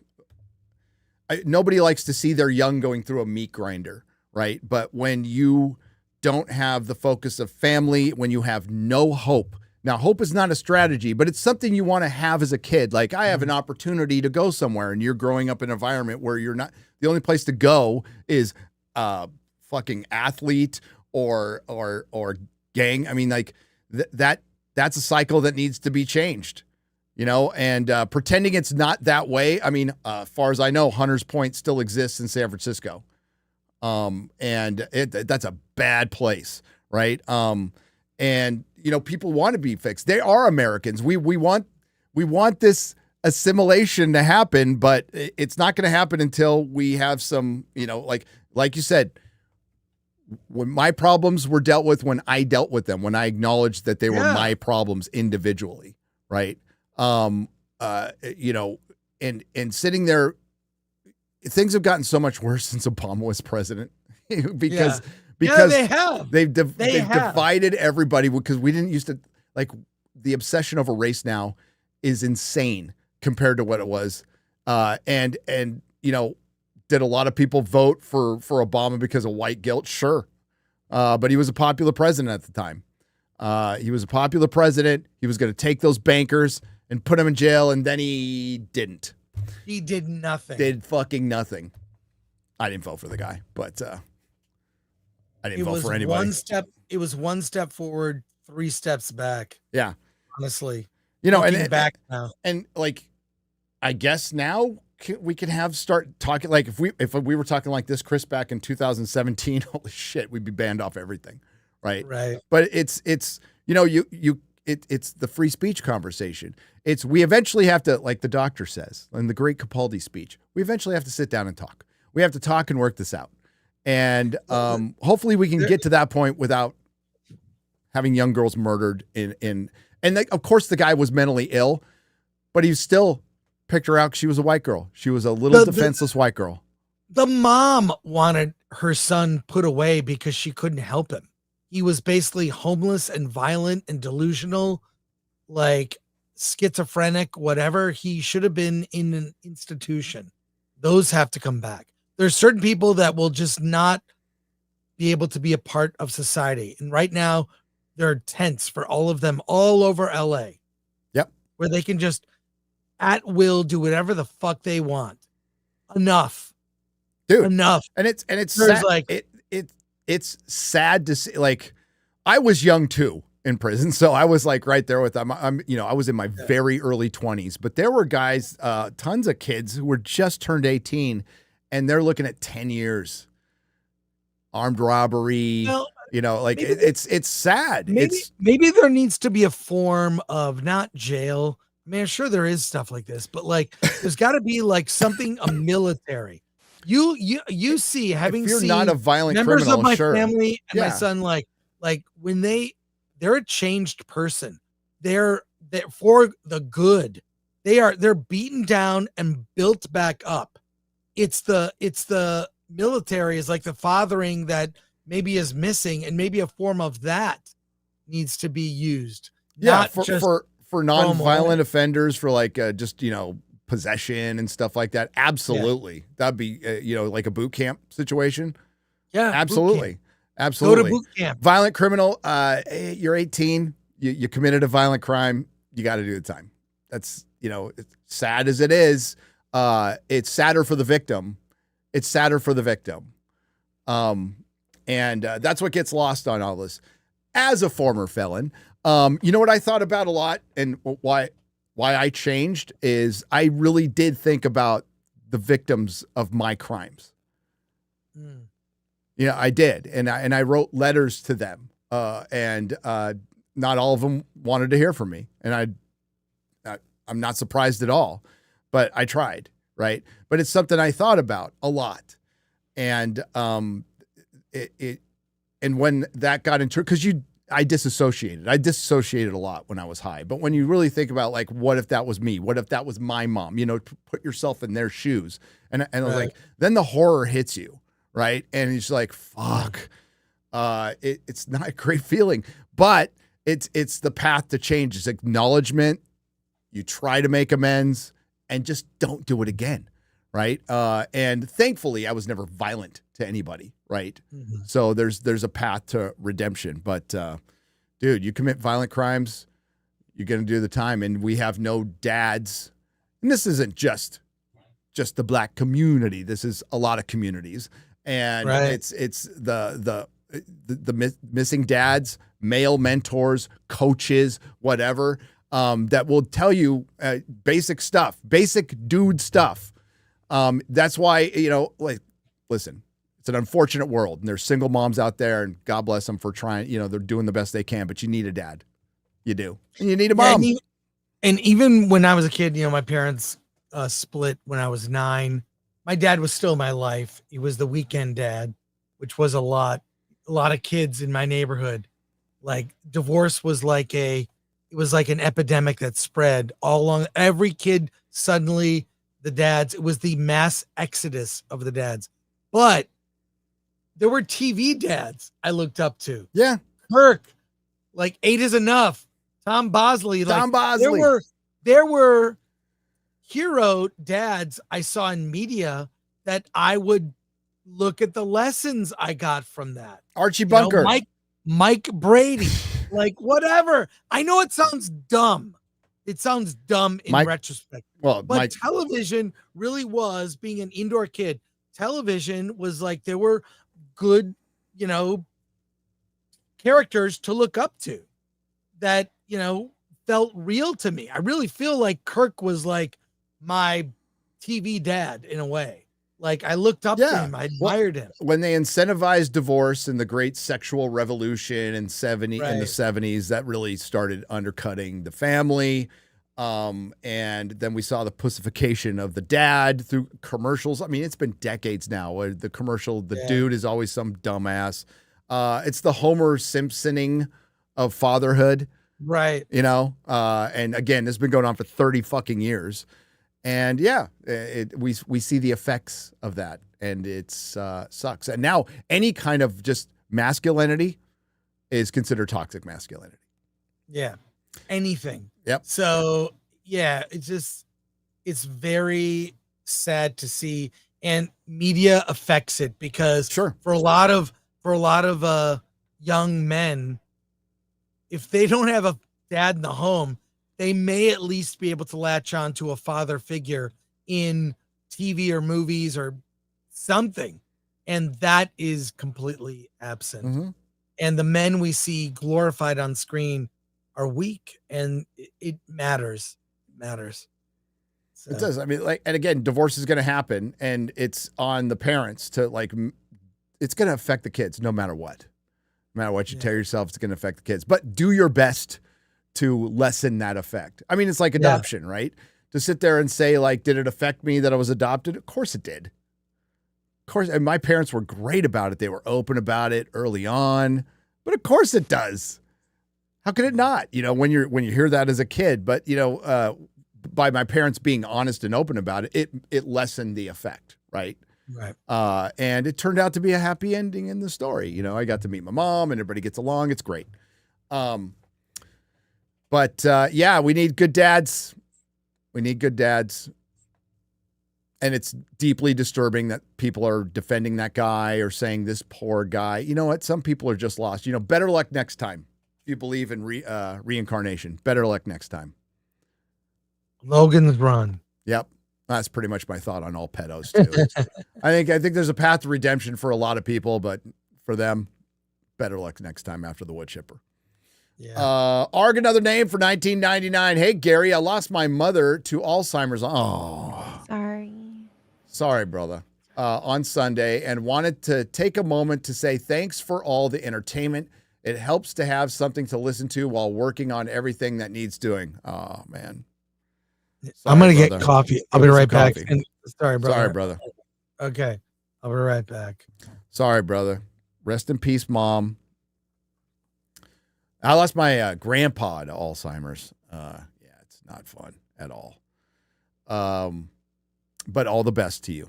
Nobody likes to see their young going through a meat grinder, right? But when you don't have the focus of family, when you have no hope. Now, hope is not a strategy, but it's something you want to have as a kid. Like, I have an opportunity to go somewhere, and you're growing up in an environment where you're not, the only place to go is fucking athlete or gang. I mean, like that's a cycle that needs to be changed. You know, and pretending it's not that way. I mean, as far as I know, Hunters Point still exists in San Francisco. And that's a bad place, right? And, you know, people want to be fixed. They are Americans. We want this assimilation to happen, but it's not going to happen until we have some, you know, like you said, when my problems were dealt with, when I dealt with them, when I acknowledged that they were my problems individually, right? You know, and sitting there, things have gotten so much worse since Obama was president because they've divided everybody, because we didn't used to, like, the obsession over race now is insane compared to what it was. And you know, did a lot of people vote for Obama because of white guilt? Sure. But he was a popular president at the time. He was a popular president. He was going to take those bankers and put him in jail, and then he didn't. He did nothing. Did fucking nothing. I didn't vote for the guy, but I didn't vote for anybody. It was one step forward, 3 steps back. Yeah. Honestly. You know, and back now. And like, I guess now we can start talking, like, if we were talking like this, Chris, back in 2017, holy shit, we'd be banned off everything. Right. Right. But it's, you know, it's the free speech conversation. We eventually have to, like the doctor says in the great Capaldi speech, we eventually have to sit down and talk. We have to talk and work this out. And hopefully we can get to that point without having young girls murdered and like, of course the guy was mentally ill, but he still picked her out because she was a white girl. She was a little defenseless white girl. The mom wanted her son put away because she couldn't help him. he was basically homeless and violent and delusional, like schizophrenic, whatever. He should have been in an institution. Those have to come back. There's certain people that will just not be able to be a part of society. And right now, there are tents for all of them all over LA. Yep. Where they can just at will do whatever the fuck they want. Enough. Dude. Enough. And it's There's sad. like It's sad to see. Like, I was young too in prison, so I was like right there with them. I was in my very early 20s, but there were guys, tons of kids who were just turned 18, and they're looking at 10 years, armed robbery. Well, like it's sad. Maybe there needs to be a form of not jail. I mean, I'm sure there is stuff like this, but like there's got to be like something a military. You see, having if you're seen not a violent members criminal, of my sure. family and my son, like when they're a changed person, they're for the good. They're beaten down and built back up. It's the military is like the fathering that maybe is missing, and maybe a form of that needs to be used. Yeah, Not just for non-violent offenders, for like just possession and stuff like that. Absolutely, that'd be like a boot camp situation. Yeah, absolutely. Go to boot camp. Violent criminal. You're 18. You committed a violent crime. You got to do the time. That's it's sad as it is. It's sadder for the victim. It's sadder for the victim. And that's what gets lost on all this. As a former felon, you know what I thought about a lot, and why I changed is I really did think about the victims of my crimes. Yeah, I did, and I wrote letters to them, and not all of them wanted to hear from me, and I'm not surprised at all, but I tried, right? But it's something I thought about a lot, and and when that got into, because I disassociated a lot when I was high, but when you really think about like, what if that was me? What if that was my mom? Put yourself in their shoes, and I was like, then the horror hits you. Right. And it's like, fuck, it's not a great feeling, but it's the path to change. It's acknowledgement. You try to make amends and just don't do it again. Right. And thankfully I was never violent to anybody. Right. Mm-hmm. So there's a path to redemption, but dude, you commit violent crimes, you're going to do the time. And we have no dads. And this isn't just the Black community. This is a lot of communities. And it's the missing dads, male mentors, coaches, whatever, that will tell you basic stuff, basic dude stuff. That's why, like, listen, it's an unfortunate world, and there's single moms out there, and God bless them for trying, they're doing the best they can, but you need a dad. You do. And you need a mom. And even when I was a kid, my parents split when I was 9. My dad was still my life. He was the weekend dad, which was a lot of kids in my neighborhood. Like divorce was like an epidemic that spread all along. Every kid suddenly, the dads, it was the mass exodus of the dads. But there were TV dads I looked up to. Yeah. Kirk, like 8 is enough. Tom Bosley. There were hero dads I saw in media that I would look at the lessons I got from that. Archie Bunker, Mike Brady, like whatever. I know it sounds dumb. It sounds dumb in retrospect. But television really was, being an indoor kid, television was like, there were good, characters to look up to that, felt real to me. I really feel like Kirk was like my TV dad in a way. Like I looked up to him. I admired him. When they incentivized divorce in the great sexual revolution in the 70s, that really started undercutting the family. And then we saw the pussification of the dad through commercials. I mean, it's been decades now where the commercial, dude is always some dumbass. It's the Homer Simpsoning of fatherhood. Right. And again, this has been going on for 30 fucking years. And we see the effects of that, and it sucks. And now any kind of just masculinity is considered toxic masculinity. Yeah. Anything. Yep. So yeah, it's very sad to see, and media affects it because for a lot of young men, if they don't have a dad in the home, they may at least be able to latch on to a father figure in TV or movies or something. And that is completely absent. Mm-hmm. And the men we see glorified on screen are weak, and it matters. It matters. So. It does. I mean, like, and again, divorce is going to happen, and it's on the parents to it's going to affect the kids no matter what. No matter what you tell yourself, it's going to affect the kids. But do your best to lessen that effect. I mean, it's like adoption, right? To sit there and say, like, did it affect me that I was adopted? Of course it did. Of course. And my parents were great about it. They were open about it early on. But of course it does. How could it not? You know, when you hear that as a kid, but by my parents being honest and open about it, it lessened the effect, right? Right. And it turned out to be a happy ending in the story. You know, I got to meet my mom and everybody gets along. It's great. But we need good dads. We need good dads. And it's deeply disturbing that people are defending that guy or saying this poor guy. You know what? Some people are just lost. You know, better luck next time. If you believe in reincarnation, better luck next time. Logan's Run. Yep. That's pretty much my thought on all pedos too. I think there's a path to redemption for a lot of people, but for them, better luck next time after the wood chipper. Yeah. Arg, another name for 1999. Hey, Gary, I lost my mother to Alzheimer's. Oh, sorry, brother. On Sunday, and wanted to take a moment to say thanks for all the entertainment. It helps to have something to listen to while working on everything that needs doing. Oh, man. Sorry, I'm going to brother. get coffee. I'll be right back. Coffee. And, sorry, brother. Sorry, brother. Okay. I'll be right back. Sorry, brother. Rest in peace, Mom. I lost my grandpa to Alzheimer's. It's not fun at all. But all the best to you.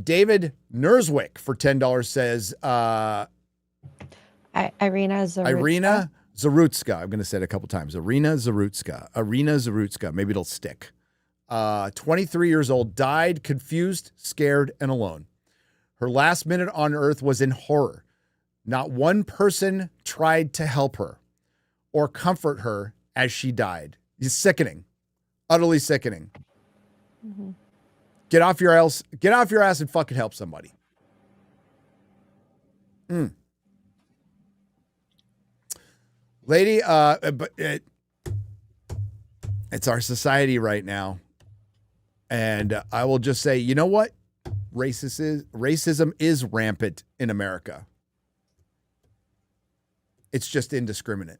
David Nerswick for $10 says... Irina Zarutska. I'm going to say it a couple times. Irina Zarutska. Maybe it'll stick. 23 years old, died confused, scared, and alone. Her last minute on earth was in horror. Not one person tried to help her or comfort her as she died. It's sickening. Utterly sickening. Mm-hmm. Get off your ass and fucking help somebody. Lady, but it's our society right now. And I will just say, you know what? Racism is rampant in America. It's just indiscriminate.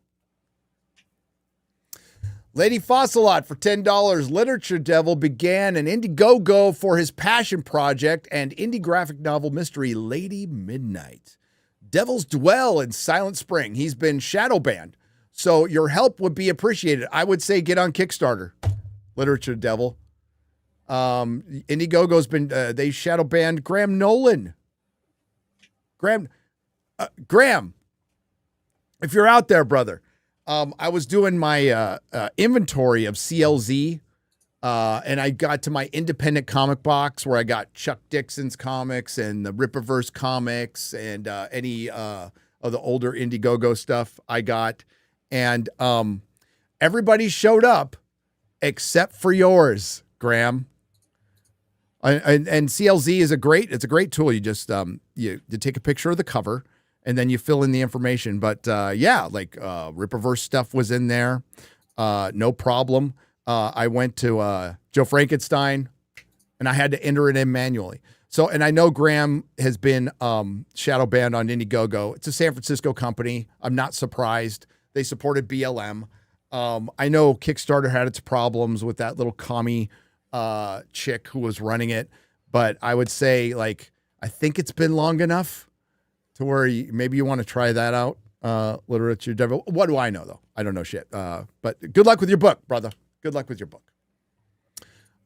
Lady Fossilot for $10. Literature Devil began an Indiegogo for his passion project and indie graphic novel mystery Lady Midnight. Devils dwell in Silent Spring. He's been shadow banned, so your help would be appreciated. I would say get on Kickstarter, Literature Devil. Indiegogo's been they shadow banned Graham Nolan. Graham, if you're out there, brother, I was doing my inventory of CLZ, and I got to my independent comic box where I got Chuck Dixon's comics and the Rippaverse comics and any of the older Indiegogo stuff I got. And everybody showed up except for yours, Graham. And CLZ is a great tool. You just you take a picture of the cover and then you fill in the information. But Rippaverse stuff was in there. No problem. I went to Joe Frankenstein and I had to enter it in manually. So, and I know Graham has been shadow banned on Indiegogo. It's a San Francisco company. I'm not surprised. They supported BLM. I know Kickstarter had its problems with that little commie chick who was running it. But I would say, I think it's been long enough to where maybe you want to try that out, Literature Devil. What do I know, though? I don't know shit. But good luck with your book, brother. Good luck with your book.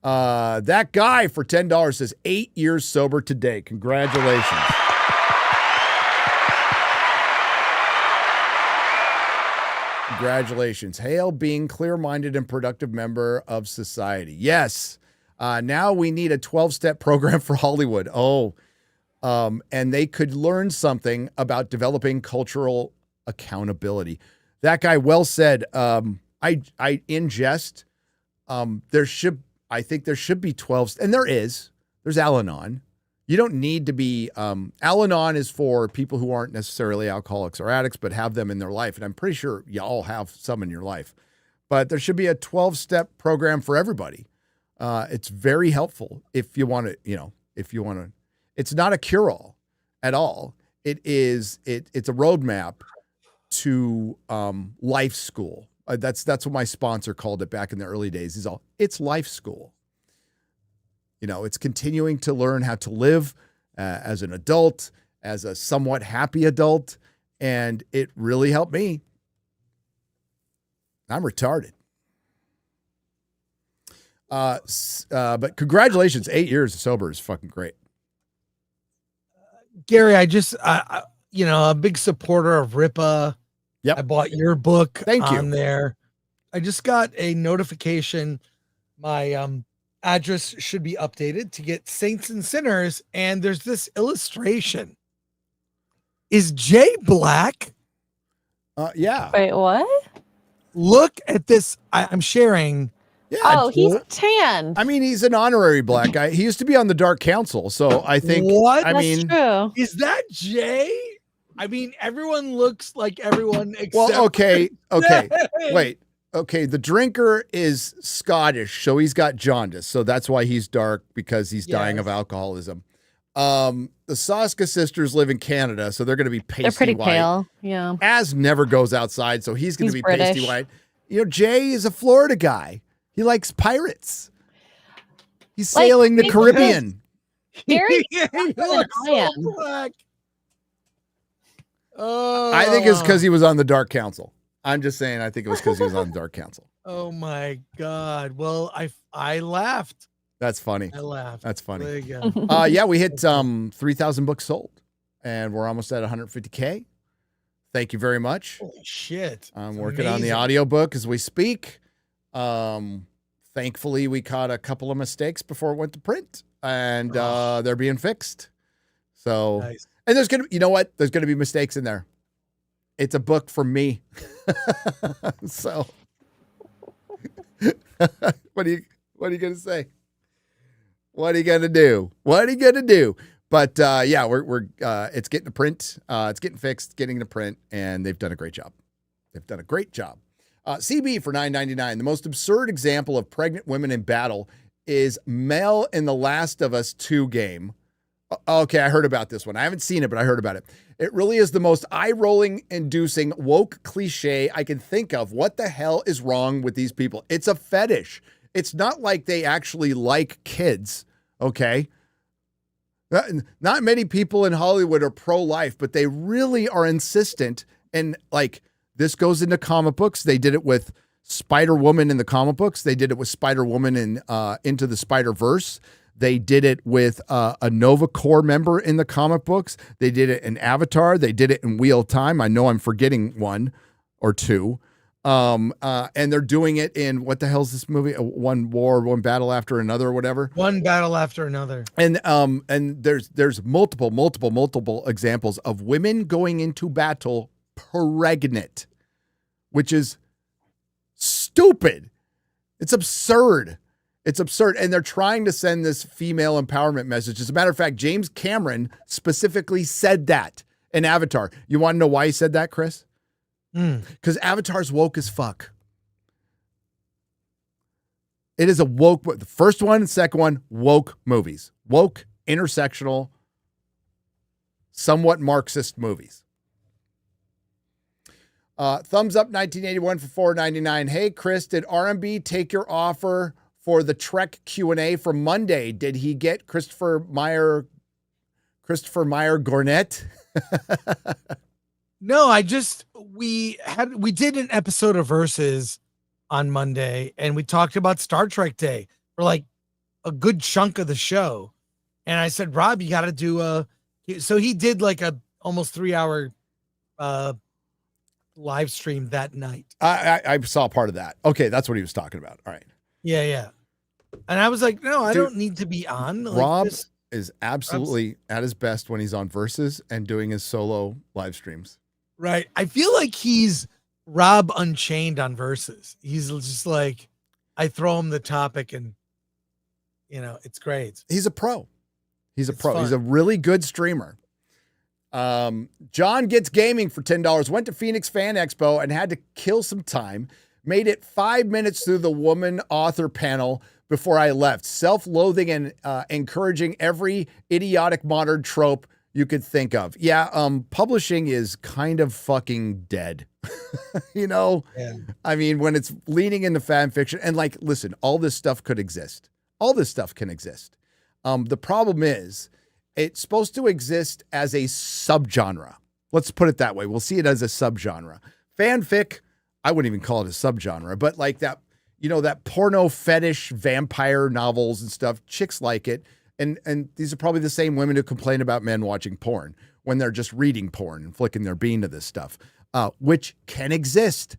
That guy for $10 says 8 years sober today. Congratulations. Congratulations. Hail being clear-minded and productive member of society. Yes. Now we need a 12-step program for Hollywood. And they could learn something about developing cultural accountability. That guy well said. I in jest, I think there should be 12, and there's Al-Anon. You don't need to be, Al-Anon is for people who aren't necessarily alcoholics or addicts, but have them in their life. And I'm pretty sure you all have some in your life, but there should be a 12-step program for everybody. It's very helpful if you want to, it's not a cure-all at all. It's a roadmap to life school. That's what my sponsor called it back in the early days. It's life school. It's continuing to learn how to live as an adult, as a somewhat happy adult, and it really helped me. I'm retarded. But congratulations, 8 years sober is fucking great. Gary, a big supporter of RIPA. Yep. I bought your book. Thank you. On there. I just got a notification. My address should be updated to get Saints and Sinners, and there's this illustration. Is Jay black? Yeah. Wait, what? Look at this. I'm sharing. Yeah, he's tan. I mean, he's an honorary black guy. He used to be on the Dark Council, so I think. What? That's true. Is that Jay? I mean, everyone looks like everyone except. Well, okay. Wait. Okay, the drinker is Scottish, so he's got jaundice. So that's why he's dark, because he's dying of alcoholism. The Soska sisters live in Canada, so they're going to be pasty white. They're pretty pale. Yeah. Az never goes outside, so he's going to be British. pasty white. Jay is a Florida guy. He likes pirates. He's sailing the Caribbean. Gary, black. Oh. I think it's because he was on the Dark Council. I'm just saying, I think it was because he was on the Dark Council. Oh my God. Well, I laughed. That's funny. I laughed. That's funny. There you go. Yeah, we hit 3,000 books sold, and we're almost at 150K. Thank you very much. Holy shit. I'm working on the audiobook as we speak. Thankfully, we caught a couple of mistakes before it went to print, and they're being fixed. So, nice. And there's going to, there's going to be mistakes in there. It's a book from me. So what are you going to say? What are you going to do? What are you going to do? But yeah, we're it's getting to print. It's getting fixed, getting to print, and they've done a great job. They've done a great job. CB for $9.99. The most absurd example of pregnant women in battle is Mel in the Last of Us 2 game. Okay, I heard about this one. I haven't seen it, but I heard about it. It really is the most eye-rolling, inducing, woke cliche I can think of. What the hell is wrong with these people? It's a fetish. It's not like they actually like kids, okay? Not many people in Hollywood are pro-life, but they really are insistent. And like, this goes into comic books. They did it with Spider-Woman in the comic books. They did it with Spider-Woman in Into the Spider-Verse. They did it with a Nova Corps member in the comic books. They did it in Avatar. They did it in Wheel of Time. I know I'm forgetting one or two. And they're doing it in, what the hell's this movie? One War, One Battle After Another or whatever. One Battle After Another. And there's multiple examples of women going into battle pregnant, which is stupid. It's absurd. It's absurd. And they're trying to send this female empowerment message. As a matter of fact, James Cameron specifically said that in Avatar. You want to know why he said that, Chris? Because Avatar's woke as fuck. It is a woke, the first one and second one, woke movies. Woke, intersectional, somewhat Marxist movies. Thumbs up 1981 for $4.99. Hey, Chris, did RMB take your offer for the Trek Q&A from Monday? Did he get Christopher Meyer Gornet? No, we did an episode of Versus on Monday, and we talked about Star Trek Day for like a good chunk of the show. And I said, Rob, you got to do so he did like a almost 3-hour live stream that night. I saw part of that. Okay, that's what he was talking about. All right. Yeah. And I was like, no, I don't need to be on. Like, Rob is absolutely at his best when he's on Versus and doing his solo live streams. Right. I feel like he's Rob Unchained on Versus. He's just like, I throw him the topic and, it's great. He's a pro. He's a pro. Fun. He's a really good streamer. John Gets Gaming for $10. Went to Phoenix Fan Expo and had to kill some time. Made it 5 minutes through the woman author panel before I left. Self-loathing and encouraging every idiotic modern trope you could think of. Yeah, publishing is kind of fucking dead. Yeah. I mean, when it's leaning into fan fiction and listen, all this stuff could exist. All this stuff can exist. The problem is it's supposed to exist as a subgenre. Let's put it that way. We'll see it as a subgenre. Fanfic, I wouldn't even call it a subgenre, but that porno fetish vampire novels and stuff, chicks like it. And these are probably the same women who complain about men watching porn when they're just reading porn and flicking their bean to this stuff, which can exist.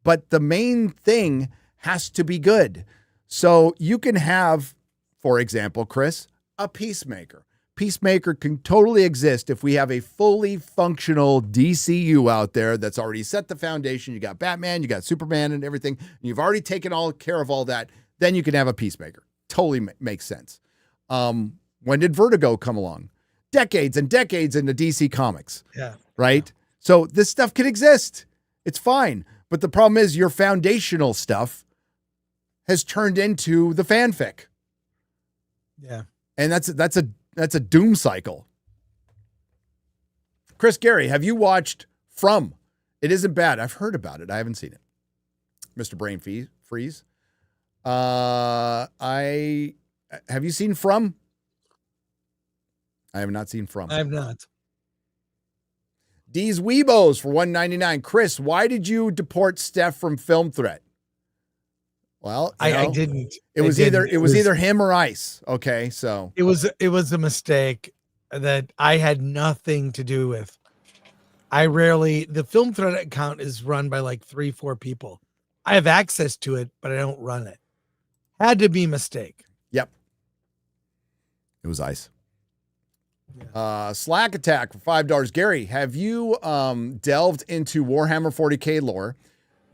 But the main thing has to be good. So you can have, for example, Chris, a Peacemaker. Peacemaker can totally exist if we have a fully functional DCU out there that's already set the foundation. You got Batman, you got Superman and everything. And you've already taken all care of all that. Then you can have a Peacemaker. Totally makes sense. When did Vertigo come along? Decades and decades into DC Comics. Yeah. Right? So this stuff can exist. It's fine. But the problem is your foundational stuff has turned into the fanfic. Yeah. And that's a doom cycle. Chris Gary, have you watched From? It isn't bad. I've heard about it. I haven't seen it. Mr. Brain Freeze. Have you seen From? I have not seen From. I have not. D's Weebos for $1.99. Chris, why did you deport Steph from Film Threat? Well, I didn't. It was either him or Ice. Okay, so it was a mistake that I had nothing to do with. The Film Threat account is run by 3-4 people. I have access to it, but I don't run it. Had to be a mistake. Yep. It was Ice. Slack Attack for $5. Gary, have you delved into Warhammer 40K lore?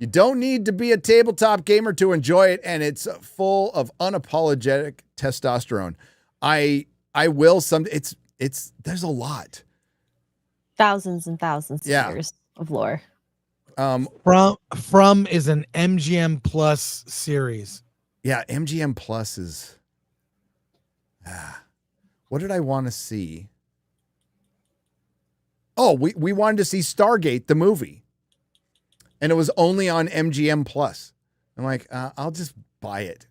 You don't need to be a tabletop gamer to enjoy it, and it's full of unapologetic testosterone. I will there's a lot. Thousands and thousands of years of lore. From is an MGM Plus series. Yeah, MGM Plus is what did I want to see? Oh, we wanted to see Stargate, the movie. And it was only on MGM Plus. I'm like, I'll just buy it.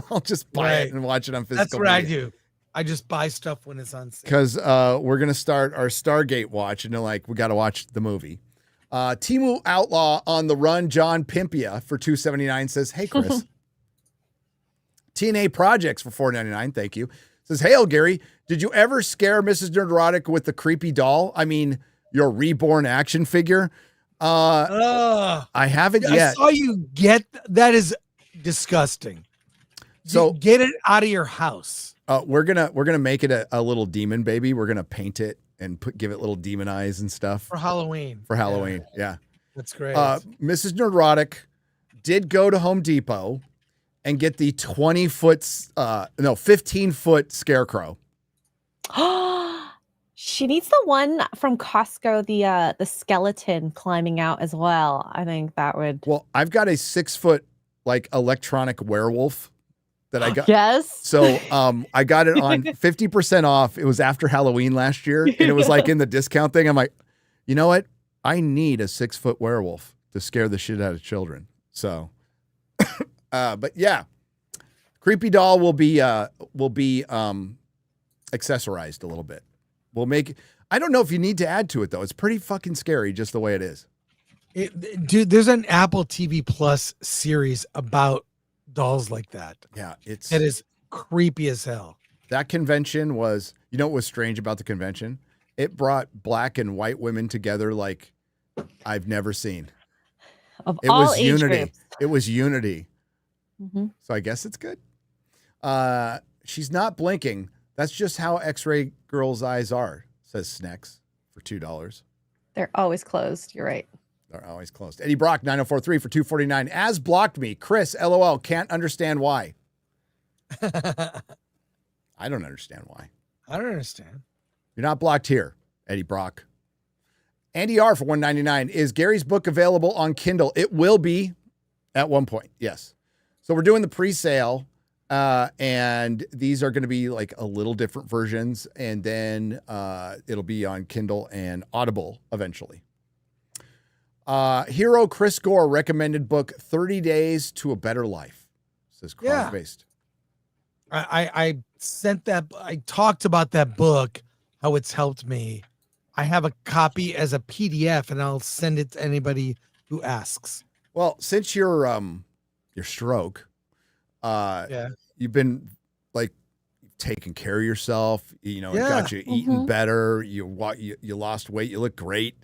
I'll just buy it and watch it on physical. That's what I do. I just buy stuff when it's on sale. Because we're going to start our Stargate watch, and they're like, we got to watch the movie. Timu Outlaw on the Run, John Pimpia for $2.79 says, hey, Chris. TNA Projects for $4.99, thank you. Says, hail, Gary. Did you ever scare Mrs. Nerdrotic with the creepy doll? I mean, your reborn action figure? I haven't yet. I saw you get that. Is disgusting. So get it out of your house. We're gonna make it a little demon baby. We're gonna paint it and give it little demon eyes and stuff for Halloween. Yeah. That's great. Mrs. Nerdrotic did go to Home Depot and get the 15-foot scarecrow. She needs the one from Costco, the skeleton climbing out as well. I think that would. Well, I've got a 6-foot electronic werewolf that I got. Yes. So I got it on 50% off. It was after Halloween last year, and it was in the discount thing. I'm like, you know what? I need a 6-foot werewolf to scare the shit out of children. So, but yeah, creepy doll will be accessorized a little bit. We'll make. I don't know if you need to add to it though. It's pretty fucking scary just the way it is. Dude, there's an Apple TV Plus series about dolls like that. Yeah, it is creepy as hell. That convention was. You know what was strange about the convention? It brought black and white women together I've never seen. Of It all was age Unity. groups. It was Unity. Mhm. So I guess it's good. She's not blinking. That's just how X-ray girls' eyes are, says Snex for $2. They're always closed. You're right. They're always closed. Eddie Brock, 9043 for $2.49. As blocked me. Chris, LOL, can't understand why. I don't understand why. I don't understand. You're not blocked here, Eddie Brock. Andy R for $1.99. Is Gary's book available on Kindle? It will be at one point, yes. So we're doing the pre-sale, and these are going to be like a little different versions, and then it'll be on Kindle and Audible eventually. Hero Chris Gore recommended book 30 Days to a Better Life. Says Yeah. Based. I sent that. I talked about that book, how it's helped me. I have a copy as a PDF, and I'll send it to anybody who asks. Well, since your stroke, you've been like taking care of yourself. You know, it got you eating better. You lost weight. You look great.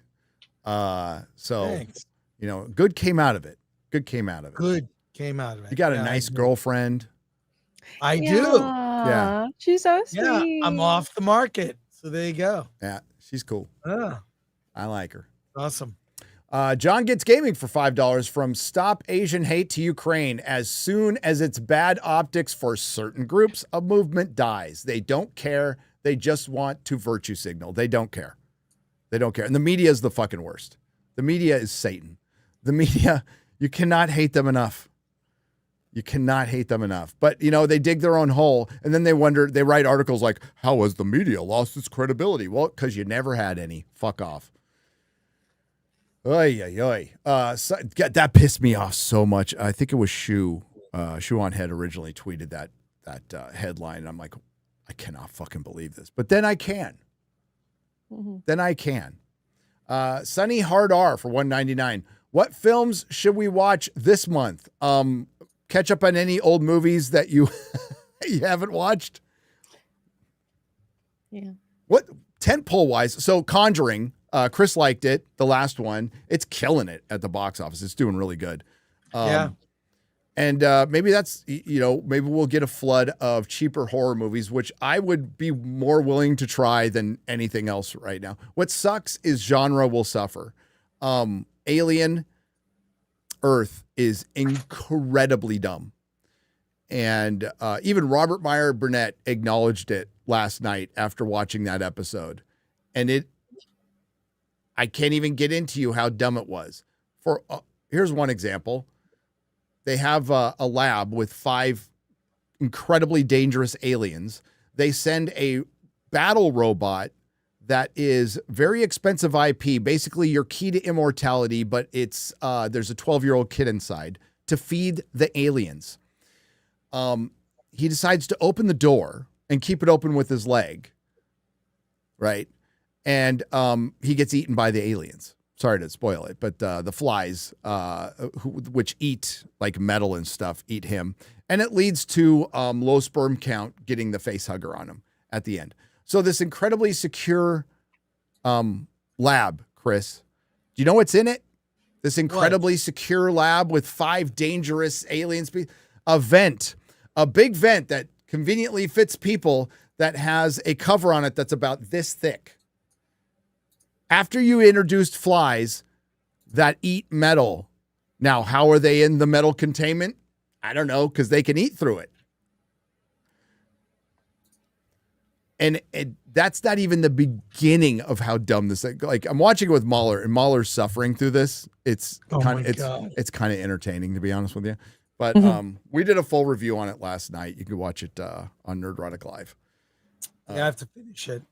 So Thanks. you know, good came out of it. Good came out of it. Good came out of it. You got a nice girlfriend. I do. Yeah. She's so sweet. Yeah, I'm off the market. So there you go. Yeah, she's cool. Oh, I like her. awesome. John Gets Gaming for $5 from Stop Asian Hate to Ukraine. As soon as it's bad optics for certain groups, a movement dies. They don't care. They just want to virtue signal. They don't care. They don't care. And the media is the fucking worst. The media is Satan. The media, you cannot hate them enough. You cannot hate them enough. But, you know, they dig their own hole, and then they write articles like, how has the media lost its credibility? Well, because you never had any. Fuck off. Oy, oy, oy. That pissed me off so much. I think it was Shoe on Head originally tweeted that headline. And I'm like, I cannot fucking believe this. But then I can. Then I can. Sunny Hard R for $1.99. What films should we watch this month? Catch up on any old movies that you you haven't watched? Yeah. What tentpole wise? So Conjuring, Chris liked it, the last one. It's killing it at the box office. It's doing really good. Yeah. And maybe that's, you know, maybe we'll get a flood of cheaper horror movies, which I would be more willing to try than anything else right now. What sucks is genre will suffer. Alien, Earth is incredibly dumb. And even Robert Meyer Burnett acknowledged it last night after watching that episode. And I can't even get into you how dumb it was. Here's one example. They have a lab with 5 incredibly dangerous aliens. They send a battle robot that is very expensive IP, basically your key to immortality, but it's there's a 12-year-old kid inside to feed the aliens. He decides to open the door and keep it open with his leg, right? And he gets eaten by the aliens. Sorry to spoil it, but the flies, which eat like metal and stuff, eat him. And it leads to low sperm count getting the face hugger on him at the end. So this incredibly secure lab, Chris, do you know what's in it? This incredibly secure lab with 5 dangerous aliens, a big vent that conveniently fits people that has a cover on it that's about this thick. After you introduced flies that eat metal, now how are they in the metal containment? I don't know, because they can eat through it. And that's not even the beginning of how dumb this is. Like, I'm watching it with Mahler, and Mahler's suffering through this. It's kind of entertaining, to be honest with you. But we did a full review on it last night. You can watch it on Nerdrotic Live. I have to finish it.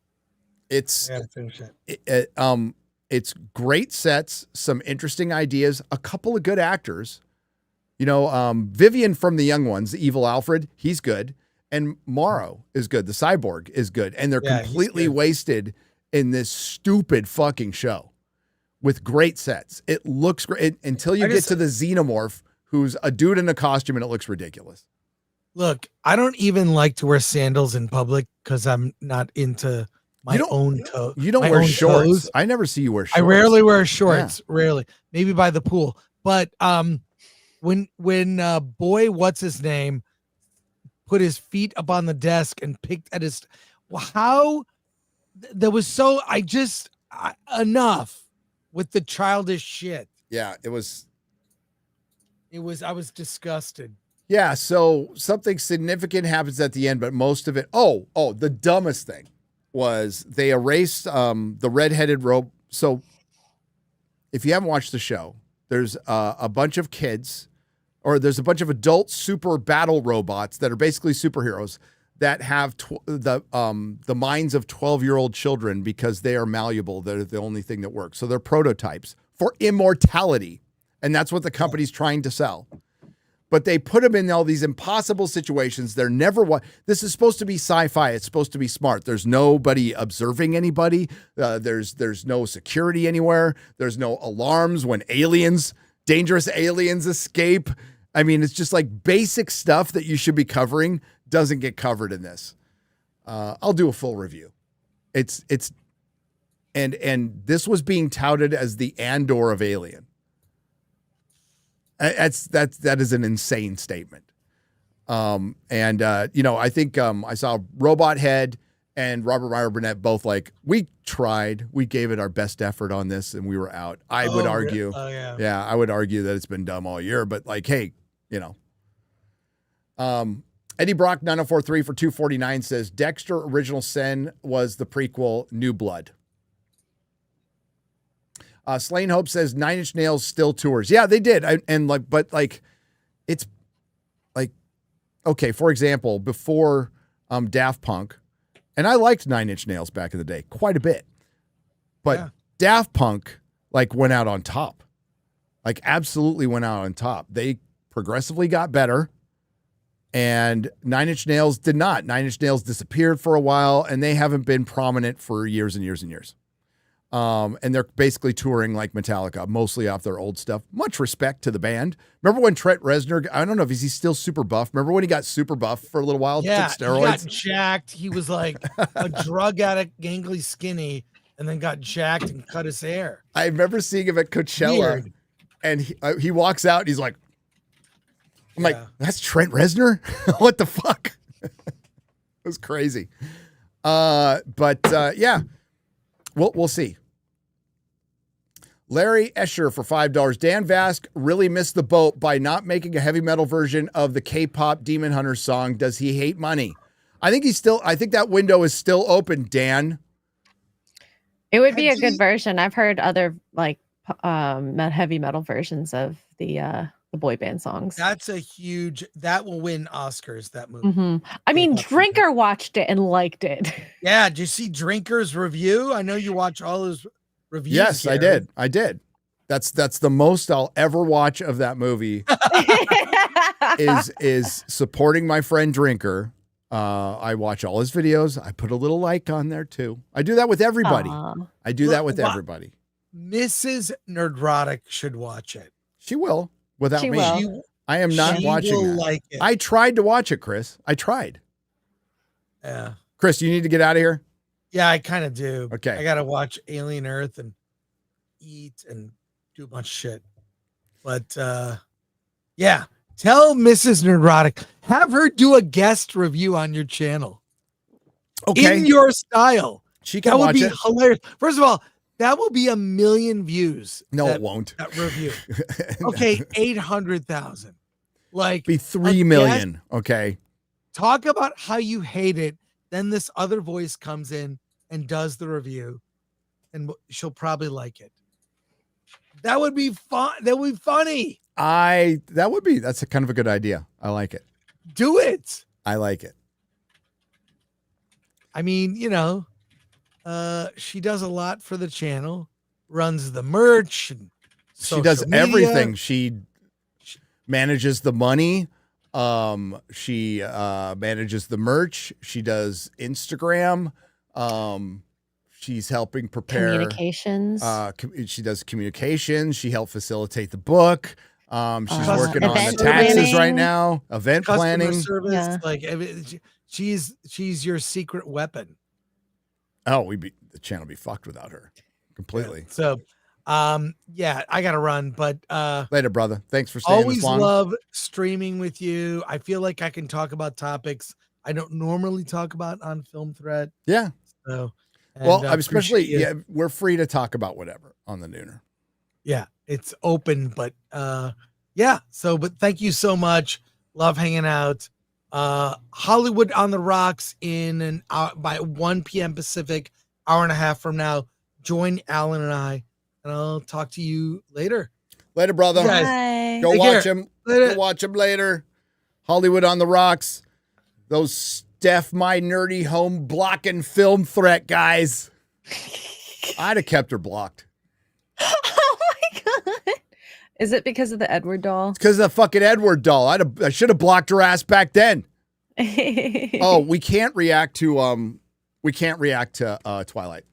It's I have to finish it. It's great sets, some interesting ideas, a couple of good actors. You know, Vivian from The Young Ones, the evil Alfred, he's good. And Morrow is good. The cyborg is good. And they're completely wasted in this stupid fucking show with great sets. It looks great until you get to the xenomorph, who's a dude in a costume, and it looks ridiculous. Look, I don't even like to wear sandals in public because I'm not into my own toe. You don't my wear own shorts. toes. I never see you wear shorts. I rarely wear shorts. Rarely, maybe by the pool. But when boy, what's his name, put his feet up on the desk and picked at his, how there was so enough with the childish shit. Yeah, it was. I was disgusted. Yeah, so something significant happens at the end, but most of it. Oh, the dumbest thing was they erased the redheaded rope. So if you haven't watched the show, there's a bunch of kids, or there's a bunch of adult super battle robots that are basically superheroes that have the minds of 12-year-old children because they are malleable. They're the only thing that works. So they're prototypes for immortality, and that's what the company's trying to sell. But they put them in all these impossible situations. They're never this is supposed to be sci-fi. It's supposed to be smart. There's nobody observing anybody. There's no security anywhere. There's no alarms when dangerous aliens escape. I mean, it's just like basic stuff that you should be covering doesn't get covered in this. I'll do a full review. And this was being touted as the Andor of Alien. That is an insane statement. I think I saw Robot Head and Robert Meyer Burnett both like, we tried, we gave it our best effort on this and we were out. I would argue. Yeah, I would argue that it's been dumb all year, but like, hey, Eddie Brock 9043 for 249 says Dexter Original Sin was the prequel New Blood. Slain Hope says 9 Inch Nails still tours. Yeah, they did. It's like, okay, for example, before Daft Punk, and I liked 9 Inch Nails back in the day quite a bit, but Daft Punk went out on top, absolutely went out on top. They progressively got better, and 9 Inch Nails did not. 9 Inch Nails disappeared for a while, and they haven't been prominent for years and years and years. And they're basically touring like Metallica, mostly off their old stuff. Much respect to the band. Remember when Trent Reznor, I don't know if he's still super buff. Remember when he got super buff for a little while? Yeah, took steroids? He got jacked. He was like a drug addict, gangly skinny, and then got jacked and cut his hair. I remember seeing him at Coachella, Weird. and he walks out and he's like, I'm like, that's Trent Reznor? What the fuck? It was crazy. Yeah. We'll see. Larry Escher for $5. Dan Vask really missed the boat by not making a heavy metal version of the K-pop Demon Hunter song. Does he hate money? I think that window is still open, Dan. It would be a good version. I've heard other heavy metal versions of the boy band songs. That will win Oscars, that movie. Mm-hmm. I mean, Drinker watched it and liked it. Yeah, did you see Drinker's review? I know you watch all his reviews. Yes, Gary. I did. That's the most I'll ever watch of that movie. is supporting my friend Drinker. I watch all his videos. I put a little like on there too. I do that with everybody. I do that with everybody. Mrs. Nerdrotic should watch it. She will. Without she me. will. I am not watching it. Like it. I tried to watch it, Chris. I tried. Yeah. Chris, you need to get out of here? Yeah, I kind of do. Okay. I got to watch Alien Earth and eat and do a bunch of shit. But yeah, tell Mrs. Nerdrotic, have her do a guest review on your channel. Okay. In your style. She can that would watch be it. hilarious. First of all, that will be 1 million views. No, it won't. That review. Okay, 800,000. Be 3 million. Okay. Talk about how you hate it. Then this other voice comes in and does the review, and she'll probably like it. That would be fun. That would be funny. That's a kind of a good idea. I like it. Do it. I like it. I mean, she does a lot for the channel, runs the merch, and she does media. everything. She manages the money. She manages the merch. She does Instagram. She's helping prepare communications. She does communications. She helped facilitate the book. She's working on the taxes planning. right now. Event Customer planning. service. Yeah. Like she's your secret weapon. Oh, the channel be fucked without her completely. Yeah. So, yeah, I gotta run, but Later, brother. Thanks for staying always this long. love streaming with you. I feel like I can talk about topics I don't normally talk about on Film Threat. Yeah. So, Well, and, especially appreciate you. we're free to talk about whatever on the Nooner. Yeah, it's open, but yeah. So, but thank you so much. Love hanging out. Hollywood on the Rocks in an hour, by 1 p.m. Pacific, hour and a half from now. Join Alan and I, and I'll talk to you later. Later, brother. You guys, Bye. Go Take watch care. him. Later. Go watch him later. Hollywood on the Rocks. Those Steph, my nerdy home blocking Film Threat guys. I'd have kept her blocked. Oh my god! Is it because of the Edward doll? It's because of the fucking Edward doll. I should have blocked her ass back then. Oh, we can't react to Twilight.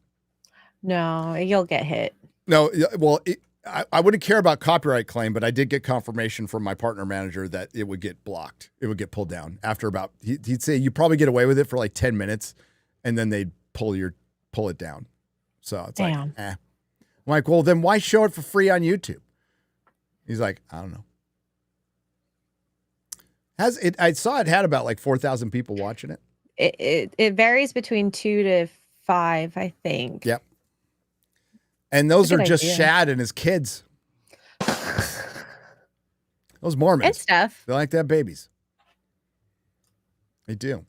No, you'll get hit. No, well, I wouldn't care about copyright claim, but I did get confirmation from my partner manager that it would get blocked. It would get pulled down after about, he'd say you probably get away with it for like 10 minutes and then they'd pull it down. So it's like, I'm like, well, then why show it for free on YouTube? He's like, I don't know. I saw it had about like 4,000 people watching it. It varies between 2 to 5, I think. Yep. And those are Good just idea. Shad and his kids. Those Mormons. And stuff. They like to have babies. They do.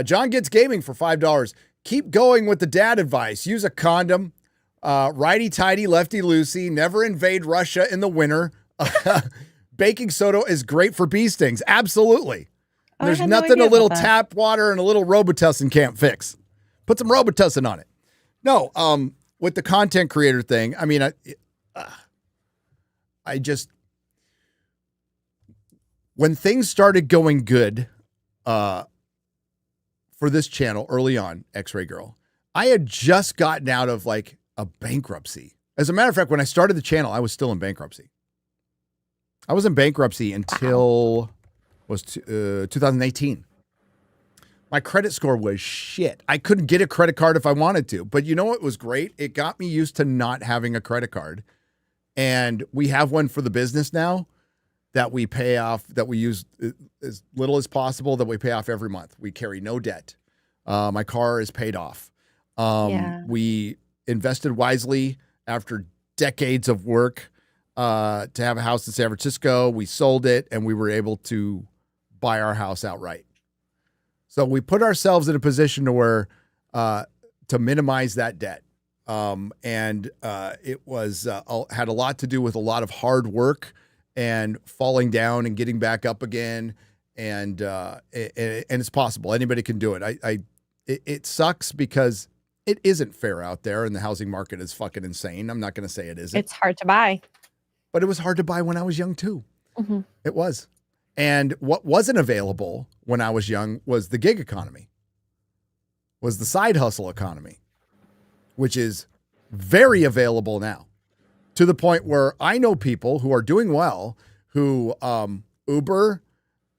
John Gets Gaming for $5. Keep going with the dad advice. Use a condom. Righty-tighty, lefty-loosey. Never invade Russia in the winter. Baking soda is great for bee stings. Absolutely. Oh, I There's had no nothing idea a little about that. tap water and a little Robitussin can't fix. Put some Robitussin on it. No, with the content creator thing, I mean, I just, when things started going good for this channel early on, X-Ray Girl, I had just gotten out of like a bankruptcy. As a matter of fact, when I started the channel, I was still in bankruptcy. I was in bankruptcy until 2018. My credit score was shit. I couldn't get a credit card if I wanted to. But you know what was great? It got me used to not having a credit card. And we have one for the business now that we pay off, that we use as little as possible, that we pay off every month. We carry no debt. My car is paid off. We invested wisely after decades of work to have a house in San Francisco. We sold it and we were able to buy our house outright. So we put ourselves in a position to where to minimize that debt. It was had a lot to do with a lot of hard work and falling down and getting back up again. And it's possible. Anybody can do it. It sucks because it isn't fair out there and the housing market is fucking insane. I'm not going to say it isn't. It's hard to buy. But it was hard to buy when I was young too. Mm-hmm. It was. And what wasn't available when I was young was the gig economy, was the side hustle economy, which is very available now, to the point where I know people who are doing well, who Uber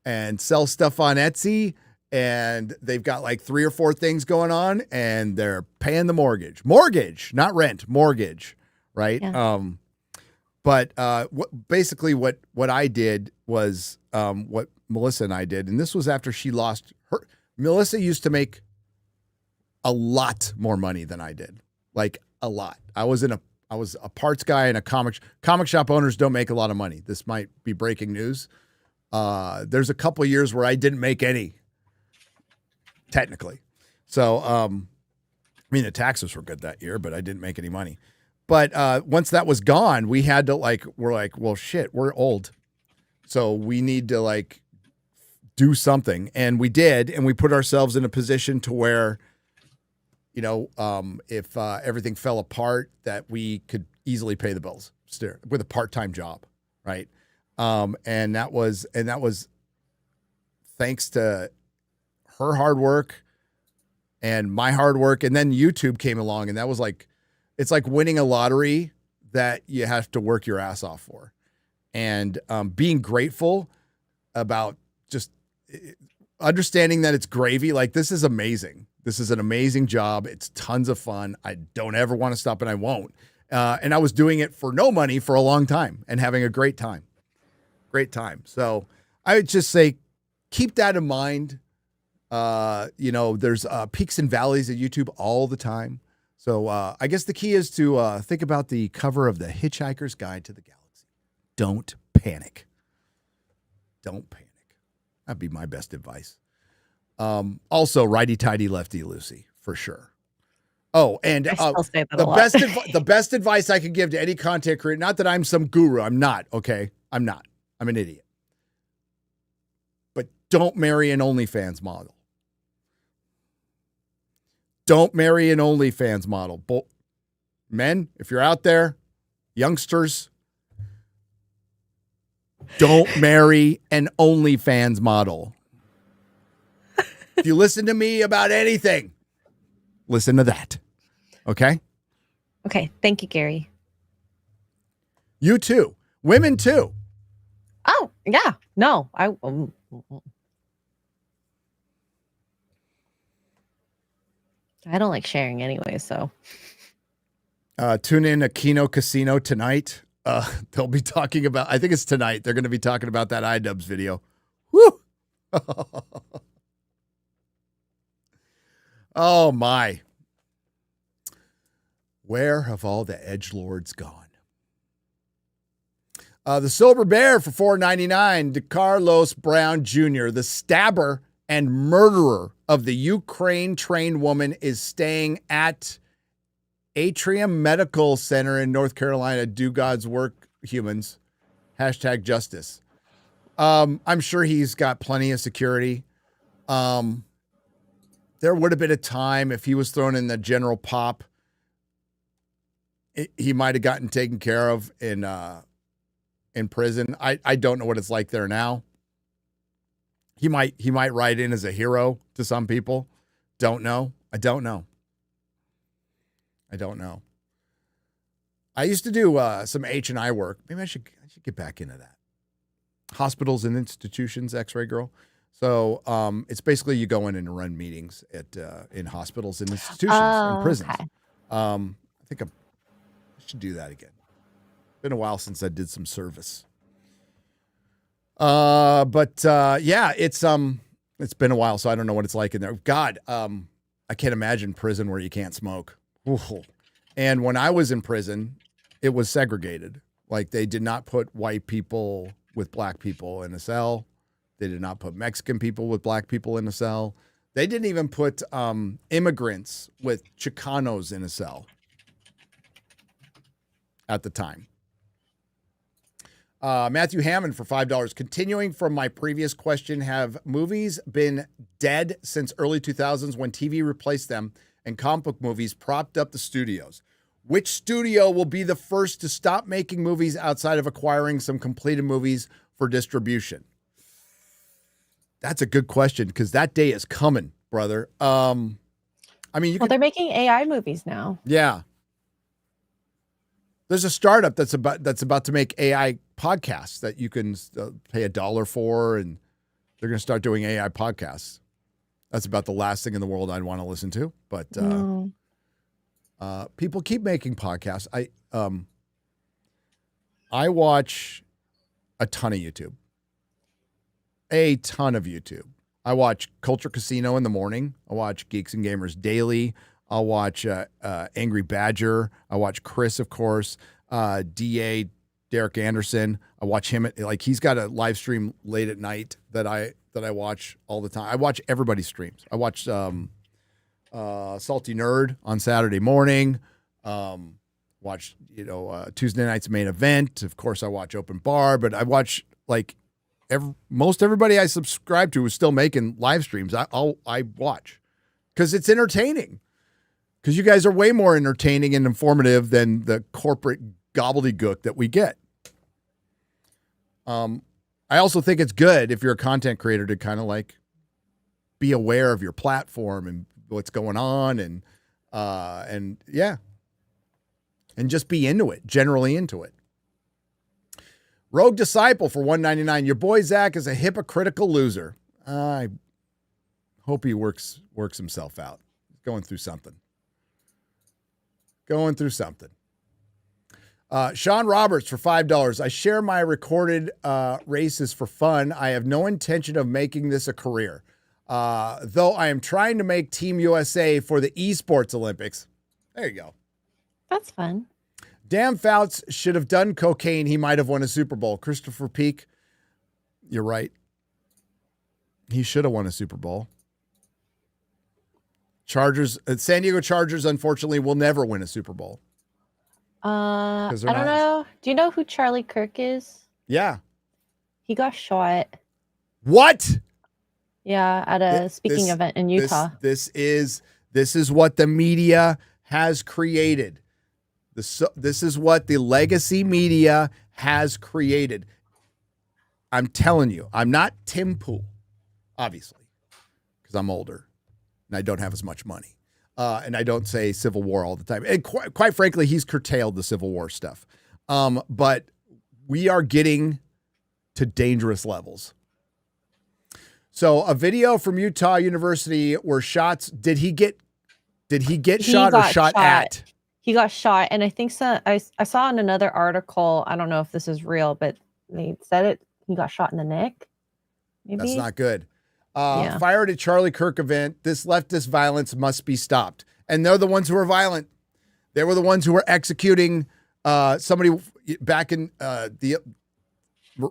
and sell stuff on Etsy, and they've got like 3 or 4 things going on and they're paying the mortgage, not rent, mortgage. Right. Yeah. But basically what I did was what Melissa and I did, and this was after she lost her. Melissa used to make a lot more money than I did, like a lot. I was a parts guy and a comic shop owners don't make a lot of money. This might be breaking news. There's a couple of years where I didn't make any, technically. So, I mean, the taxes were good that year, but I didn't make any money. But once that was gone, we had to we're like, well, shit, we're old. So we need to do something. And we did. And we put ourselves in a position to where, if everything fell apart, that we could easily pay the bills with a part-time job. Right. And that was thanks to her hard work and my hard work. And then YouTube came along, and that was it's like winning a lottery that you have to work your ass off for. And being grateful about just understanding that it's gravy. Like, this is amazing. This is an amazing job. It's tons of fun. I don't ever want to stop, and I won't. And I was doing it for no money for a long time and having a great time. Great time. So I would just say, keep that in mind. There's peaks and valleys at YouTube all the time. So I guess the key is to think about the cover of The Hitchhiker's Guide to the Galaxy. Don't panic. Don't panic. That'd be my best advice. Also, righty-tighty, lefty-loosey, for sure. Oh, and the best advice I could give to any content creator, not that I'm some guru. I'm not, okay? I'm not. I'm an idiot. But don't marry an OnlyFans model. Don't marry an OnlyFans model. Men, if you're out there, youngsters, don't marry an OnlyFans model. If you listen to me about anything, listen to that. Okay? Okay. Thank you, Gary. You too. Women too. Oh, yeah. No, I don't like sharing anyway, so. Tune in to Kino Casino tonight. They'll be talking about, I think it's tonight, they're going to be talking about that iDubbbz video. Woo! Oh, my. Where have all the edgelords gone? The Silver Bear for $4.99. DeCarlos Brown Jr., the stabber and murderer of the Ukraine trained woman, is staying at Atrium Medical Center in North Carolina. Do God's work, humans. #justice. I'm sure he's got plenty of security. There would have been a time if he was thrown in the general pop, he might have gotten taken care of in prison. I don't know what it's like there now. He might ride in as a hero to some people. Don't know. I don't know. I used to do some H&I work. Maybe I should get back into that. Hospitals and institutions, X-ray girl. So it's basically you go in and run meetings in hospitals and institutions and prisons. Okay. I think I should do that again. Been a while since I did some service. But yeah, it's been a while, so I don't know what it's like in there. God, I can't imagine prison where you can't smoke. Ooh. And when I was in prison, it was segregated. Like, they did not put white people with black people in a cell. They did not put Mexican people with black people in a cell. They didn't even put immigrants with Chicanos in a cell at the time. Matthew Hammond for $5. Continuing from my previous question, have movies been dead since early 2000s when TV replaced them and comic book movies propped up the studios? Which studio will be the first to stop making movies outside of acquiring some completed movies for distribution? That's a good question, because that day is coming, brother. I mean, they're making AI movies now. Yeah. There's a startup that's about to make AI podcasts that you can pay $1 for, and they're going to start doing AI podcasts. That's about the last thing in the world I'd want to listen to. But people keep making podcasts. I watch a ton of YouTube. A ton of YouTube. I watch Culture Casino in the morning. I watch Geeks and Gamers Daily. I'll watch Angry Badger. I watch Chris, of course. DA Derek Anderson. I watch him he's got a live stream late at night that I watch all the time. I watch everybody's streams. I watch Salty Nerd on Saturday morning. Watch Tuesday night's Main Event. Of course, I watch Open Bar, but I watch most everybody I subscribe to is still making live streams. I watch because it's entertaining. Because you guys are way more entertaining and informative than the corporate gobbledygook that we get. I also think it's good if you're a content creator to kind of be aware of your platform and what's going on and just be into it, generally into it. Rogue Disciple for $1.99. Your boy Zach is a hypocritical loser. I hope he works himself out. Going through something. Sean Roberts for $5. I share my recorded races for fun. I have no intention of making this a career. Though I am trying to make Team USA for the esports Olympics. There you go. That's fun. Damn, Fouts should have done cocaine. He might have won a Super Bowl. Christopher Peak, you're right. He should have won a Super Bowl. San Diego Chargers, unfortunately, will never win a Super Bowl. I don't know. Do you know who Charlie Kirk is? Yeah. He got shot. What? Yeah, at a speaking event in Utah. This is what the media has created. This is what the legacy media has created. I'm telling you, I'm not Tim Pool, obviously, because I'm older and I don't have as much money. And I don't say Civil War all the time. And quite frankly, he's curtailed the Civil War stuff. But we are getting to dangerous levels. So a video from Utah University where shots, did he get shot or shot at? He got shot. And I think I saw in another article, I don't know if this is real, but they said he got shot in the neck. Maybe. That's not good. Fired at Charlie Kirk event. This leftist violence must be stopped. And they're the ones who are violent. They were the ones who were executing somebody back in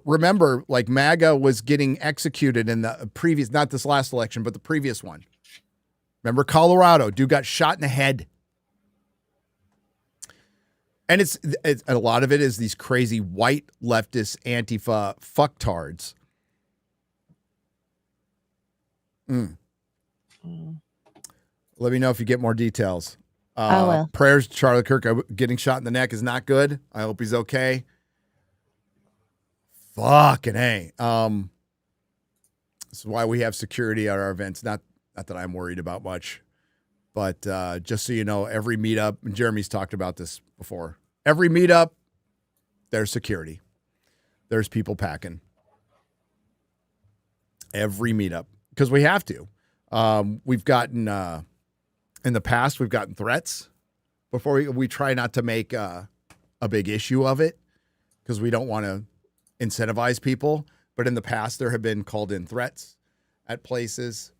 remember, like MAGA was getting executed in the previous, not this last election, but the previous one. Remember Colorado, dude got shot in the head. And it's a lot of it is these crazy white leftist Antifa fucktards. Let me know if you get more details. I will. Prayers to Charlie Kirk. Getting shot in the neck is not good. I hope he's okay. Fucking A. This is why we have security at our events. Not that I'm worried about much, but just so you know, every meetup, and Jeremy's talked about this before, every meetup, there's security. There's people packing. Every meetup. Because we have to. We've gotten, in the past, we've gotten threats before we try not to make a big issue of it because we don't want to incentivize people. But in the past, there have been called in threats at places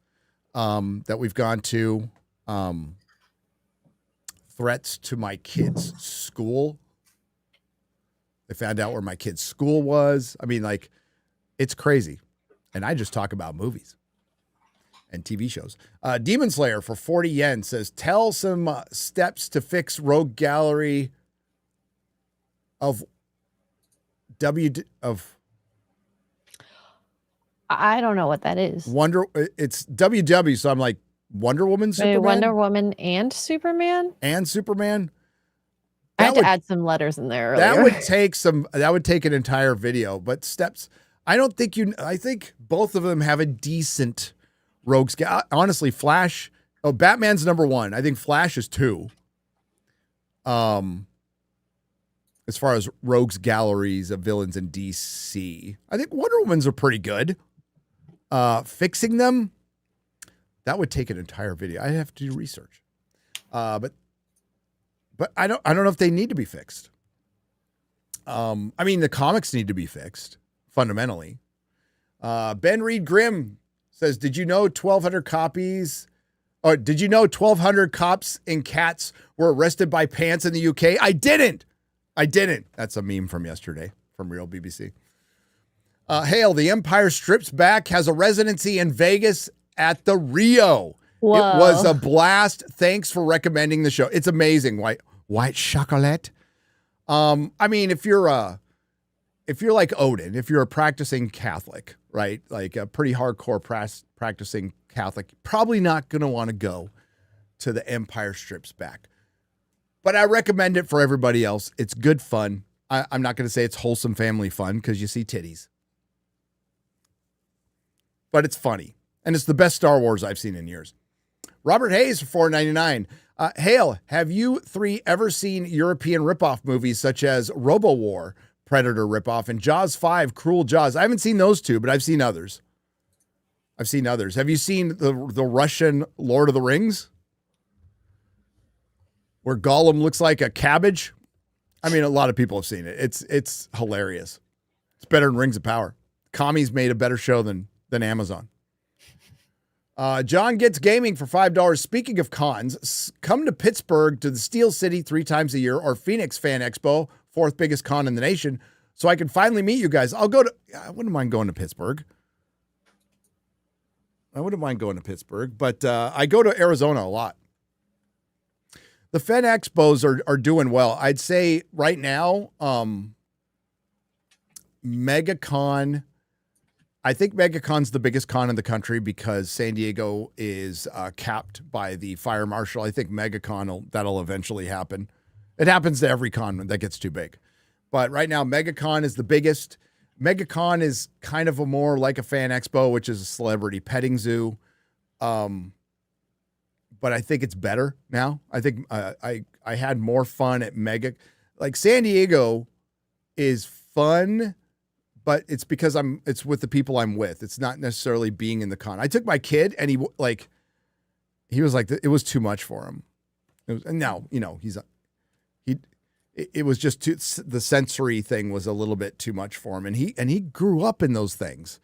that we've gone to. Threats to my kid's school. They found out where my kid's school was. I mean, like, it's crazy. And I just talk about movies and TV shows. Demon Slayer for 40 yen says, tell some steps to fix Rogue Gallery of I don't know what that is. It's WW, so I'm like, Wonder Woman, Superman? Wonder Woman and Superman? And Superman? I had to add some letters in there earlier. That would take an entire video, but steps. I think both of them have a decent rogues. Honestly, Flash. Oh, Batman's number 1. I think Flash is 2. As far as rogues galleries of villains in DC, I think Wonder Woman's are pretty good. Fixing them, that would take an entire video. I'd have to do research. But I don't know if they need to be fixed. I mean, the comics need to be fixed fundamentally. Ben Reed Grimm says, did you know 1,200 cops in Cats were arrested by pants in the UK? I didn't. That's a meme from yesterday from Real BBC. Hale, the Empire Strips Back has a residency in Vegas at the Rio. Whoa. It was a blast. Thanks for recommending the show. It's amazing. White chocolate. I mean, if you're like Odin, if you're a practicing Catholic, right? Like a pretty hardcore practicing Catholic, probably not going to want to go to the Empire Strips Back. But I recommend it for everybody else. It's good fun. I'm not going to say it's wholesome family fun because you see titties. But it's funny. And it's the best Star Wars I've seen in years. Robert Hayes for $4.99. Hale, have you 3 ever seen European ripoff movies such as Robo-War, Predator ripoff, and Jaws 5, Cruel Jaws? I haven't seen those 2, but I've seen others. Have you seen the Russian Lord of the Rings? where Gollum looks like a cabbage. I mean, a lot of people have seen it. It's hilarious. It's better than Rings of Power. Commies made a better show than Amazon. John Gets Gaming for $5. Speaking of cons, come to Pittsburgh to the Steel City 3 times a year, or Phoenix Fan Expo, 4th biggest con in the nation, so I can finally meet you guys. I wouldn't mind going to Pittsburgh. But I go to Arizona a lot. The Fan Expos are doing well. I'd say right now, MegaCon. I think MegaCon's the biggest con in the country because San Diego is capped by the fire marshal. I think MegaCon that'll eventually happen. It happens to every con that gets too big. But right now, MegaCon is the biggest. MegaCon is kind of a more like a Fan Expo, which is a celebrity petting zoo. But I think it's better now. I think I had more fun at Mega. Like San Diego is fun, but it's because it's with the people I'm with. It's not necessarily being in the con. I took my kid and he was like, it was too much for him. And now, it was just the sensory thing was a little bit too much for him. And he grew up in those things.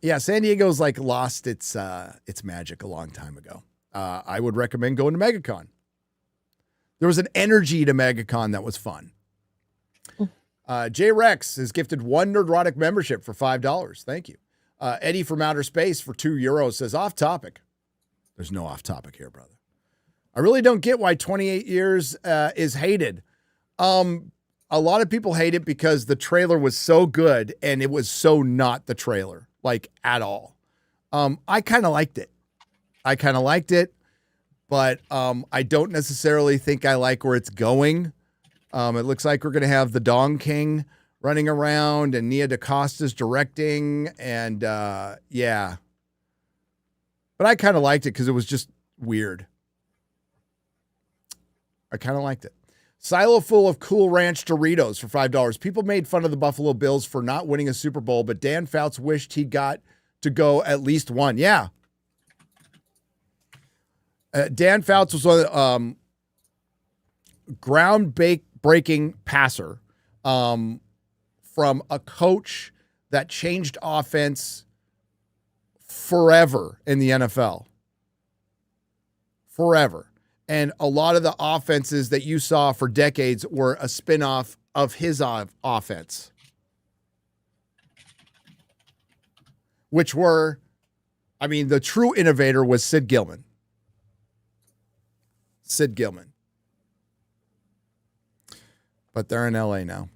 Yeah, San Diego's like lost its magic a long time ago. I would recommend going to MegaCon. There was an energy to MegaCon that was fun. J Rex has gifted 1 Nerdrotic membership for $5. Thank you. Eddie from Outer Space for €2 says, off topic. There's no off topic here, brother. I really don't get why 28 years is hated. A lot of people hate it because the trailer was so good and it was so not the trailer, like at all. I kind of liked it. But I don't necessarily think I like where it's going. It looks like we're going to have the Dong King running around and Nia DaCosta's directing. And yeah. But I kind of liked it because it was just weird. I kind of liked it. Silo full of Cool Ranch Doritos for $5. People made fun of the Buffalo Bills for not winning a Super Bowl, but Dan Fouts wished he got to go at least one. Yeah. Dan Fouts was a ground-breaking passer from a coach that changed offense forever in the NFL. Forever. And a lot of the offenses that you saw for decades were a spinoff of his offense. Which were, the true innovator was Sid Gilman. But they're in LA now.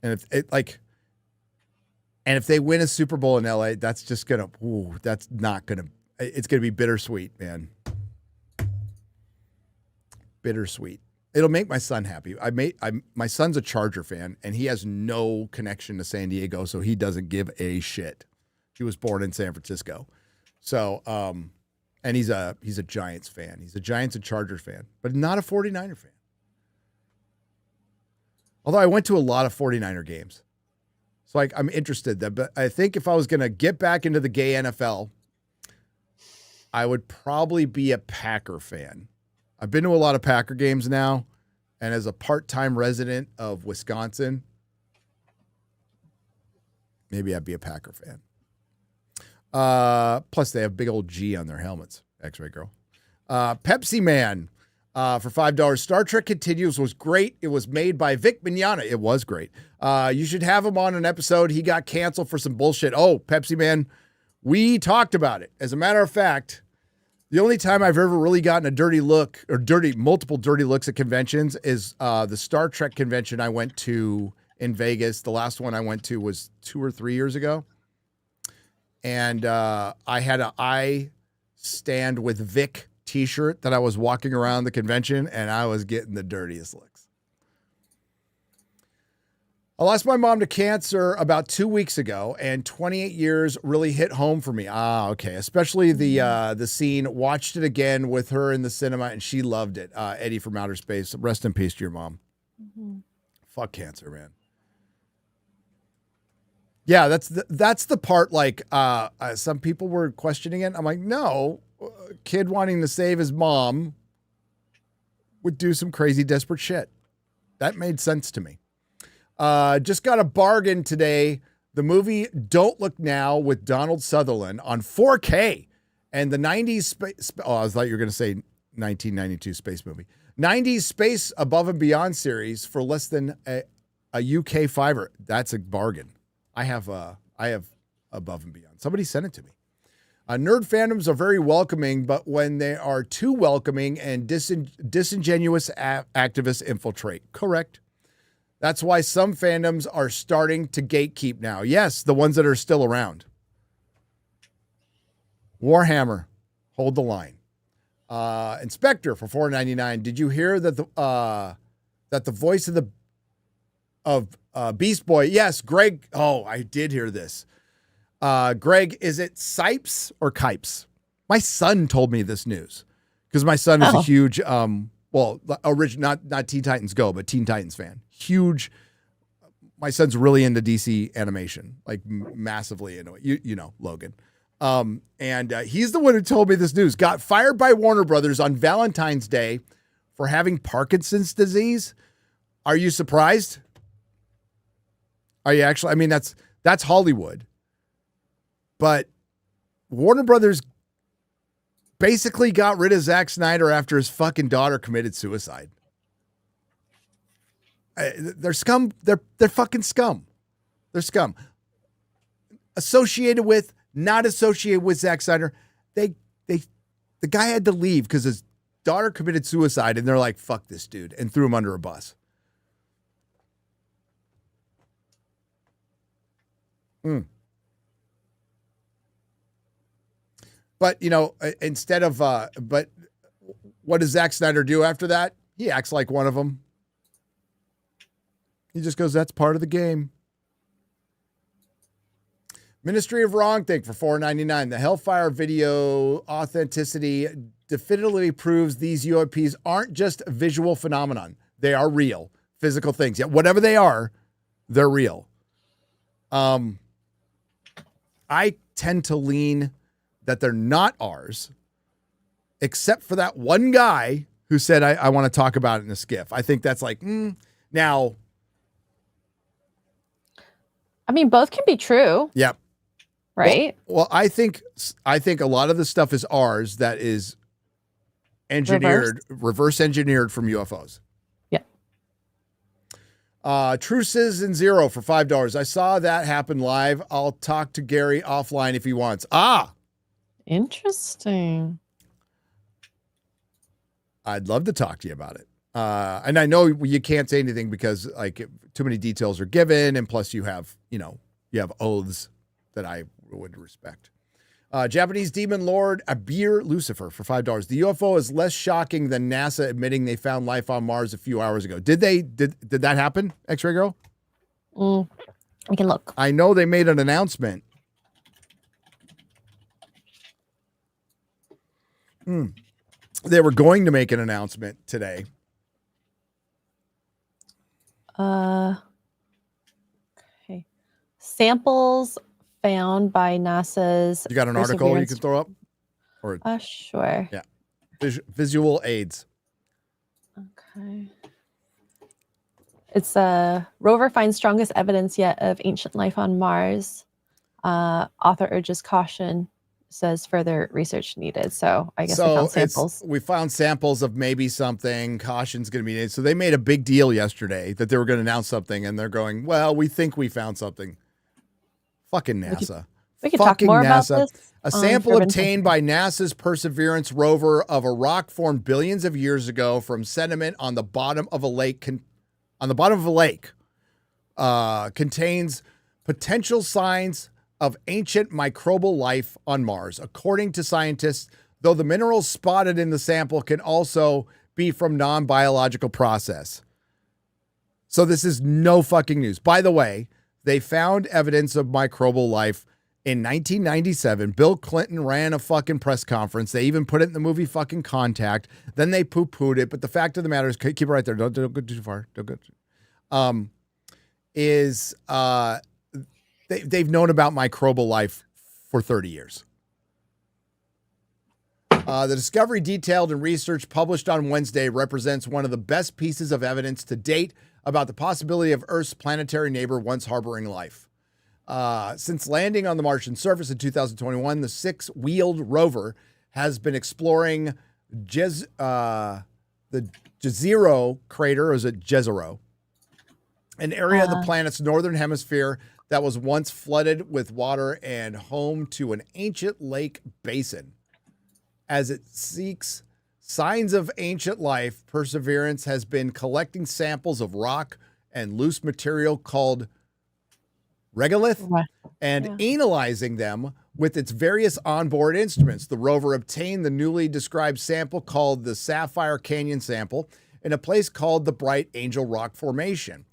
And if they win a Super Bowl in LA, that's just it's going to be bittersweet, man. Bittersweet. It'll make my son happy. My son's a Charger fan, and he has no connection to San Diego, so he doesn't give a shit. He was born in San Francisco. So, and he's a Giants fan. He's a Giants and Chargers fan, but not a 49er fan. Although I went to a lot of 49er games. So I'm interested. But I think if I was going to get back into the gay NFL, I would probably be a Packer fan. I've been to a lot of Packer games now, and as a part-time resident of Wisconsin, maybe I'd be a Packer fan. Plus, they have big old G on their helmets. X-Ray Girl. Pepsi Man for $5. Star Trek Continues was great. It was made by Vic Mignogna. It was great. You should have him on an episode. He got canceled for some bullshit. Oh, Pepsi Man, we talked about it. As a matter of fact, the only time I've ever really gotten a dirty look or multiple dirty looks at conventions is the Star Trek convention I went to in Vegas. The last one I went to was 2 or 3 years ago. And I had an I Stand with Vic T-shirt that I was walking around the convention, and I was getting the dirtiest looks. I lost my mom to cancer about 2 weeks ago, and 28 years really hit home for me. Okay. Especially the scene. Watched it again with her in the cinema, and she loved it. Eddie from Outer Space. Rest in peace to your mom. Mm-hmm. Fuck cancer, man. Yeah, that's the part. Like some people were questioning it. I'm like, no. kid wanting to save his mom would do some crazy, desperate shit. That made sense to me. Just got a bargain today. The movie Don't Look Now with Donald Sutherland on 4K. And the 90s space... Oh, I thought you were going to say 1992 space movie. 90s Space Above and Beyond series for less than a UK fiver. That's a bargain. I have Above and Beyond. Somebody sent it to me. Nerd fandoms are very welcoming, but when they are too welcoming and disingenuous activists infiltrate. Correct. That's why some fandoms are starting to gatekeep now. Yes, the ones that are still around. Warhammer, hold the line. Inspector for $4.99. Did you hear that the voice of Beast Boy? Yes, Greg. Oh, I did hear this. Greg, is it Sipes or Kipes? My son told me this news because my son is a huge, not Teen Titans Go, but Teen Titans fan. Huge. My son's really into DC animation, like massively into it. You know, Logan. And he's the one who told me this news. Got fired by Warner Brothers on Valentine's Day for having Parkinson's disease. Are you surprised? Are you actually? I mean, that's Hollywood. But Warner Brothers basically got rid of Zack Snyder after his fucking daughter committed suicide. They're scum. They're fucking scum. They're scum. Associated with, not associated with Zack Snyder. The guy had to leave because his daughter committed suicide, and they're like, "Fuck this dude," and threw him under a bus. But, you know, instead of, but what does Zack Snyder do after that? He acts like one of them. He just goes, that's part of the game. Ministry of Wrong Thing for $4.99. The Hellfire video authenticity definitively proves these UAPs aren't just a visual phenomenon. They are real, physical things. Yeah, whatever they are, they're real. I tend to lean that they're not ours, except for that one guy who said, I want to talk about it in a skiff. I think that's like, now. I mean, both can be true. Yep. Right? Well, I think a lot of the stuff is ours that is engineered, reverse engineered from UFOs. True Citizen Zero for $5. I saw that happen live. I'll talk to Gary offline if he wants. Interesting. I'd love to talk to you about it. And I know you can't say anything because like too many details are given. And plus you have oaths that I would respect. Japanese Demon Lord Abir Lucifer for $5. The UFO is less shocking than NASA admitting they found life on Mars a few hours ago. Did that happen, X-Ray Girl? We can look. I know they made an announcement. They were going to make an announcement today. Okay. Samples found by NASA's. You got an article you can throw up? Or sure. Yeah. Visual aids. Okay. It's rover finds strongest evidence yet of ancient life on Mars. Author urges caution, says further research needed. So I guess we found samples. We found samples of maybe something. Caution's going to be needed. So they made a big deal yesterday that they were going to announce something, and they're going, well, we think we found something. Fucking NASA. We could talk more about this. A sample obtained by NASA's Perseverance rover of a rock formed billions of years ago from sediment on the bottom of a lake contains potential signs of ancient microbial life on Mars. According to scientists, though the minerals spotted in the sample can also be from non-biological process. So this is no fucking news. By the way, they found evidence of microbial life in 1997. Bill Clinton ran a fucking press conference. They even put it in the movie fucking Contact. Then they poo-pooed it. But the fact of the matter is, keep it right there. Don't go too far. Don't go. They've known about microbial life for 30 years. The discovery detailed in research published on Wednesday represents one of the best pieces of evidence to date about the possibility of Earth's planetary neighbor once harboring life. Since landing on the Martian surface in 2021, the 6-wheeled rover has been exploring the Jezero crater, or is it Jezero? An area of the planet's northern hemisphere that was once flooded with water and home to an ancient lake basin. As it seeks signs of ancient life, Perseverance has been collecting samples of rock and loose material called regolith and analyzing them with its various onboard instruments. The rover obtained the newly described sample called the Sapphire Canyon sample in a place called the Bright Angel Rock Formation.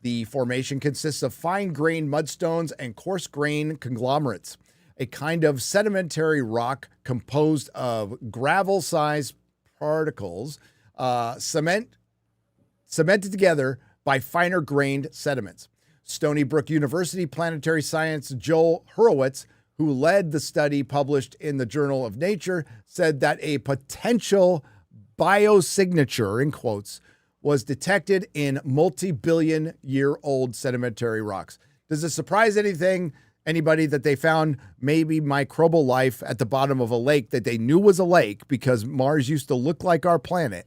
The formation consists of fine-grained mudstones and coarse-grained conglomerates, a kind of sedimentary rock composed of gravel-sized particles cemented together by finer-grained sediments. Stony Brook University planetary scientist Joel Hurwitz, who led the study published in the Journal of Nature, said that a potential biosignature, in quotes, was detected in multi-billion-year-old sedimentary rocks. Does it surprise anybody that they found maybe microbial life at the bottom of a lake that they knew was a lake because Mars used to look like our planet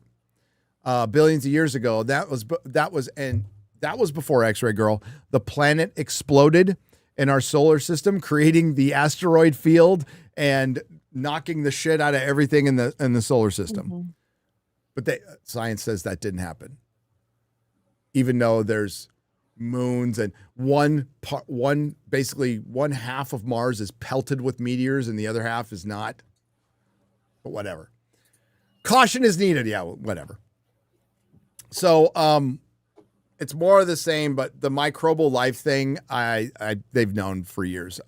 billions of years ago? That was before X-Ray Girl. The planet exploded in our solar system, creating the asteroid field and knocking the shit out of everything in the solar system. Mm-hmm. But science says that didn't happen, even though there's moons and basically one half of Mars is pelted with meteors and the other half is not. But whatever. Caution is needed. Yeah, whatever. So it's more of the same, but the microbial life thing, they've known for years.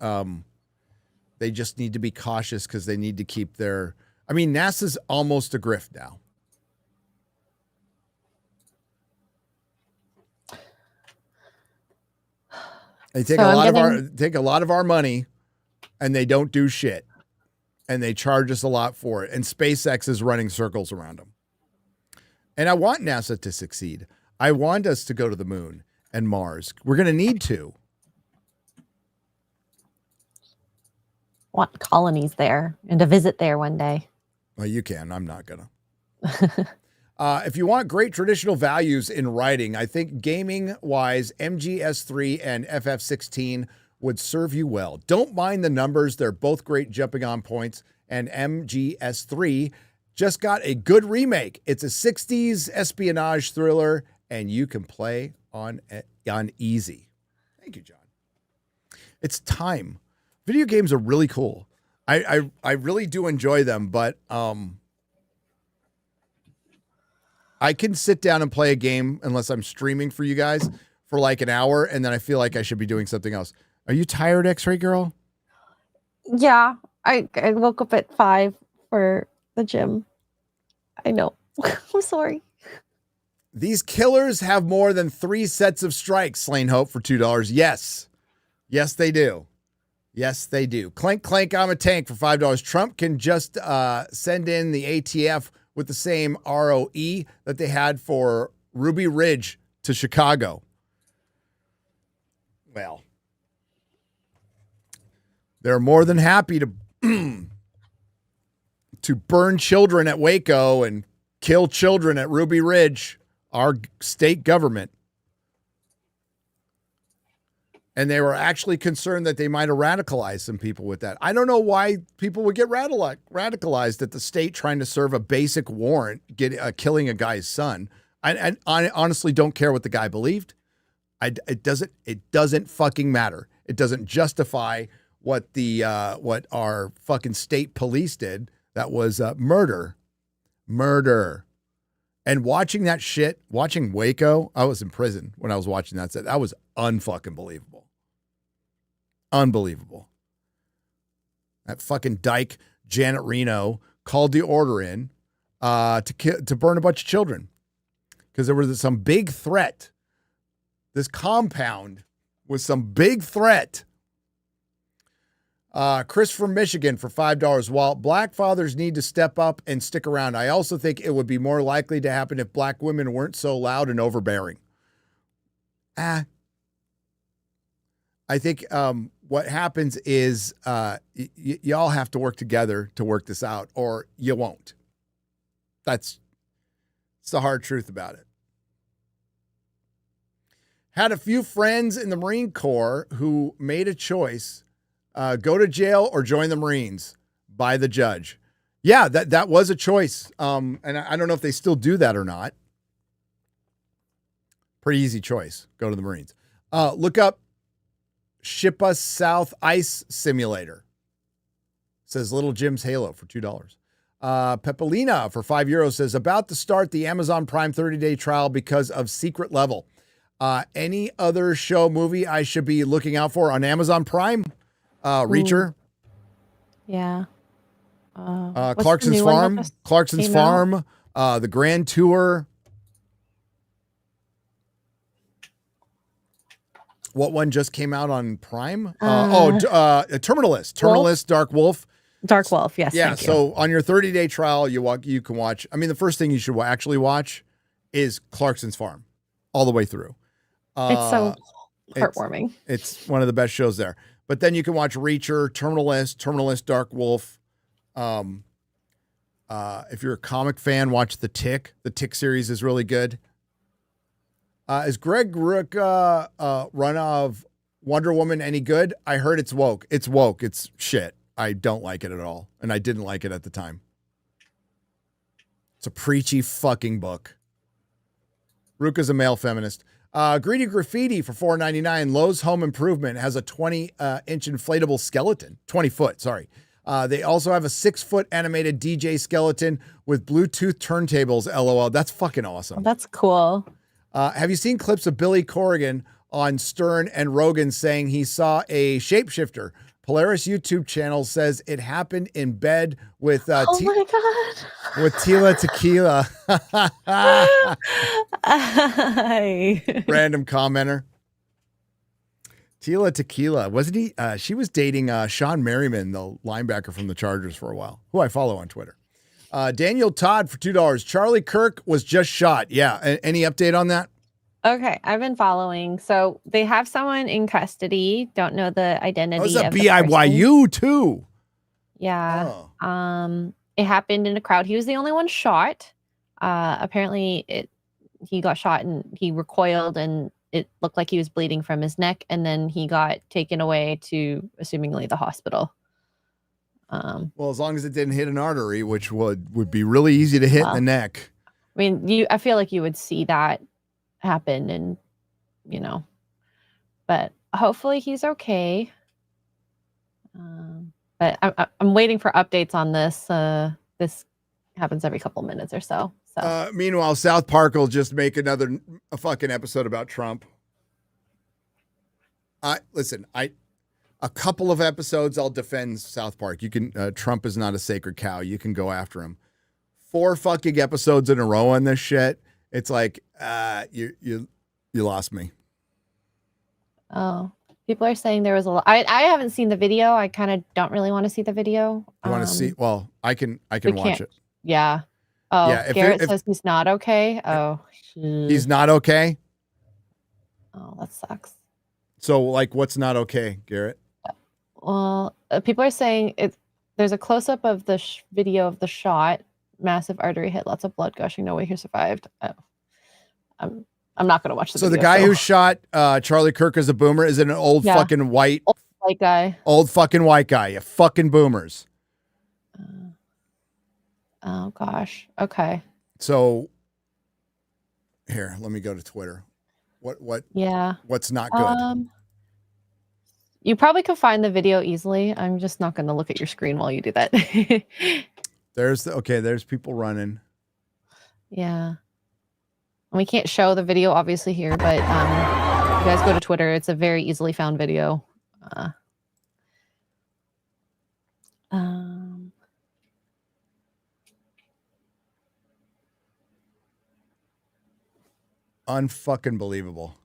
They just need to be cautious because they need to keep NASA's almost a grift now. They take take a lot of our money and they don't do shit. And they charge us a lot for it. And SpaceX is running circles around them. And I want NASA to succeed. I want us to go to the moon and Mars. We're going to need to. Want colonies there and to visit there one day. Well, you can. I'm not going to. If you want great traditional values in writing, I think gaming-wise, MGS3 and FF16 would serve you well. Don't mind the numbers. They're both great jumping on points. And MGS3 just got a good remake. It's a 60s espionage thriller, and you can play on easy. Thank you, John. It's time. Video games are really cool. I really do enjoy them, but I can sit down and play a game unless I'm streaming for you guys for like an hour, and then I feel like I should be doing something else. Are you tired, X-Ray Girl? Yeah, I woke up at 5 for the gym. I know. I'm sorry. These killers have more than 3 sets of strikes, Slain Hope, for $2. Yes. Yes, they do. Yes, they do. Clank, clank, I'm a tank for $5. Trump can just send in the ATF with the same ROE that they had for Ruby Ridge to Chicago. Well, they're more than happy to to burn children at Waco and kill children at Ruby Ridge, our state government. And they were actually concerned that they might have radicalized some people with that. I don't know why people would get radicalized at the state trying to serve a basic warrant, killing a guy's son. I honestly don't care what the guy believed. It doesn't fucking matter. It doesn't justify what our fucking state police did. That was murder. And watching that shit, watching Waco, I was in prison when I was watching that set. That was unfucking believable. Unbelievable. That fucking dyke, Janet Reno, called the order in to burn a bunch of children because there was some big threat. This compound was some big threat. Chris from Michigan for $5. While black fathers need to step up and stick around, I also think it would be more likely to happen if black women weren't so loud and overbearing. I think what happens is y'all have to work together to work this out, or you won't. It's the hard truth about it. Had a few friends in the Marine Corps who made a choice. Go to jail or join the Marines by the judge. Yeah, that was a choice. And I don't know if they still do that or not. Pretty easy choice. Go to the Marines. Look up Ship Us South Ice Simulator. Says Little Jim's Halo for $2. Pepelina for €5 says, about to start the Amazon Prime 30-day trial because of Secret Level. Any other show, movie I should be looking out for on Amazon Prime? Reacher. Yeah. Clarkson's Farm. Clarkson's Farm. The Grand Tour. What one just came out on Prime? Terminalist. Terminalist, Dark Wolf. Dark Wolf, yes. Yeah, so on your 30-day trial, you can watch. I mean, the first thing you should actually watch is Clarkson's Farm all the way through. It's so heartwarming. It's one of the best shows there. But then you can watch Reacher, Terminalist, Dark Wolf. If you're a comic fan, watch The Tick. The Tick series is really good. Is Greg Rucka run of Wonder Woman any good? I heard it's woke. It's woke. It's shit. I don't like it at all. And I didn't like it at the time. It's a preachy fucking book. Ruka's a male feminist. Greedy Graffiti for $4.99. Lowe's Home Improvement has a 20-inch inflatable skeleton. 20 foot, sorry. They also have a 6-foot animated DJ skeleton with Bluetooth turntables, LOL. That's fucking awesome. Oh, that's cool. Have you seen clips of Billy Corrigan on Stern and Rogan saying he saw a shapeshifter? Polaris YouTube channel says it happened in bed with my God. with Tila Tequila. Random commenter. Tila Tequila. Wasn't he? She was dating Sean Merriman, the linebacker from the Chargers, for a while, who I follow on Twitter. Daniel Todd for $2. Charlie Kirk was just shot. Yeah. Any update on that? Okay, I've been following. So they have someone in custody. Don't know the identity. Oh, it's a of the person. BYU too. Yeah. Oh. It happened in a crowd. He was the only one shot. Apparently, he got shot and he recoiled, and it looked like he was bleeding from his neck. And then he got taken away to, assumingly, the hospital. Well, as long as it didn't hit an artery, which would be really easy to hit in the neck. I mean, I feel like you would see that happen, and but hopefully he's okay. But I'm waiting for updates on this. This happens every couple minutes or so. Meanwhile, South Park will just make a fucking episode about Trump. Listen, a couple of episodes I'll defend South Park. You can Trump is not a sacred cow. You can go after him. 4 fucking episodes in a row on this shit. It's like you lost me. Oh, people are saying there was a lot. I haven't seen the video. I kind of don't really want to see the video. You want to see? Well, I can watch it. Yeah. Oh, yeah, Garrett says he's not okay. Oh, he's not okay. Oh, that sucks. So, like, what's not okay, Garrett? Well, people are saying there's a close up of the video of the shot. Massive artery hit, lots of blood gushing. No way he survived. Oh. I'm not going to watch the video. So the guy who shot Charlie Kirk as a boomer is an old fucking old white guy. Old fucking white guy. You fucking boomers. Oh gosh. Okay. So here, let me go to Twitter. What? Yeah. What's not good? You probably could find the video easily. I'm just not going to look at your screen while you do that. There's people running. Yeah. We can't show the video obviously here, but you guys go to Twitter. It's a very easily found video. Unfucking believable.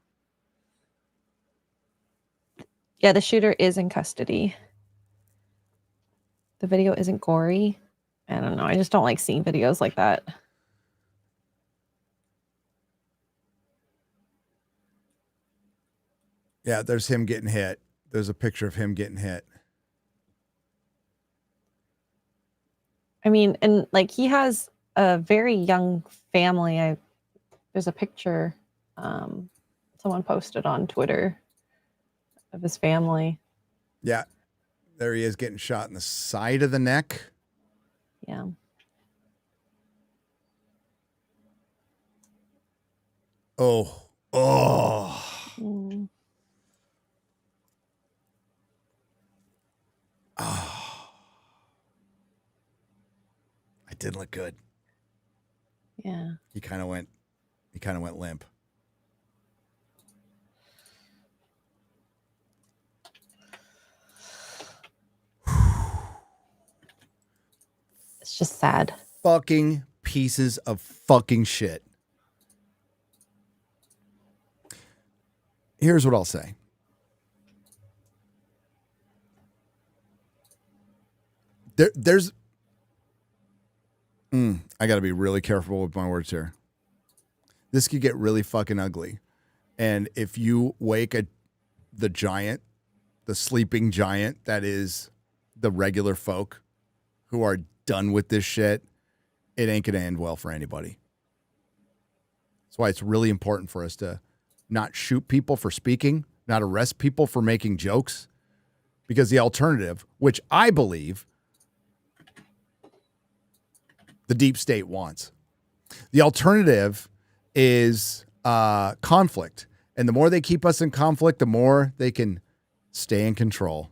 Yeah, the shooter is in custody. the video isn't gory. I don't know. I just don't like seeing videos like that. Yeah, there's him getting hit. There's a picture of him getting hit. I mean, and like he has a very young family. There's a picture someone posted on Twitter of his family. Yeah. There he is getting shot in the side of the neck. Yeah. Oh. Mm. Oh. It didn't look good. Yeah. He kind of went limp. It's just sad. Fucking pieces of fucking shit. Here's what I'll say. There's I got to be really careful with my words here. This could get really fucking ugly. And if you wake the giant, the sleeping giant that is the regular folk who are done with this shit, it ain't going to end well for anybody. That's why it's really important for us to not shoot people for speaking, not arrest people for making jokes, because the alternative, which I believe the deep state wants, the alternative is conflict. And the more they keep us in conflict, the more they can stay in control.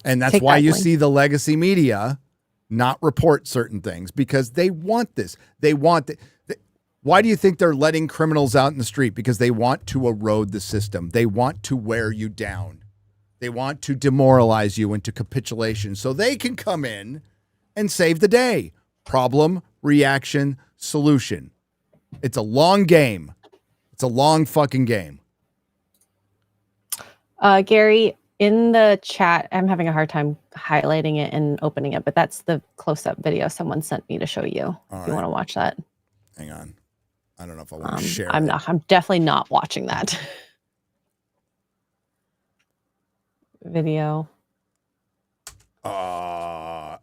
And that's why you see the legacy media not report certain things, because they want this. They want why do you think they're letting criminals out in the street? Because they want to erode the system. They want to wear you down. They want to demoralize you into capitulation so they can come in and save the day. Problem, reaction, solution. It's a long game. It's a long fucking game. Gary, in the chat, I'm having a hard time highlighting it and opening it, but that's the close-up video someone sent me to show you. If you want to watch that. Hang on. I don't know if I want to share I'm it. not. I'm definitely not watching that video. Oh.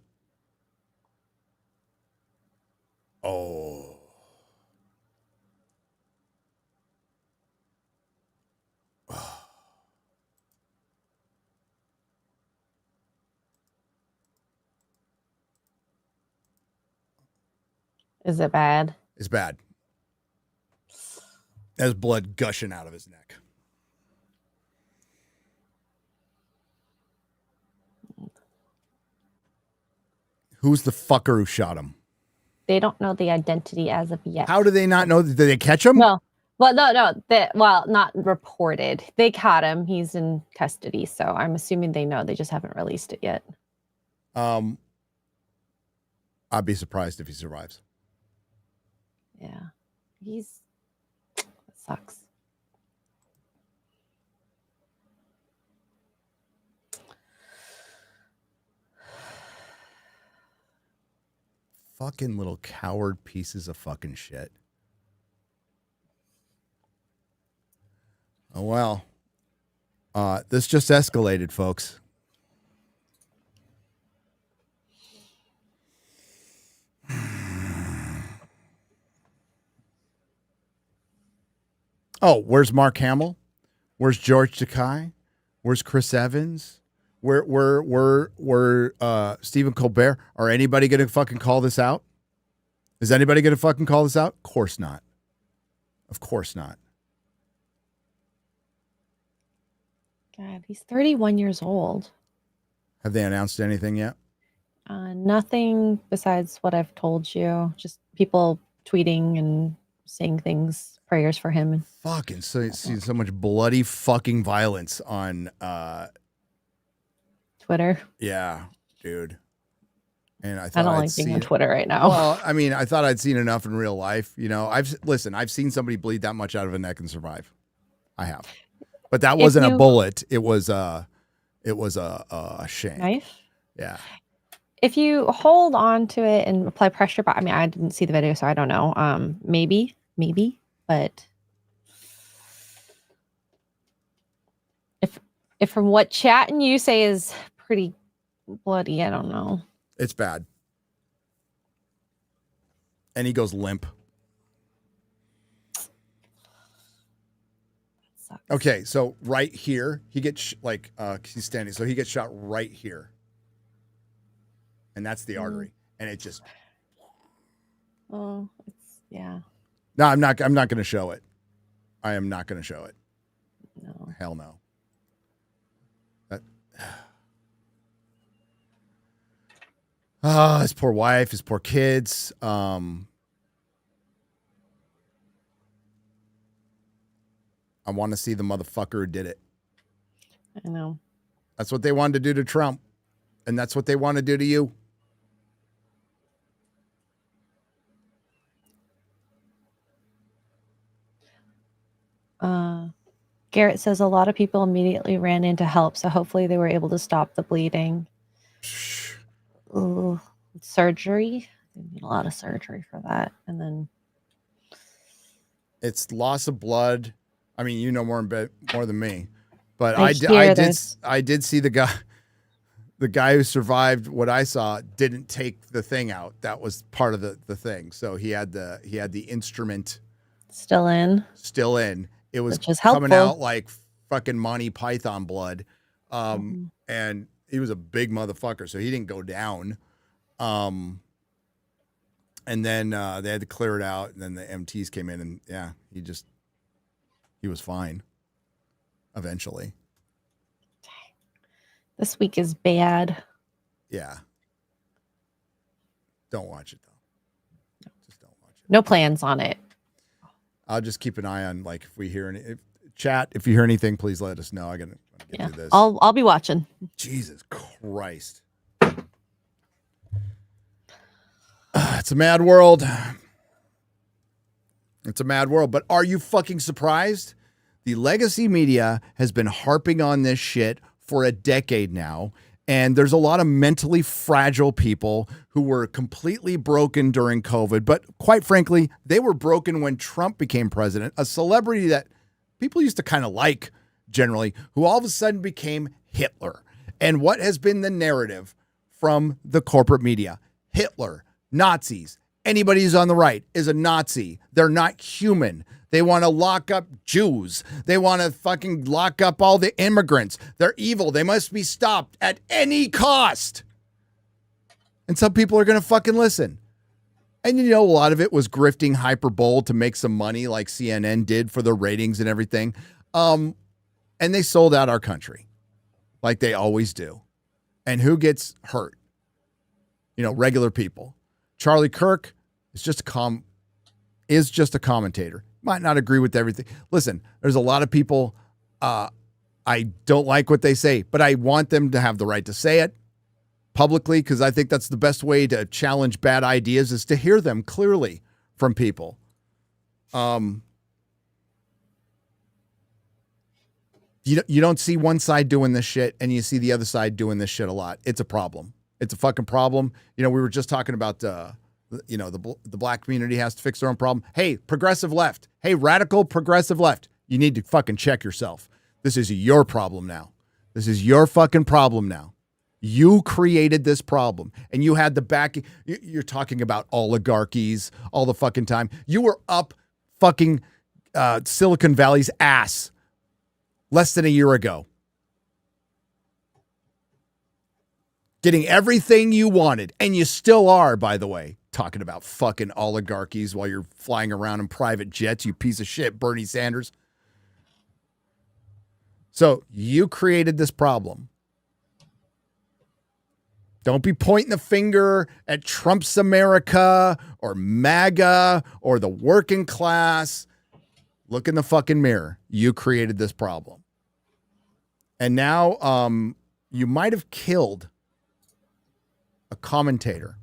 Is it bad? It's bad. There's blood gushing out of his neck. Who's the fucker who shot him? They don't know the identity as of yet. How do they not know? Did they catch him? No. Well, no. Not reported. They caught him. He's in custody. So I'm assuming they know. They just haven't released it yet. I'd be surprised if he survives. Yeah. It sucks. Fucking little coward pieces of fucking shit. Oh, well. This just escalated, folks. Oh, where's Mark Hamill? Where's George Takei? Where's Chris Evans? Where Stephen Colbert? Are anybody going to fucking call this out? Is anybody going to fucking call this out? Of course not. Of course not. God, he's 31 years old. Have they announced anything yet? Nothing besides what I've told you. Just people tweeting and saying things, prayers for him. Fucking see so much bloody fucking violence on Twitter. Yeah, dude. And I don't like being on Twitter right now. Well, I mean, I thought I'd seen enough in real life. You know, I've seen somebody bleed that much out of a neck and survive. I have. But that wasn't a bullet. It was It was a shank. Knife. Yeah. If you hold on to it and apply pressure, but I mean, I didn't see the video, so I don't know. Maybe, but if from what chat and you say is pretty bloody, I don't know. It's bad. And he goes limp. Okay, so right here, he gets he's standing, so he gets shot right here. And that's the artery. And it just Oh, yeah. No, I'm not going to show it. I am not going to show it. No. Hell no. His poor wife, his poor kids. I want to see the motherfucker who did it. I know. That's what they wanted to do to Trump. And that's what they want to do to you. Garrett says a lot of people immediately ran in to help, so hopefully they were able to stop the bleeding. Ooh, surgery. They need a lot of surgery for that. And then it's loss of blood. I mean, you know more than me, but I did see the guy who survived. What I saw didn't take the thing out. That was part of the thing. So he had the instrument still in. It was Which is coming helpful. out like fucking Monty Python blood. And he was a big motherfucker, so he didn't go down. And then they had to clear it out, and then the MTs came in, and yeah, he was fine eventually. This week is bad. Yeah. Don't watch it though. Just don't watch it. No plans on it. I'll just keep an eye on, like, if we hear if you hear anything, please let us know. I gotta get through this. I'll be watching. Jesus Christ. It's a mad world. It's a mad world. But are you fucking surprised? The legacy media has been harping on this shit for a decade now. And there's a lot of mentally fragile people who were completely broken during COVID. But quite frankly, they were broken when Trump became president, a celebrity that people used to kind of like generally, who all of a sudden became Hitler. And what has been the narrative from the corporate media? Hitler, Nazis, anybody who's on the right is a Nazi. They're not human. They want to lock up Jews. They want to fucking lock up all the immigrants. They're evil. They must be stopped at any cost. And some people are going to fucking listen. And you know, a lot of it was grifting hyperbole to make some money like CNN did for the ratings and everything. And they sold out our country like they always do. And who gets hurt? You know, regular people. Charlie Kirk is just a commentator. Might not agree with everything. Listen, there's a lot of people I don't like what they say, but I want them to have the right to say it publicly, because I think that's the best way to challenge bad ideas, is to hear them clearly from people. You don't see one side doing this shit and you see the other side doing this shit a lot. It's a problem. It's a fucking problem. You know, we were just talking about the black community has to fix their own problem. Hey, progressive left. Hey, radical progressive left. You need to fucking check yourself. This is your problem now. This is your fucking problem now. You created this problem and you had the backing. You're talking about oligarchies all the fucking time. You were up fucking Silicon Valley's ass less than a year ago, getting everything you wanted. And you still are, by the way, talking about fucking oligarchies while you're flying around in private jets, you piece of shit, Bernie Sanders. So you created this problem. Don't be pointing the finger at Trump's America or MAGA or the working class. Look in the fucking mirror. You created this problem. And now you might have killed a commentator.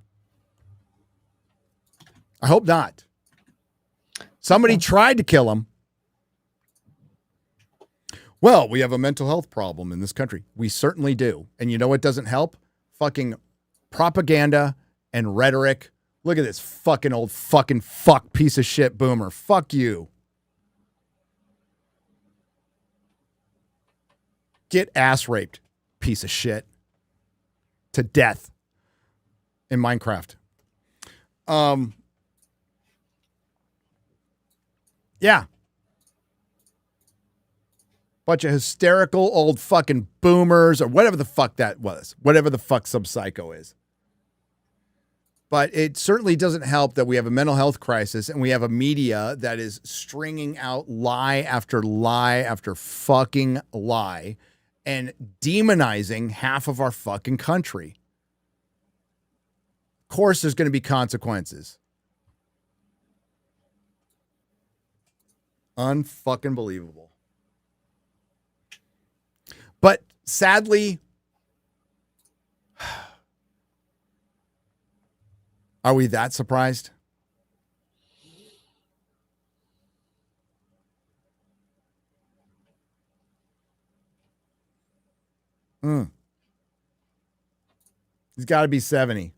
I hope not. Somebody tried to kill him. Well, we have a mental health problem in this country. We certainly do. And you know what doesn't help? Fucking propaganda and rhetoric. Look at this fucking old fucking fuck piece of shit boomer. Fuck you. Get ass raped, piece of shit. To death in Minecraft. Yeah. Bunch of hysterical old fucking boomers or whatever the fuck that was. Whatever the fuck some psycho is. But it certainly doesn't help that we have a mental health crisis and we have a media that is stringing out lie after lie after fucking lie and demonizing half of our fucking country. Of course, there's going to be consequences. Unfucking believable. But sadly, are we that surprised? He's got to be 70.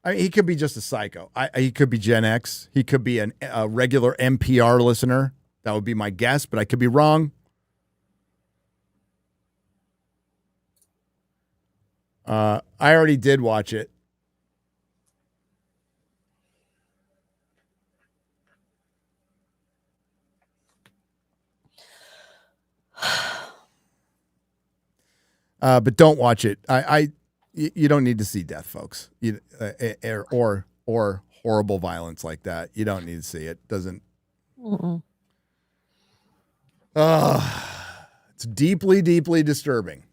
I mean, he could be just a psycho. He could be Gen X. He could be a regular NPR listener. That would be my guess, but I could be wrong. I already did watch it. But don't watch it. You don't need to see death, folks. Or horrible violence like that. You don't need to see it. Doesn't. It's deeply, deeply disturbing.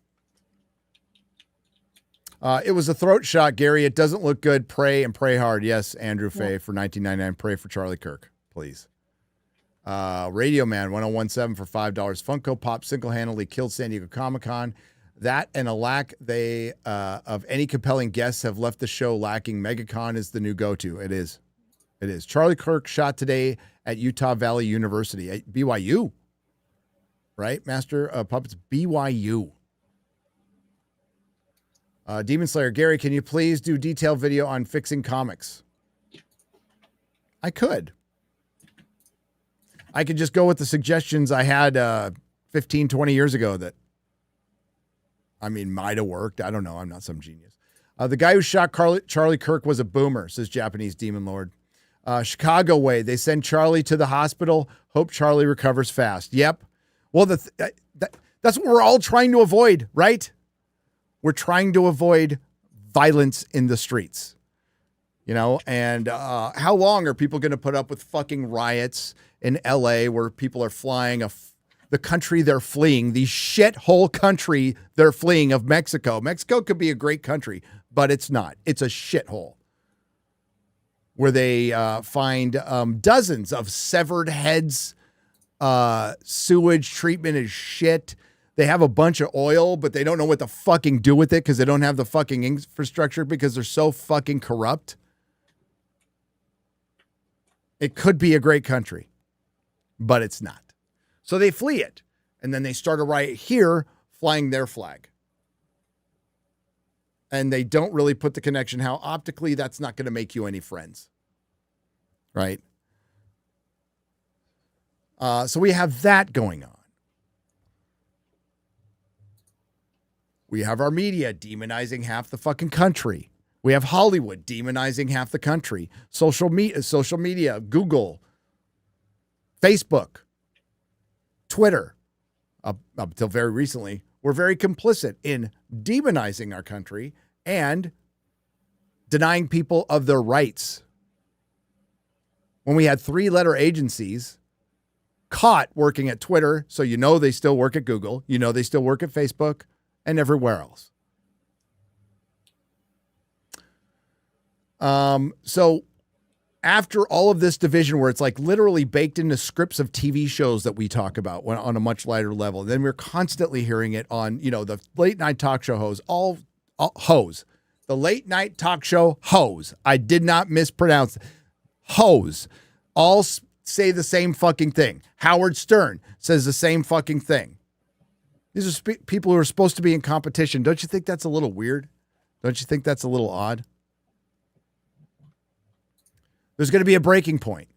It was a throat shot, Gary. It doesn't look good. Pray and pray hard. Yes, Andrew Fay for $19.99. Pray for Charlie Kirk, please. Radio Man 1017 for $5. Funko Pop single-handedly killed San Diego Comic-Con. That and a lack of any compelling guests have left the show lacking. MegaCon is the new go-to. It is. It is. Charlie Kirk shot today at Utah Valley University at BYU. Right, Master Puppets? BYU. Demon Slayer, Gary, can you please do detailed video on fixing comics? I could. I could just go with the suggestions I had 15, 20 years ago that, I mean, might have worked. I don't know. I'm not some genius. The guy who shot Charlie Kirk was a boomer, says Japanese Demon Lord. Chicago way. They send Charlie to the hospital. Hope Charlie recovers fast. Yep. Well, that's what we're all trying to avoid, right? We're trying to avoid violence in the streets, you know? And how long are people going to put up with fucking riots in LA where people are flying the country they're fleeing, the shithole country they're fleeing of Mexico? Mexico could be a great country, but it's not. It's a shithole where they find dozens of severed heads. Sewage treatment is shit. They have a bunch of oil, but they don't know what to fucking do with it because they don't have the fucking infrastructure because they're so fucking corrupt. It could be a great country, but it's not. So they flee it. And then they start a riot here flying their flag. And they don't really put the connection how optically that's not going to make you any friends. Right? So we have that going on. We have our media demonizing half the fucking country. We have Hollywood demonizing half the country. Social media, Google, Facebook, Twitter, up until very recently, were very complicit in demonizing our country and denying people of their rights. When we had 3-letter agencies caught working at Twitter, so you know they still work at Google, you know they still work at Facebook, and everywhere else. So after all of this division where it's like literally baked into scripts of TV shows that we talk about on a much lighter level, then we're constantly hearing it on, you know, the late night talk show hoes, the late night talk show hoes. I did not mispronounce it. Hoes all say the same fucking thing. Howard Stern says the same fucking thing. These are people who are supposed to be in competition. Don't you think that's a little weird? Don't you think that's a little odd? There's going to be a breaking point.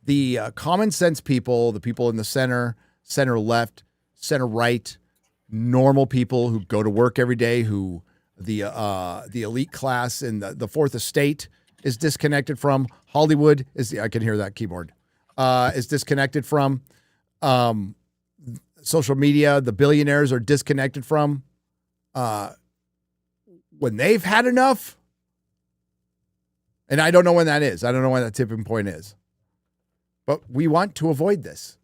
The common sense people, the people in the center, center left, center right, normal people who go to work every day, who the elite class in the fourth estate is disconnected from. Hollywood is, I can hear that keyboard, is disconnected from. Social media, the billionaires are disconnected from. When they've had enough, and I don't know when that is. I don't know when that tipping point is. But we want to avoid this.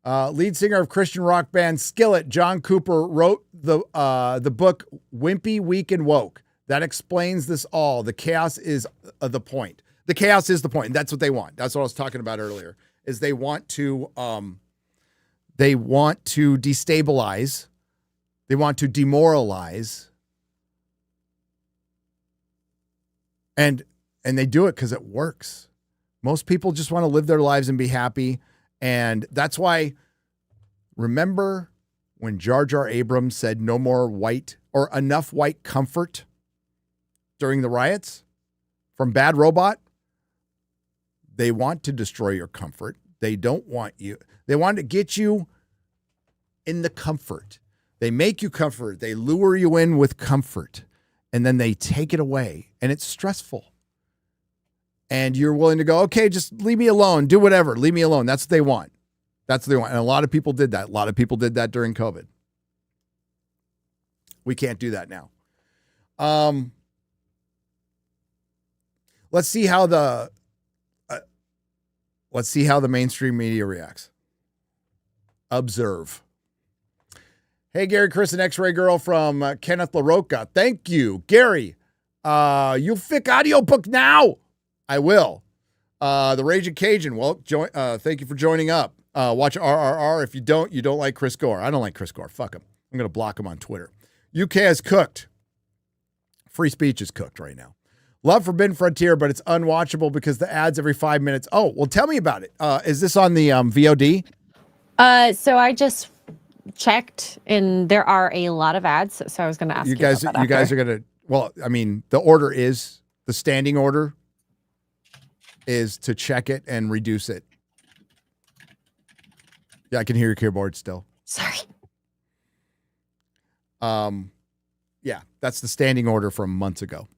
Lead singer of Christian rock band Skillet, John Cooper, wrote the book Wimpy, Weak, and Woke. That explains this all. The chaos is the point. The chaos is the point. That's what they want. That's what I was talking about earlier, is they want to destabilize. They want to demoralize. And they do it because it works. Most people just want to live their lives and be happy. And that's why, remember when Jar Jar Abrams said no more white or enough white comfort during the riots from Bad Robot? They want to destroy your comfort. They don't want you. They want to get you in the comfort. They make you comfort. They lure you in with comfort. And then they take it away. And it's stressful. And you're willing to go, okay, just leave me alone. Do whatever. Leave me alone. That's what they want. That's what they want. And a lot of people did that. A lot of people did that during COVID. We can't do that now. Let's see how the mainstream media reacts. Observe. Hey, Gary, Chris, and X-Ray Girl from Kenneth LaRocca. Thank you, Gary. You fic audiobook now. I will. The Raging Cajun. Well, thank you for joining up. Watch RRR. If you don't like Chris Gore. I don't like Chris Gore. Fuck him. I'm going to block him on Twitter. UK is cooked. Free speech is cooked right now. Love Forbidden Frontier, but it's unwatchable because the ads every 5 minutes. Oh, well, tell me about it. Is this on the VOD? So I just checked, and there are a lot of ads. So I was going to ask you guys. about that you guys after. are going to. Well, I mean, the order is the standing order is to check it and reduce it. Yeah, I can hear your keyboard still. Sorry. Yeah, that's the standing order from months ago.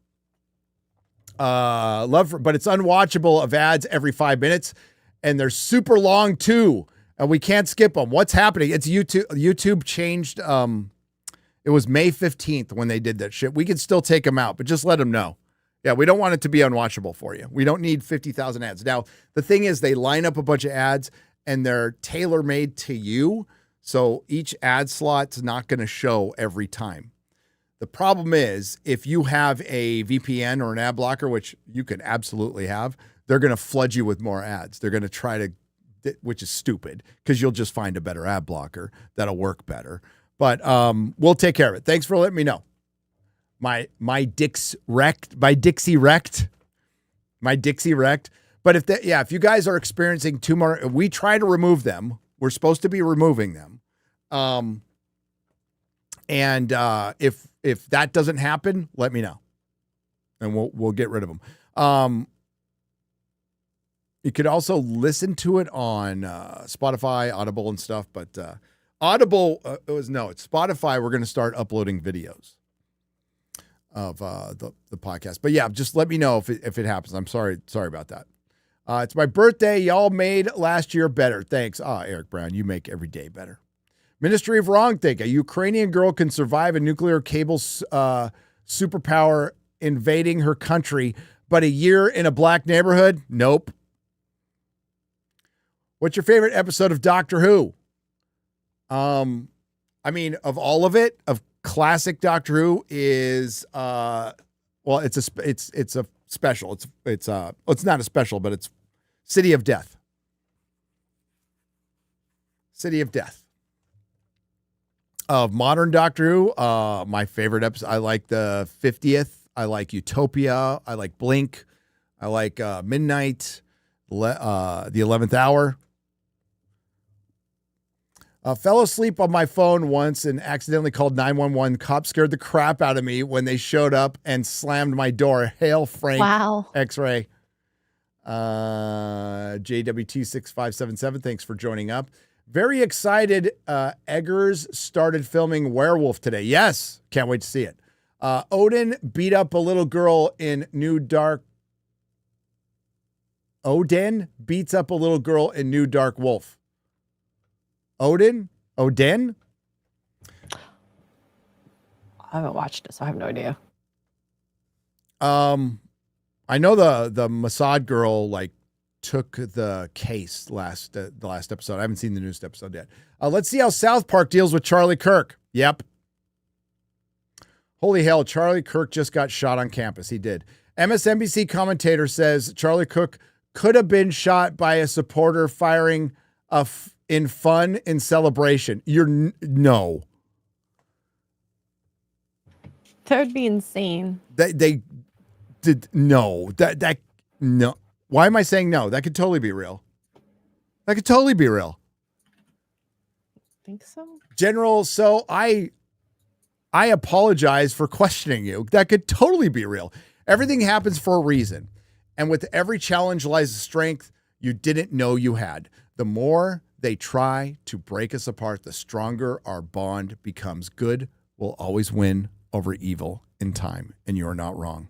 But it's unwatchable of ads every 5 minutes, and they're super long too, and we can't skip them. What's happening? It's YouTube. YouTube changed. It was May 15th when they did that shit. We can still take them out, but just let them know. Yeah, we don't want it to be unwatchable for you. We don't need 50,000 ads. Now, the thing is, they line up a bunch of ads, and they're tailor-made to you, so each ad slot's not going to show every time. The problem is, if you have a VPN or an ad blocker, which you can absolutely have, they're going to flood you with more ads. They're going to try to, which is stupid, because you'll just find a better ad blocker that'll work better. But we'll take care of it. Thanks for letting me know. My Dixie wrecked. But if you guys are experiencing too much, we try to remove them. We're supposed to be removing them. And if that doesn't happen, let me know, and we'll get rid of them. You could also listen to it on Spotify, Audible, and stuff. But Audible it's Spotify. We're going to start uploading videos of the podcast. But yeah, just let me know if it happens. I'm sorry about that. It's my birthday. Y'all made last year better. Thanks. Eric Brown, you make every day better. Ministry of Wrongthink. A Ukrainian girl can survive a nuclear cable superpower invading her country, but a year in a black neighborhood? Nope. What's your favorite episode of Doctor Who? I mean, of all of it, of classic Doctor Who is it's a special. It's not a special, but it's City of Death. City of Death. Of modern Doctor Who, my favorite episode, I like the 50th. I like Utopia. I like Blink. I like Midnight, the 11th Hour. Fell asleep on my phone once and accidentally called 911. Cops scared the crap out of me when they showed up and slammed my door. Hail, Frank. Wow. X-Ray. JWT6577, thanks for joining up. Very excited. Eggers started filming Werewolf today. Yes, can't wait to see it. Odin beat up a little girl in New Dark. Odin beats up a little girl in New Dark Wolf. Odin? I haven't watched it, so I have no idea. I know the Mossad girl like took the case the last episode. I haven't seen the newest episode yet. Let's see how South Park deals with Charlie Kirk. Yep. Holy hell, Charlie Kirk just got shot on campus. He did. MSNBC commentator says Charlie Kirk could have been shot by a supporter firing in fun in celebration. No. That would be insane. They did no. That no. Why am I saying no? That could totally be real. That could totally be real. Think so? General, so I apologize for questioning you. That could totally be real. Everything happens for a reason. And with every challenge lies a strength you didn't know you had. The more they try to break us apart, the stronger our bond becomes. Good will always win over evil in time, and you're not wrong.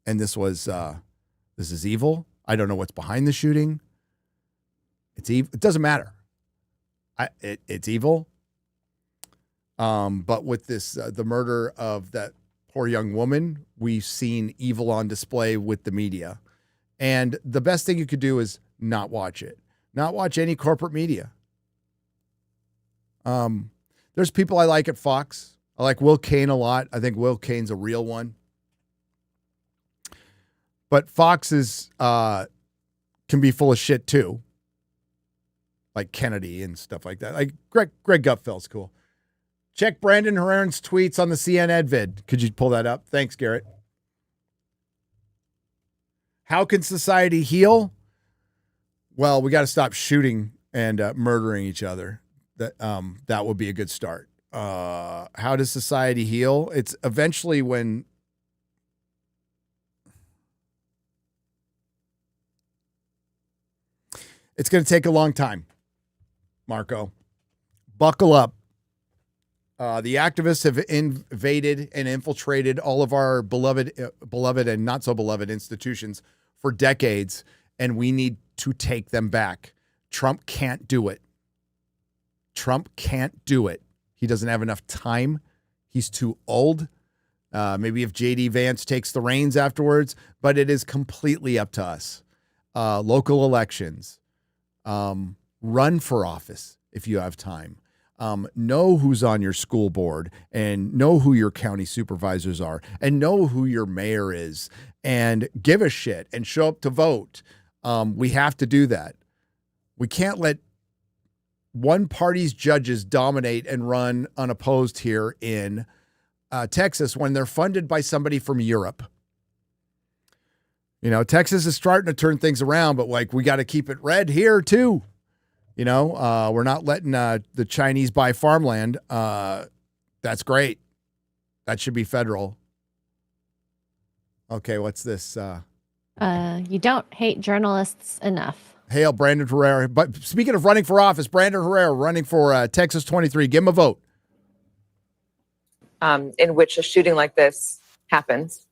And this is evil. I don't know what's behind the shooting. It's evil. It doesn't matter. It's evil. But with this, the murder of that poor young woman, we've seen evil on display with the media. And the best thing you could do is not watch it. Not watch any corporate media. There's people I like at Fox. I like Will Cain a lot. I think Will Cain's a real one. But Fox is can be full of shit too. Like Kennedy and stuff like that. Like Greg Gutfeld's cool. Check Brandon Herrera's tweets on the CNN vid. Could you pull that up? Thanks, Garrett. How can society heal? Well, we got to stop shooting and murdering each other. That would be a good start. How does society heal? It's eventually when it's going to take a long time, Marco. Buckle up. The activists have invaded and infiltrated all of our beloved and not so beloved institutions for decades, and we need to take them back. Trump can't do it. Trump can't do it. He doesn't have enough time. He's too old. Maybe if J.D. Vance takes the reins afterwards, but it is completely up to us. Local elections. Run for office if you have time. Know who's on your school board and know who your county supervisors are and know who your mayor is and give a shit and show up to vote. We have to do that. We can't let one party's judges dominate and run unopposed here in Texas when they're funded by somebody from Europe. You know, Texas is starting to turn things around, but like we got to keep it red here too. You know, we're not letting the Chinese buy farmland. That's great. That should be federal. Okay, what's this? You don't hate journalists enough. Hail, Brandon Herrera. But speaking of running for office, Brandon Herrera running for Texas 23. Give him a vote. In which a shooting like this happens.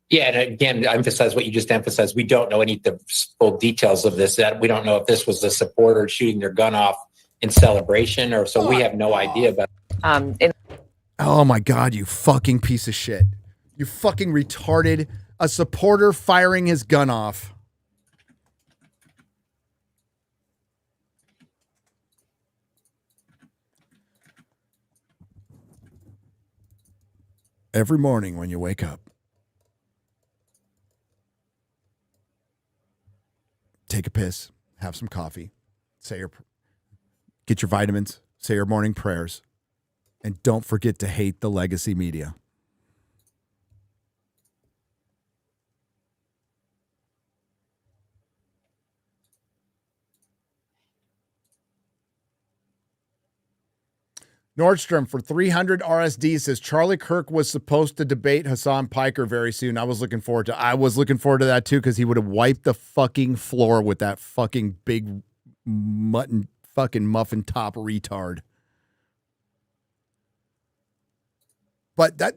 Yeah, and again, I emphasize what you just emphasized. We don't know any of the full details of this. That we don't know if this was a supporter shooting their gun off in celebration, or so we have no idea about. Oh my God, you fucking piece of shit! You fucking retarded! A supporter firing his gun off. Every morning when you wake up, take a piss, have some coffee, get your vitamins, say your morning prayers, and don't forget to hate the legacy media. Nordstrom for 300 RSD says Charlie Kirk was supposed to debate Hassan Piker very soon. I was looking forward to that too, because he would have wiped the fucking floor with that fucking big muffin top retard. But that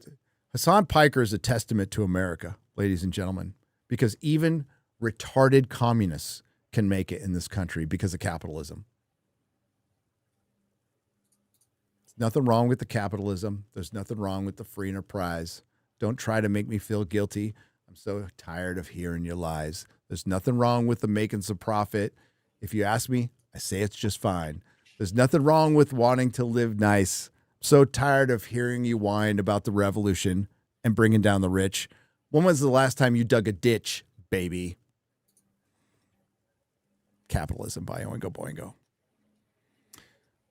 Hassan Piker is a testament to America, ladies and gentlemen, because even retarded communists can make it in this country because of capitalism. Nothing wrong with the capitalism. There's nothing wrong with the free enterprise. Don't try to make me feel guilty. I'm so tired of hearing your lies. There's nothing wrong with the making some profit. If you ask me, I say it's just fine. There's nothing wrong with wanting to live nice. I'm so tired of hearing you whine about the revolution and bringing down the rich. When was the last time you dug a ditch, baby? Capitalism by Oingo Boingo.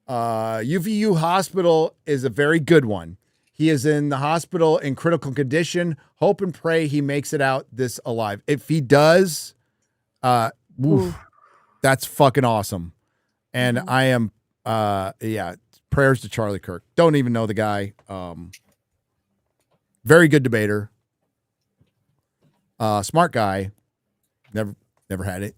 UVU Hospital is a very good one. He is in the hospital in critical condition. Hope and pray he makes it out this alive. If he does, that's fucking awesome. And I am, prayers to Charlie Kirk. Don't even know the guy. Very good debater. Smart guy. Never had it.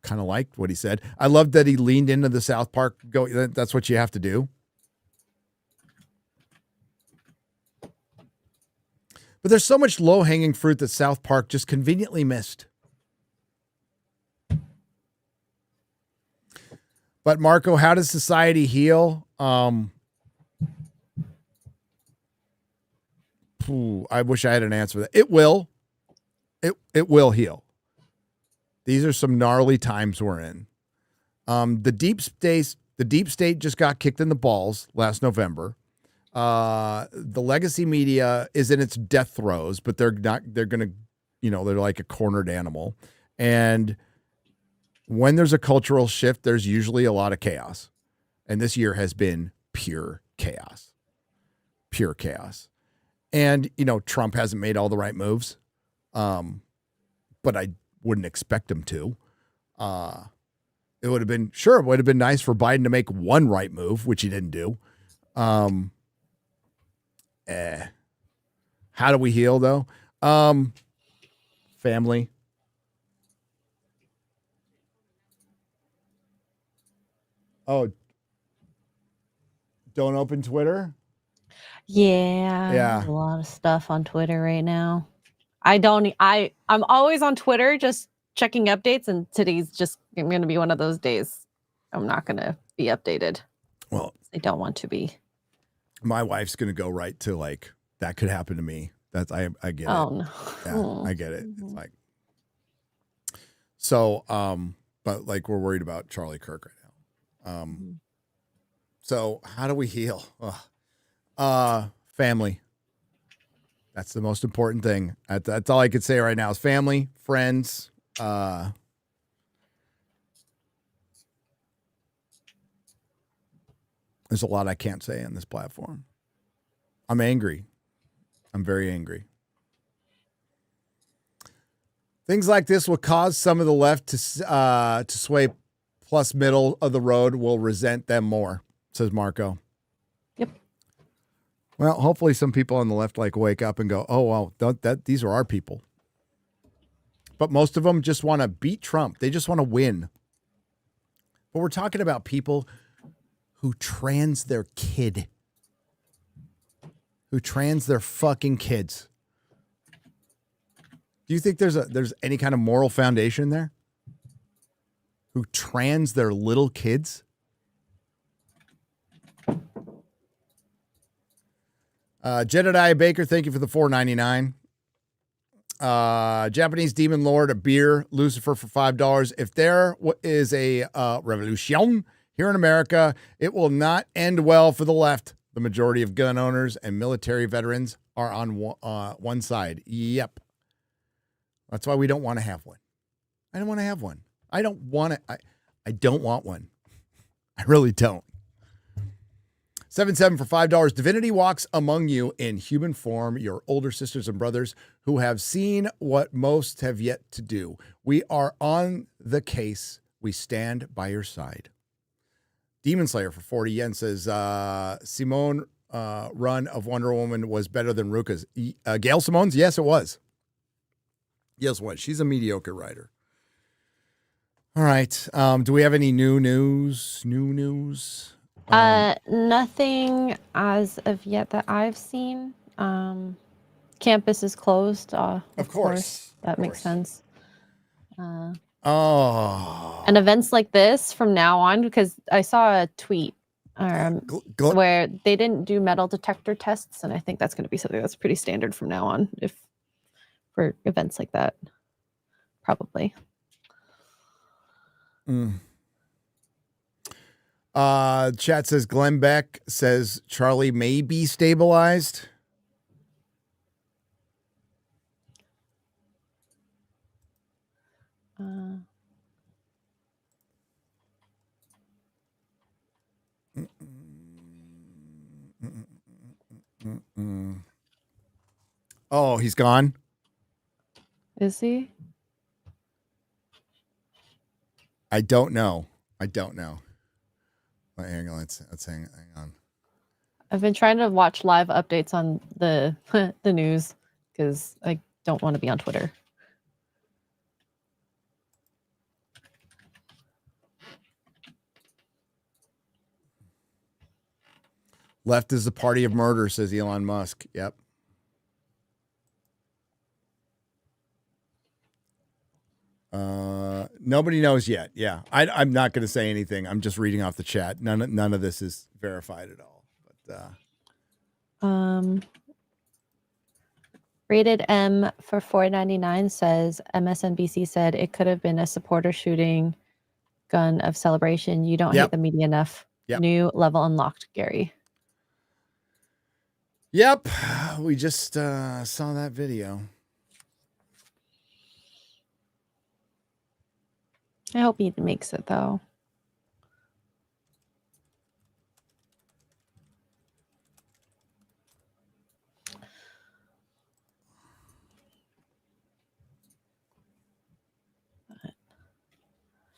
Kind of liked what he said. I loved that he leaned into the South Park. That's what you have to do. But there's so much low-hanging fruit that South Park just conveniently missed. But Marco, how does society heal? I wish I had an answer for that. It will. It will heal. These are some gnarly times we're in. The deep state just got kicked in the balls last November. The legacy media is in its death throes, but they're going to, they're like a cornered animal. And when there's a cultural shift, there's usually a lot of chaos. And this year has been pure chaos. Pure chaos. And, Trump hasn't made all the right moves. But I wouldn't expect him to. It would have been nice for Biden to make one right move, which he didn't do. How do we heal though? Family. Oh, don't open Twitter? Yeah. A lot of stuff on Twitter right now. I'm always on Twitter just checking updates, and today's just going to be one of those days. I'm not going to be updated. Well, I don't want to be. My wife's going to go right to like, that could happen to me. That's I get it. Oh no. Yeah, I get it. It's like, so, but like we're worried about Charlie Kirk right now. So how do we heal? Family. That's the most important thing. That's all I could say right now is family, friends. There's a lot I can't say on this platform. I'm angry. I'm very angry. Things like this will cause some of the left to sway, plus middle of the road will resent them more, says Marco. Yep. Well, hopefully some people on the left wake up and go, oh, well, these are our people. But most of them just want to beat Trump. They just want to win. But we're talking about people who trans their kid. Who trans their fucking kids. Do you think there's any kind of moral foundation there? Who trans their little kids? Jedediah Baker, thank you for the $4.99. Japanese Demon Lord, a beer, Lucifer for $5. If there is a revolution here in America, it will not end well for the left. The majority of gun owners and military veterans are on one side. Yep. That's why we don't want to have one. I don't want to have one. I don't want it. I don't want one. I really don't. 7-7 for $5. Divinity walks among you in human form, your older sisters and brothers who have seen what most have yet to do. We are on the case. We stand by your side. Demon Slayer for 40 yen says Simone run of Wonder Woman was better than Ruka's. Gail Simone's? Yes, it was. Yes, what? She's a mediocre writer. All right. Do we have any new news? Nothing as of yet that I've seen. Campus is closed. Of course. That makes sense. And events like this from now on, because I saw a tweet where they didn't do metal detector tests, and I think that's going to be something that's pretty standard from now on for events like that. Probably. Chat says Glenn Beck says Charlie may be stabilized. Oh, he's gone. Is he? I don't know. Wait, hang on. Let's hang on. I've been trying to watch live updates on the the news because I don't want to be on Twitter. Left is the party of murder, says Elon Musk. Yep. Nobody knows yet. Yeah, I'm not going to say anything. I'm just reading off the chat. None of this is verified at all. But Rated M for $4.99 says MSNBC said it could have been a supporter shooting gun of celebration. You don't hate the media enough. Yep. New level unlocked, Gary. Yep, we just saw that video. I hope he makes it though.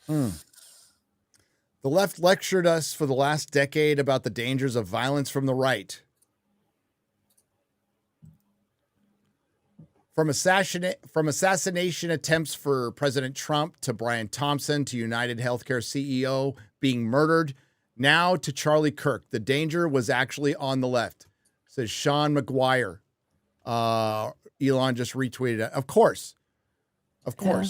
The left lectured us for the last decade about the dangers of violence from the right. From assassination attempts for President Trump to Brian Thompson to United Healthcare CEO being murdered, now to Charlie Kirk. The danger was actually on the left, says Sean McGuire. Elon just retweeted it. Of course. Yeah.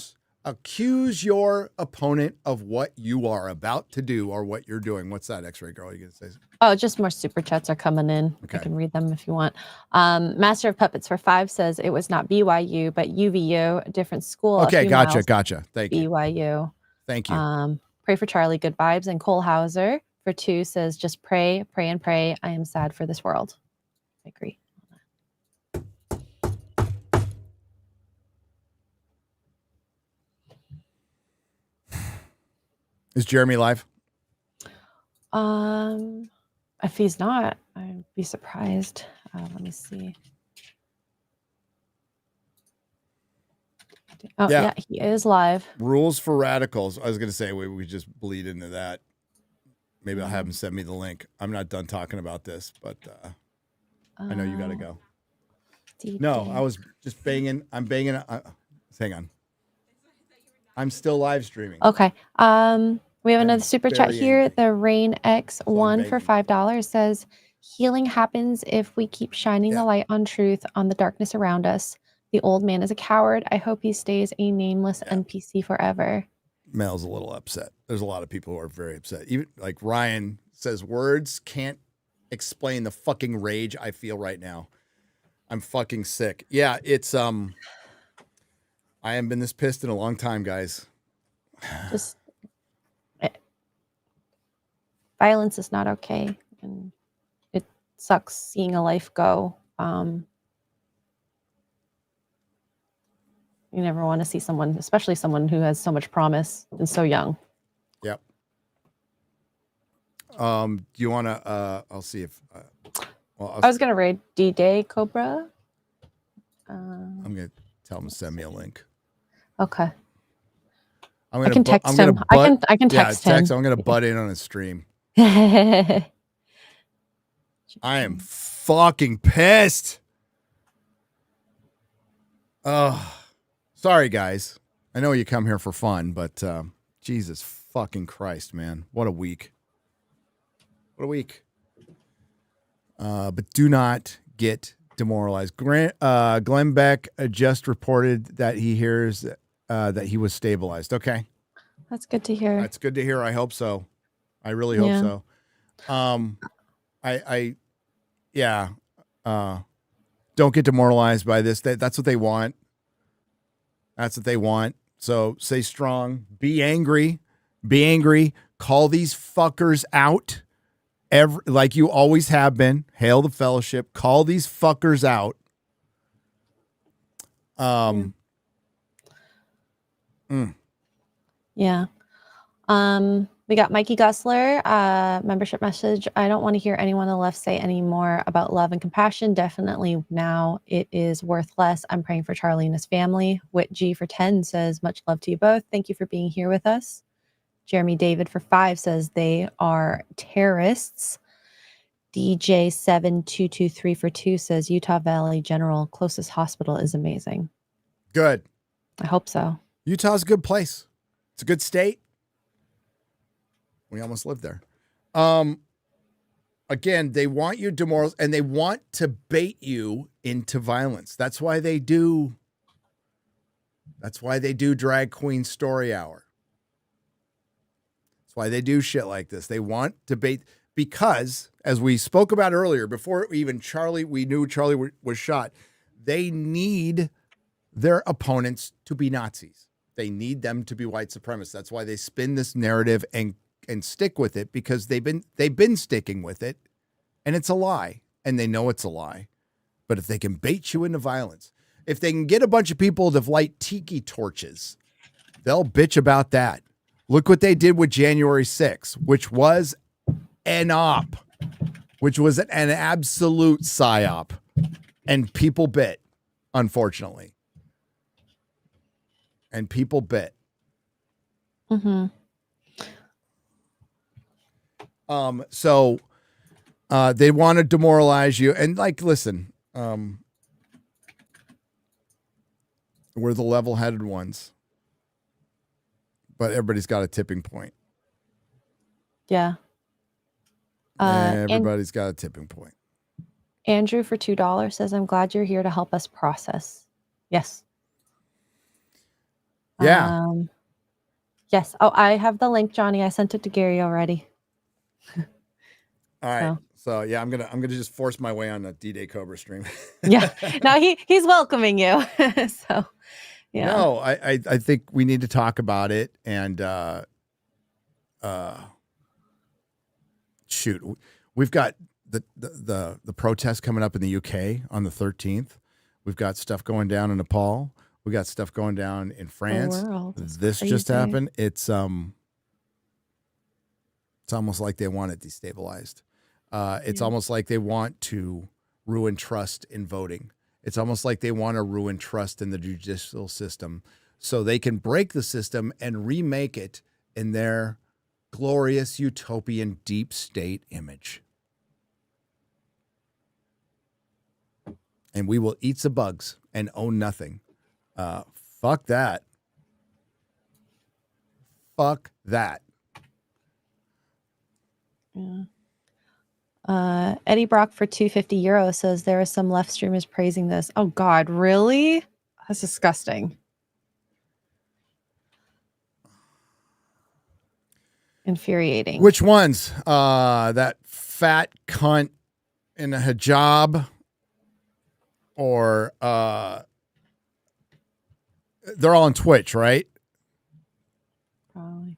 Accuse your opponent of what you are about to do or what you're doing. What's that, X-Ray Girl? You gonna say? Oh, just more super chats are coming in. Okay. I can read them if you want. Master of Puppets for 5 says it was not BYU, but UVU, a different school. Okay, gotcha. Thank you. BYU. Thank you. Pray for Charlie, good vibes. And Cole Hauser for 2 says just pray, pray, and pray. I am sad for this world. I agree. Is Jeremy live? If he's not, I'd be surprised. Let me see. Oh, yeah, he is live. Rules for radicals. I was going to say we just bleed into that. Maybe I'll have him send me the link. I'm not done talking about this, but I know you got to go. No, I was just banging. I'm banging. Hang on. I'm still live streaming. Okay. We have another super chat here. The Rain X1 for $5 says, healing happens if we keep shining the light on truth on the darkness around us. The old man is a coward. I hope he stays a nameless NPC forever. Mel's a little upset. There's a lot of people who are very upset. Even like Ryan says, words can't explain the fucking rage I feel right now. I'm fucking sick. Yeah, it's I haven't been this pissed in a long time, guys. Just violence is not okay, and it sucks seeing a life go. You never want to see someone, especially someone who has so much promise and so young. Yep. Do you want to? I'll see if. I was gonna raid D-Day Cobra. I'm gonna tell him to send me a link. Okay. I can text him. I can text him. I'm gonna butt in on his stream. I am fucking pissed. Oh, sorry, guys. I know you come here for fun, but Jesus fucking Christ, man. What a week. What a week. But do not get demoralized. Glenn Beck just reported that he hears that he was stabilized. Okay. That's good to hear. That's good to hear. I hope so. I really hope so. Don't get demoralized by this. That's what they want. That's what they want. So stay strong. Be angry. Be angry. Call these fuckers out. Like you always have been. Hail the fellowship. Call these fuckers out. Yeah. We got Mikey Gusler, membership message. I don't want to hear anyone on the left say any more about love and compassion. Definitely now it is worth less. I'm praying for Charlie and his family. Whit G for 10 says, much love to you both. Thank you for being here with us. Jeremy David for 5 says they are terrorists. DJ 7223 for 2 says Utah Valley General closest hospital is amazing. Good. I hope so. Utah's a good place. It's a good state. We almost lived there. Again, they want you demoralized and they want to bait you into violence. That's why they do Drag Queen Story Hour. That's why they do shit like this. They want to bait because, as we spoke about earlier, before even we knew Charlie was shot, they need their opponents to be Nazis. They need them to be white supremacists. That's why they spin this narrative and stick with it, because they've been sticking with it, and it's a lie, and they know it's a lie. But if they can bait you into violence, if they can get a bunch of people to light tiki torches, they'll bitch about that. Look what they did with January 6th, which was an op, which was an absolute psyop, and people bit, unfortunately. And people bit. Mm-hmm. So they want to demoralize you. And like, listen, we're the level-headed ones, but everybody's got a tipping point. Yeah. Everybody's got a tipping point. Andrew for $2 says, I'm glad you're here to help us process. Yes. Yeah. Yes. Oh, I have the link, Johnny. I sent it to Gary already. All right. So yeah, I'm gonna just force my way on a D-Day Cobra stream. Yeah. No, he's welcoming you. So yeah. No, I think we need to talk about it, and shoot, we've got the protest coming up in the UK on the 13th. We've got stuff going down in Nepal. We got stuff going down in France. This just happened. It's almost like they want it destabilized. It's almost like they want to ruin trust in voting. It's almost like they want to ruin trust in the judicial system so they can break the system and remake it in their glorious utopian deep state image. And we will eat the bugs and own nothing. Fuck that. Fuck that. Yeah. Eddie Brock for €250 says there are some left streamers praising this. Oh God, really? That's disgusting. Infuriating. Which ones? That fat cunt in a hijab, or they're all on Twitch, right? Probably.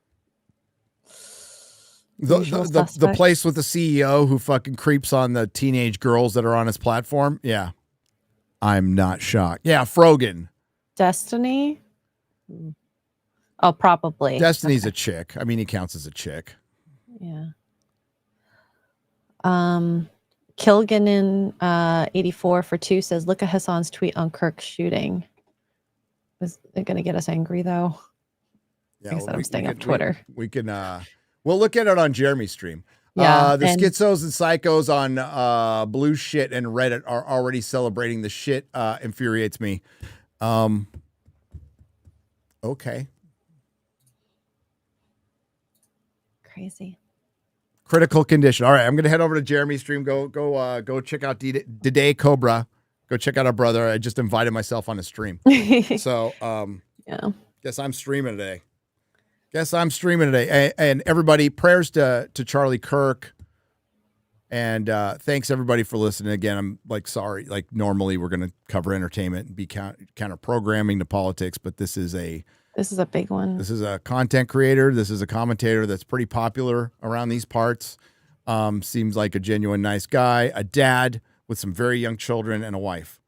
The place with the CEO who fucking creeps on the teenage girls that are on his platform. Yeah. I'm not shocked. Yeah, Frogan. Destiny? Oh, probably. Destiny's a chick. I mean, he counts as a chick. Yeah. Kilgan in 84 for 2 says, look at Hassan's tweet on Kirk's shooting. Is it going to get us angry, though? Yeah, I'm staying off Twitter. We can we'll look at it on Jeremy's stream. Yeah, The and- schizos and psychos on Blue Shit and Reddit are already celebrating the shit. Infuriates me. Okay. Crazy. Critical condition. All right, I'm gonna head over to Jeremy's stream. Go check out Day Cobra. Go check out our brother. I just invited myself on his stream. So yeah. Guess I'm streaming today. And everybody, prayers to Charlie Kirk. And thanks everybody for listening. Again, I'm like sorry. Like normally we're gonna cover entertainment and be counter programming to politics, but this is a big one. This is a content creator. This is a commentator that's pretty popular around these parts. Seems like a genuine nice guy, a dad with some very young children and a wife,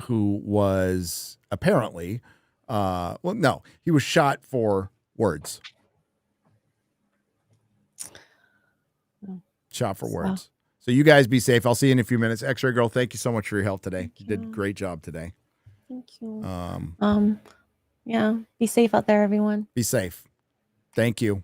who was apparently, he was shot for words. Shot for words. So you guys be safe. I'll see you in a few minutes. X-Ray Girl, thank you so much for your help today. You did a great job today. Thank you. Yeah. Be safe out there, everyone. Be safe. Thank you.